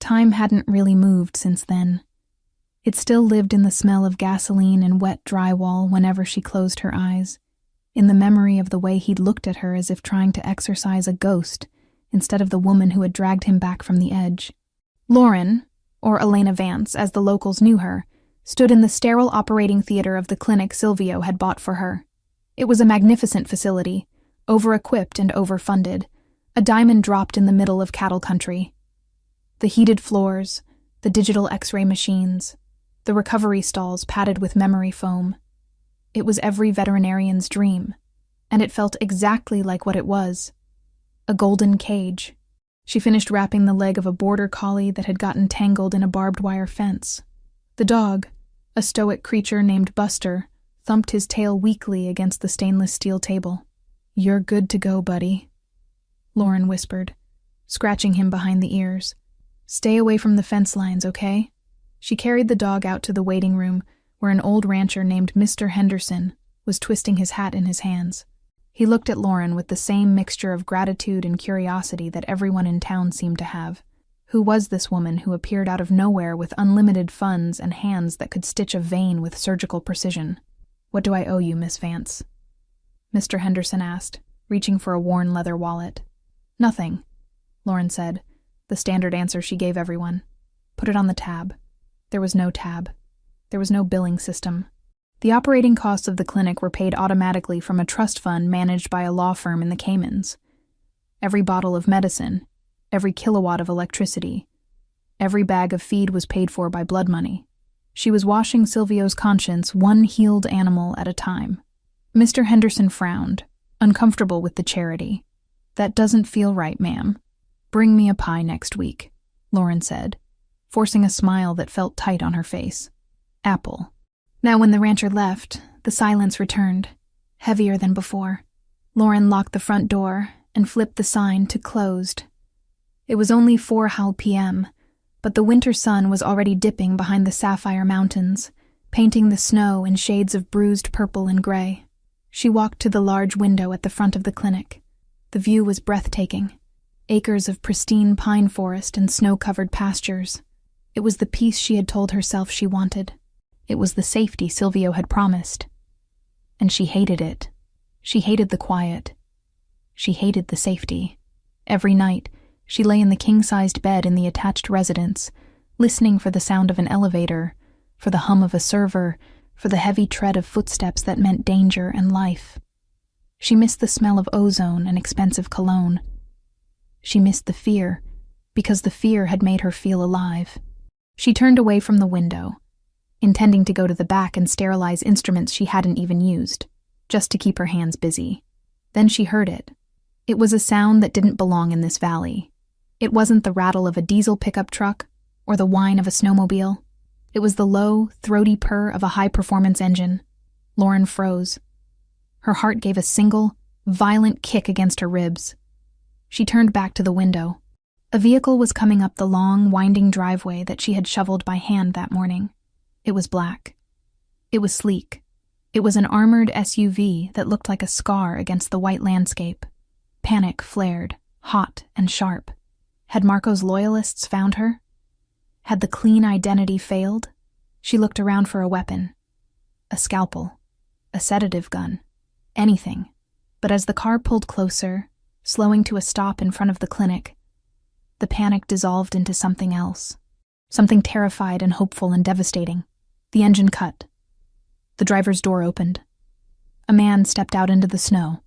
Time hadn't really moved since then. It still lived in the smell of gasoline and wet drywall whenever she closed her eyes, in the memory of the way he'd looked at her as if trying to exorcise a ghost instead of the woman who had dragged him back from the edge. Lauren, or Elena Vance as the locals knew her, stood in the sterile operating theater of the clinic Silvio had bought for her. It was a magnificent facility, over-equipped and overfunded, a diamond dropped in the middle of cattle country. The heated floors, the digital X-ray machines, the recovery stalls padded with memory foam. It was every veterinarian's dream, and it felt exactly like what it was. A golden cage. She finished wrapping the leg of a border collie that had gotten tangled in a barbed wire fence. The dog, a stoic creature named Buster, thumped his tail weakly against the stainless steel table. "You're good to go, buddy," Lauren whispered, scratching him behind the ears. "Stay away from the fence lines, okay?" She carried the dog out to the waiting room, where an old rancher named Mr. Henderson was twisting his hat in his hands. He looked at Lauren with the same mixture of gratitude and curiosity that everyone in town seemed to have. Who was this woman who appeared out of nowhere with unlimited funds and hands that could stitch a vein with surgical precision? "What do I owe you, Miss Vance?" Mr. Henderson asked, reaching for a worn leather wallet. "Nothing," Lauren said, the standard answer she gave everyone. "Put it on the tab." There was no tab. There was no billing system. The operating costs of the clinic were paid automatically from a trust fund managed by a law firm in the Caymans. Every bottle of medicine, every kilowatt of electricity, every bag of feed was paid for by blood money. She was washing Silvio's conscience one healed animal at a time. Mr. Henderson frowned, uncomfortable with the charity. "That doesn't feel right, ma'am. Bring me a pie next week," Lauren said, forcing a smile that felt tight on her face. "Apple." Now when the rancher left, the silence returned, heavier than before. Lauren locked the front door and flipped the sign to closed. It was only 4 p.m., but the winter sun was already dipping behind the sapphire mountains, painting the snow in shades of bruised purple and gray. She walked to the large window at the front of the clinic. The view was breathtaking. Acres of pristine pine forest and snow-covered pastures. It was the peace she had told herself she wanted. It was the safety Silvio had promised. And she hated it. She hated the quiet. She hated the safety. Every night, she lay in the king-sized bed in the attached residence, listening for the sound of an elevator, for the hum of a server, for the heavy tread of footsteps that meant danger and life. She missed the smell of ozone and expensive cologne. She missed the fear, because the fear had made her feel alive. She turned away from the window, intending to go to the back and sterilize instruments she hadn't even used, just to keep her hands busy. Then she heard it. It was a sound that didn't belong in this valley. It wasn't the rattle of a diesel pickup truck or the whine of a snowmobile. It was the low, throaty purr of a high-performance engine. Lauren froze. Her heart gave a single, violent kick against her ribs. She turned back to the window. A vehicle was coming up the long, winding driveway that she had shoveled by hand that morning. It was black. It was sleek. It was an armored SUV that looked like a scar against the white landscape. Panic flared, hot and sharp. Had Marco's loyalists found her? Had the clean identity failed? She looked around for a weapon. A scalpel. A sedative gun. Anything. But as the car pulled closer, slowing to a stop in front of the clinic, the panic dissolved into something else. Something terrified and hopeful and devastating. The engine cut. The driver's door opened. A man stepped out into the snow.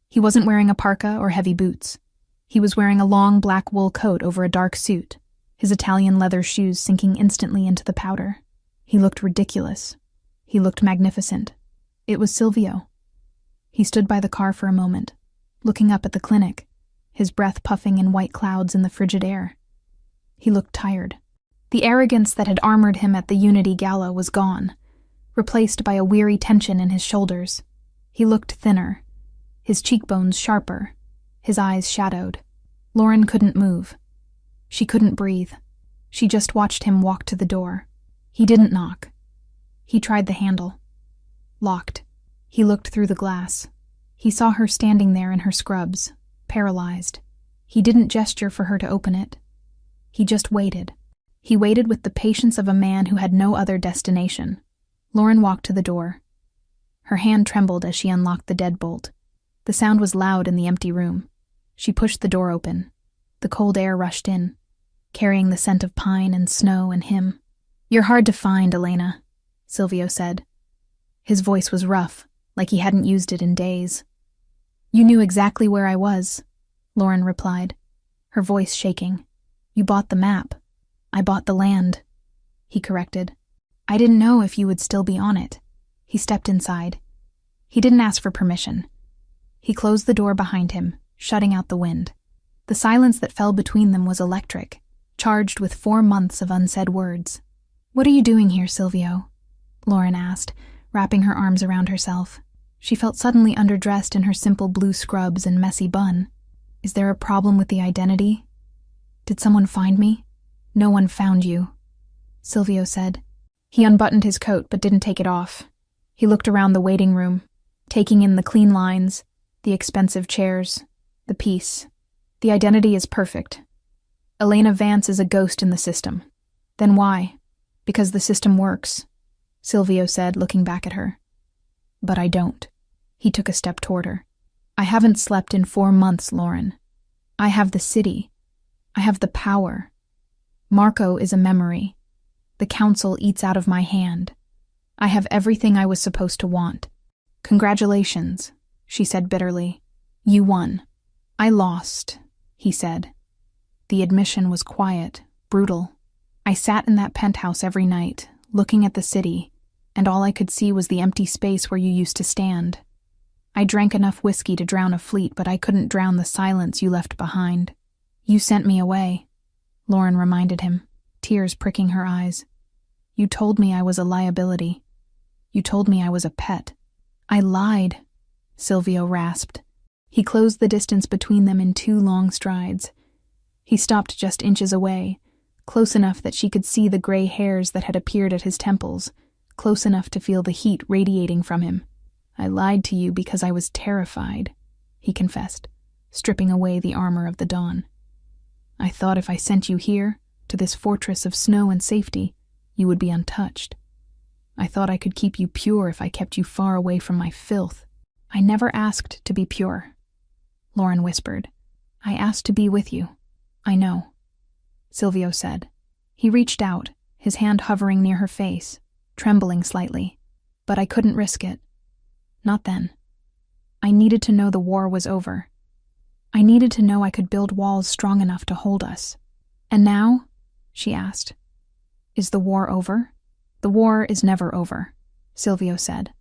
He wasn't wearing a parka or heavy boots. He was wearing a long black wool coat over a dark suit, his Italian leather shoes sinking instantly into the powder. He looked ridiculous. He looked magnificent. It was Silvio. He stood by the car for a moment, looking up at the clinic, his breath puffing in white clouds in the frigid air. He looked tired. The arrogance that had armored him at the Unity Gala was gone, replaced by a weary tension in his shoulders. He looked thinner, his cheekbones sharper, his eyes shadowed. Lauren couldn't move. She couldn't breathe. She just watched him walk to the door. He didn't knock. He tried the handle. Locked. He looked through the glass. He saw her standing there in her scrubs, paralyzed. He didn't gesture for her to open it. He just waited. He waited with the patience of a man who had no other destination. Lauren walked to the door. Her hand trembled as she unlocked the deadbolt. The sound was loud in the empty room. She pushed the door open. The cold air rushed in, carrying the scent of pine and snow and him. "You're hard to find, Elena," Silvio said. His voice was rough, like he hadn't used it in days. "You knew exactly where I was," Lauren replied, her voice shaking. "You bought the map. I bought the land," he corrected. "I didn't know if you would still be on it." He stepped inside. He didn't ask for permission. He closed the door behind him, shutting out the wind. The silence that fell between them was electric, charged with 4 months of unsaid words. "What are you doing here, Silvio?" Lauren asked, wrapping her arms around herself. She felt suddenly underdressed in her simple blue scrubs and messy bun. "Is there a problem with the identity? Did someone find me?" "No one found you," Silvio said. He unbuttoned his coat but didn't take it off. He looked around the waiting room, taking in the clean lines, the expensive chairs, the peace. "The identity is perfect. Elena Vance is a ghost in the system." "Then why?" "Because the system works," Silvio said, looking back at her. "But I don't." He took a step toward her. "I haven't slept in 4 months, Lauren. I have the city. I have the power. Marco is a memory. The council eats out of my hand. I have everything I was supposed to want." "Congratulations," she said bitterly. "You won." "I lost," he said. The admission was quiet, brutal. "I sat in that penthouse every night, looking at the city, and all I could see was the empty space where you used to stand. I drank enough whiskey to drown a fleet, but I couldn't drown the silence you left behind." "You sent me away," Lauren reminded him, tears pricking her eyes. "You told me I was a liability. You told me I was a pet." "I lied," Silvio rasped. He closed the distance between them in 2 long strides. He stopped just inches away, close enough that she could see the gray hairs that had appeared at his temples, close enough to feel the heat radiating from him. "I lied to you because I was terrified," he confessed, stripping away the armor of the dawn. "I thought if I sent you here, to this fortress of snow and safety, you would be untouched. I thought I could keep you pure if I kept you far away from my filth." "I never asked to be pure," Lauren whispered. "I asked to be with you." "I know," Silvio said. He reached out, his hand hovering near her face, trembling slightly. "But I couldn't risk it. Not then. I needed to know the war was over. I needed to know I could build walls strong enough to hold us." "And now?" she asked. "Is the war over?" "The war is never over," Silvio said.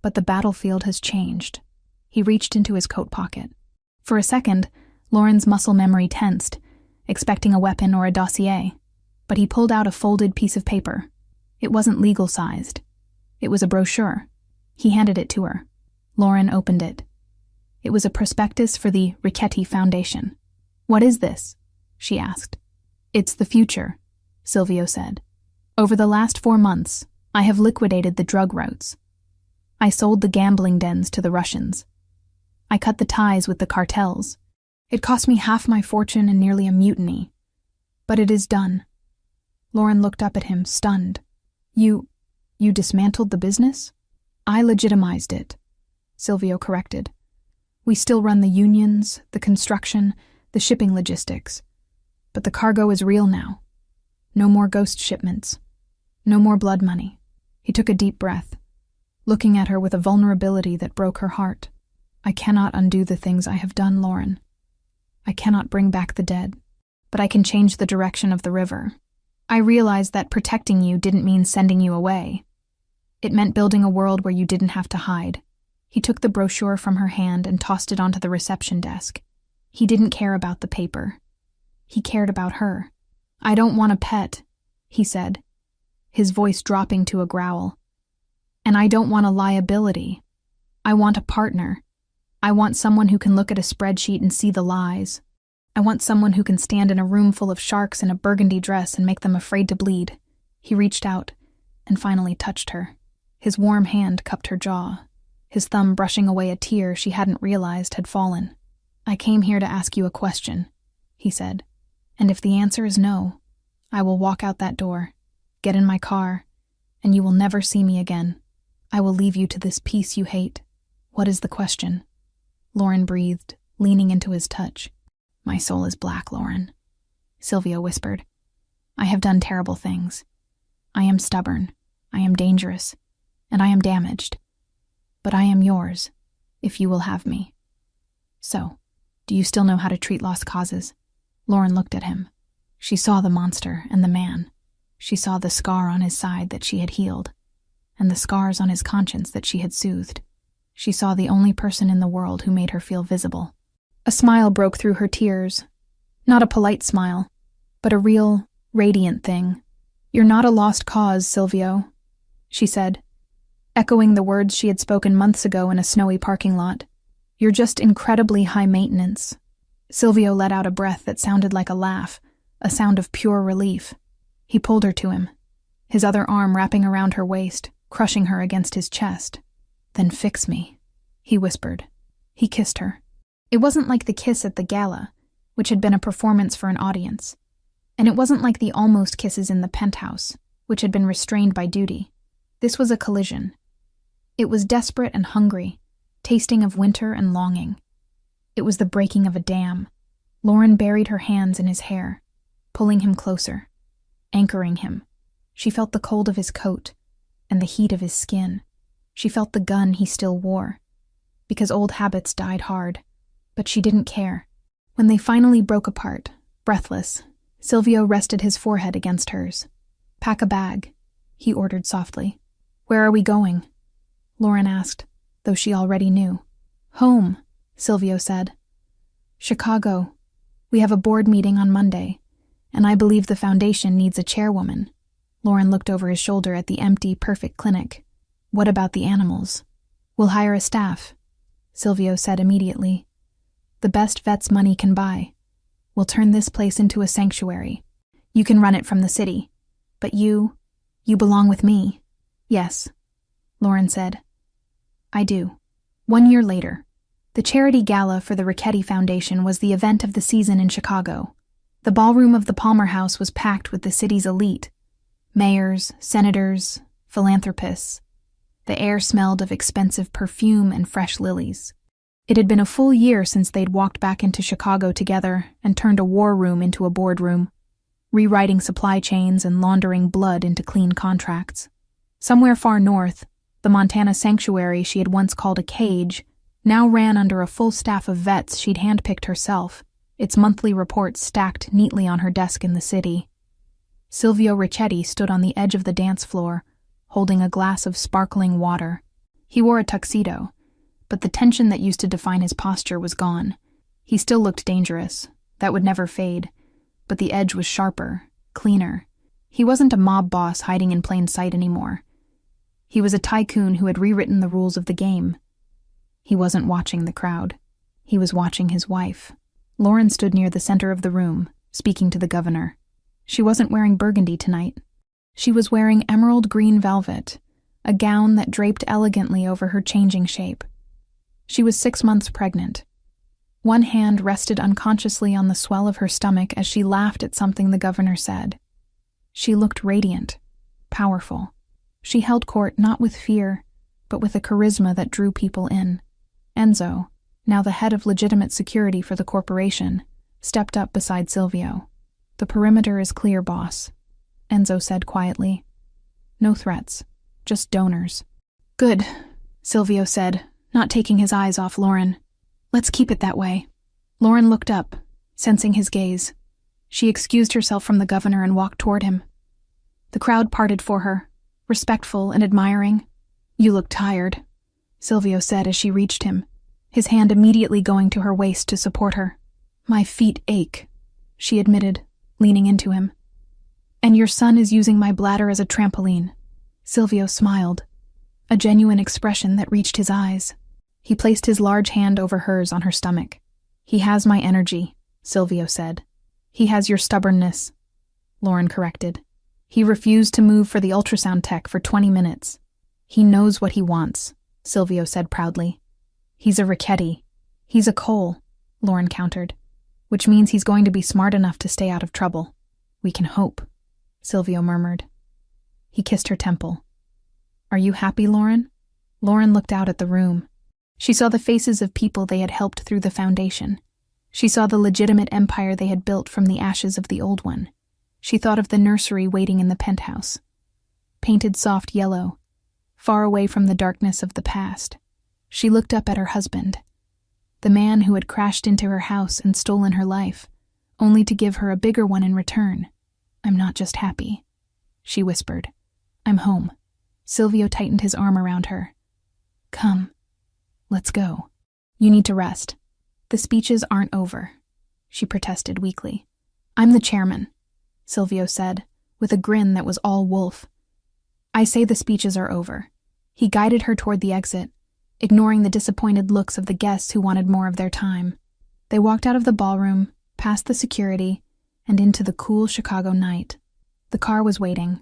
"But the battlefield has changed." He reached into his coat pocket. For a second, Lauren's muscle memory tensed, expecting a weapon or a dossier. But he pulled out a folded piece of paper. It wasn't legal-sized. It was a brochure. He handed it to her. Lauren opened it. It was a prospectus for the Richetti Foundation. "What is this?" she asked. "It's the future," Silvio said. "Over the last 4 months, I have liquidated the drug routes. I sold the gambling dens to the Russians. I cut the ties with the cartels. It cost me half my fortune and nearly a mutiny. But it is done." Lauren looked up at him, stunned. You dismantled the business?" "I legitimized it," Silvio corrected. "We still run the unions, the construction, the shipping logistics. But the cargo is real now. No more ghost shipments. No more blood money." He took a deep breath, looking at her with a vulnerability that broke her heart. "I cannot undo the things I have done, Lauren. I cannot bring back the dead, but I can change the direction of the river. I realized that protecting you didn't mean sending you away. It meant building a world where you didn't have to hide." He took the brochure from her hand and tossed it onto the reception desk. He didn't care about the paper. He cared about her. "I don't want a pet," he said, his voice dropping to a growl. "And I don't want a liability. I want a partner. I want someone who can look at a spreadsheet and see the lies. I want someone who can stand in a room full of sharks in a burgundy dress and make them afraid to bleed." He reached out and finally touched her. His warm hand cupped her jaw, his thumb brushing away a tear she hadn't realized had fallen. "I came here to ask you a question," he said. "And if the answer is no, I will walk out that door, get in my car, and you will never see me again. I will leave you to this peace you hate. What is the question? Lauren breathed, leaning into his touch. My soul is black, Lauren, Silvio whispered. I have done terrible things. I am stubborn, I am dangerous, and I am damaged. But I am yours, if you will have me. So, do you still know how to treat lost causes? Lauren looked at him. She saw the monster and the man. She saw the scar on his side that she had healed, and the scars on his conscience that she had soothed. She saw the only person in the world who made her feel visible. A smile broke through her tears. Not a polite smile, but a real, radiant thing. You're not a lost cause, Silvio, she said, echoing the words she had spoken months ago in a snowy parking lot. You're just incredibly high maintenance. Silvio let out a breath that sounded like a laugh, a sound of pure relief. He pulled her to him, his other arm wrapping around her waist, crushing her against his chest. Then fix me, he whispered. He kissed her. It wasn't like the kiss at the gala, which had been a performance for an audience. And it wasn't like the almost kisses in the penthouse, which had been restrained by duty. This was a collision. It was desperate and hungry, tasting of winter and longing. It was the breaking of a dam. Lauren buried her hands in his hair, pulling him closer, anchoring him. She felt the cold of his coat and the heat of his skin. She felt the gun he still wore, because old habits died hard, but she didn't care. When they finally broke apart, breathless, Silvio rested his forehead against hers. Pack a bag, he ordered softly. Where are we going? Lauren asked, though she already knew. Home, Silvio said. Chicago. We have a board meeting on Monday, and I believe the foundation needs a chairwoman. Lauren looked over his shoulder at the empty, perfect clinic. What about the animals? We'll hire a staff, Silvio said immediately. The best vets money can buy. We'll turn this place into a sanctuary. You can run it from the city. But you belong with me. Yes, Lauren said. I do. 1 year later, the charity gala for the Richetti Foundation was the event of the season in Chicago. The ballroom of the Palmer House was packed with the city's elite. Mayors, senators, philanthropists. The air smelled of expensive perfume and fresh lilies. It had been a full year since they'd walked back into Chicago together and turned a war room into a boardroom, rewriting supply chains and laundering blood into clean contracts. Somewhere far north, the Montana sanctuary she had once called a cage now ran under a full staff of vets she'd handpicked herself, its monthly reports stacked neatly on her desk in the city. Silvio Richetti stood on the edge of the dance floor, holding a glass of sparkling water. He wore a tuxedo, but the tension that used to define his posture was gone. He still looked dangerous. That would never fade. But the edge was sharper, cleaner. He wasn't a mob boss hiding in plain sight anymore. He was a tycoon who had rewritten the rules of the game. He wasn't watching the crowd. He was watching his wife. Lauren stood near the center of the room, speaking to the governor. She wasn't wearing burgundy tonight. She was wearing emerald green velvet, a gown that draped elegantly over her changing shape. She was 6 months pregnant. One hand rested unconsciously on the swell of her stomach as she laughed at something the governor said. She looked radiant, powerful. She held court not with fear, but with a charisma that drew people in. Enzo, now the head of legitimate security for the corporation, stepped up beside Silvio. The perimeter is clear, boss, Enzo said quietly. No threats, just donors. Good, Silvio said, not taking his eyes off Lauren. Let's keep it that way. Lauren looked up, sensing his gaze. She excused herself from the governor and walked toward him. The crowd parted for her, respectful and admiring. You look tired, Silvio said as she reached him, his hand immediately going to her waist to support her. My feet ache, she admitted, leaning into him. And your son is using my bladder as a trampoline. Silvio smiled, a genuine expression that reached his eyes. He placed his large hand over hers on her stomach. He has my energy, Silvio said. He has your stubbornness, Lauren corrected. He refused to move for the ultrasound tech for 20 minutes. He knows what he wants, Silvio said proudly. He's a Richetti. He's a Cole, Lauren countered, which means he's going to be smart enough to stay out of trouble. We can hope. Silvio murmured. He kissed her temple. Are you happy, Lauren? Lauren looked out at the room. She saw the faces of people they had helped through the foundation. She saw the legitimate empire they had built from the ashes of the old one. She thought of the nursery waiting in the penthouse, painted soft yellow, far away from the darkness of the past. She looked up at her husband, the man who had crashed into her house and stolen her life, only to give her a bigger one in return. I'm not just happy, she whispered. I'm home. Silvio tightened his arm around her. Come, let's go. You need to rest. The speeches aren't over, she protested weakly. I'm the chairman, Silvio said, with a grin that was all wolf. I say the speeches are over. He guided her toward the exit, ignoring the disappointed looks of the guests who wanted more of their time. They walked out of the ballroom, past the security, and into the cool Chicago night. The car was waiting.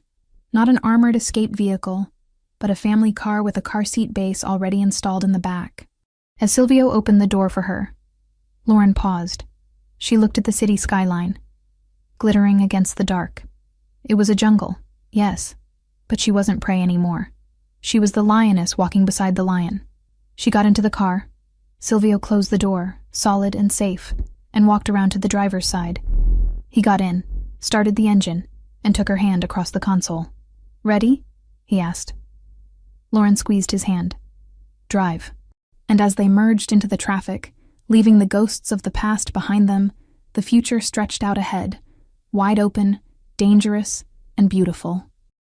Not an armored escape vehicle, but a family car with a car seat base already installed in the back. As Silvio opened the door for her, Lauren paused. She looked at the city skyline, glittering against the dark. It was a jungle, yes, but she wasn't prey anymore. She was the lioness walking beside the lion. She got into the car. Silvio closed the door, solid and safe, and walked around to the driver's side. He got in, started the engine, and took her hand across the console. Ready? He asked. Lauren squeezed his hand. Drive. And as they merged into the traffic, leaving the ghosts of the past behind them, the future stretched out ahead, wide open, dangerous, and beautiful.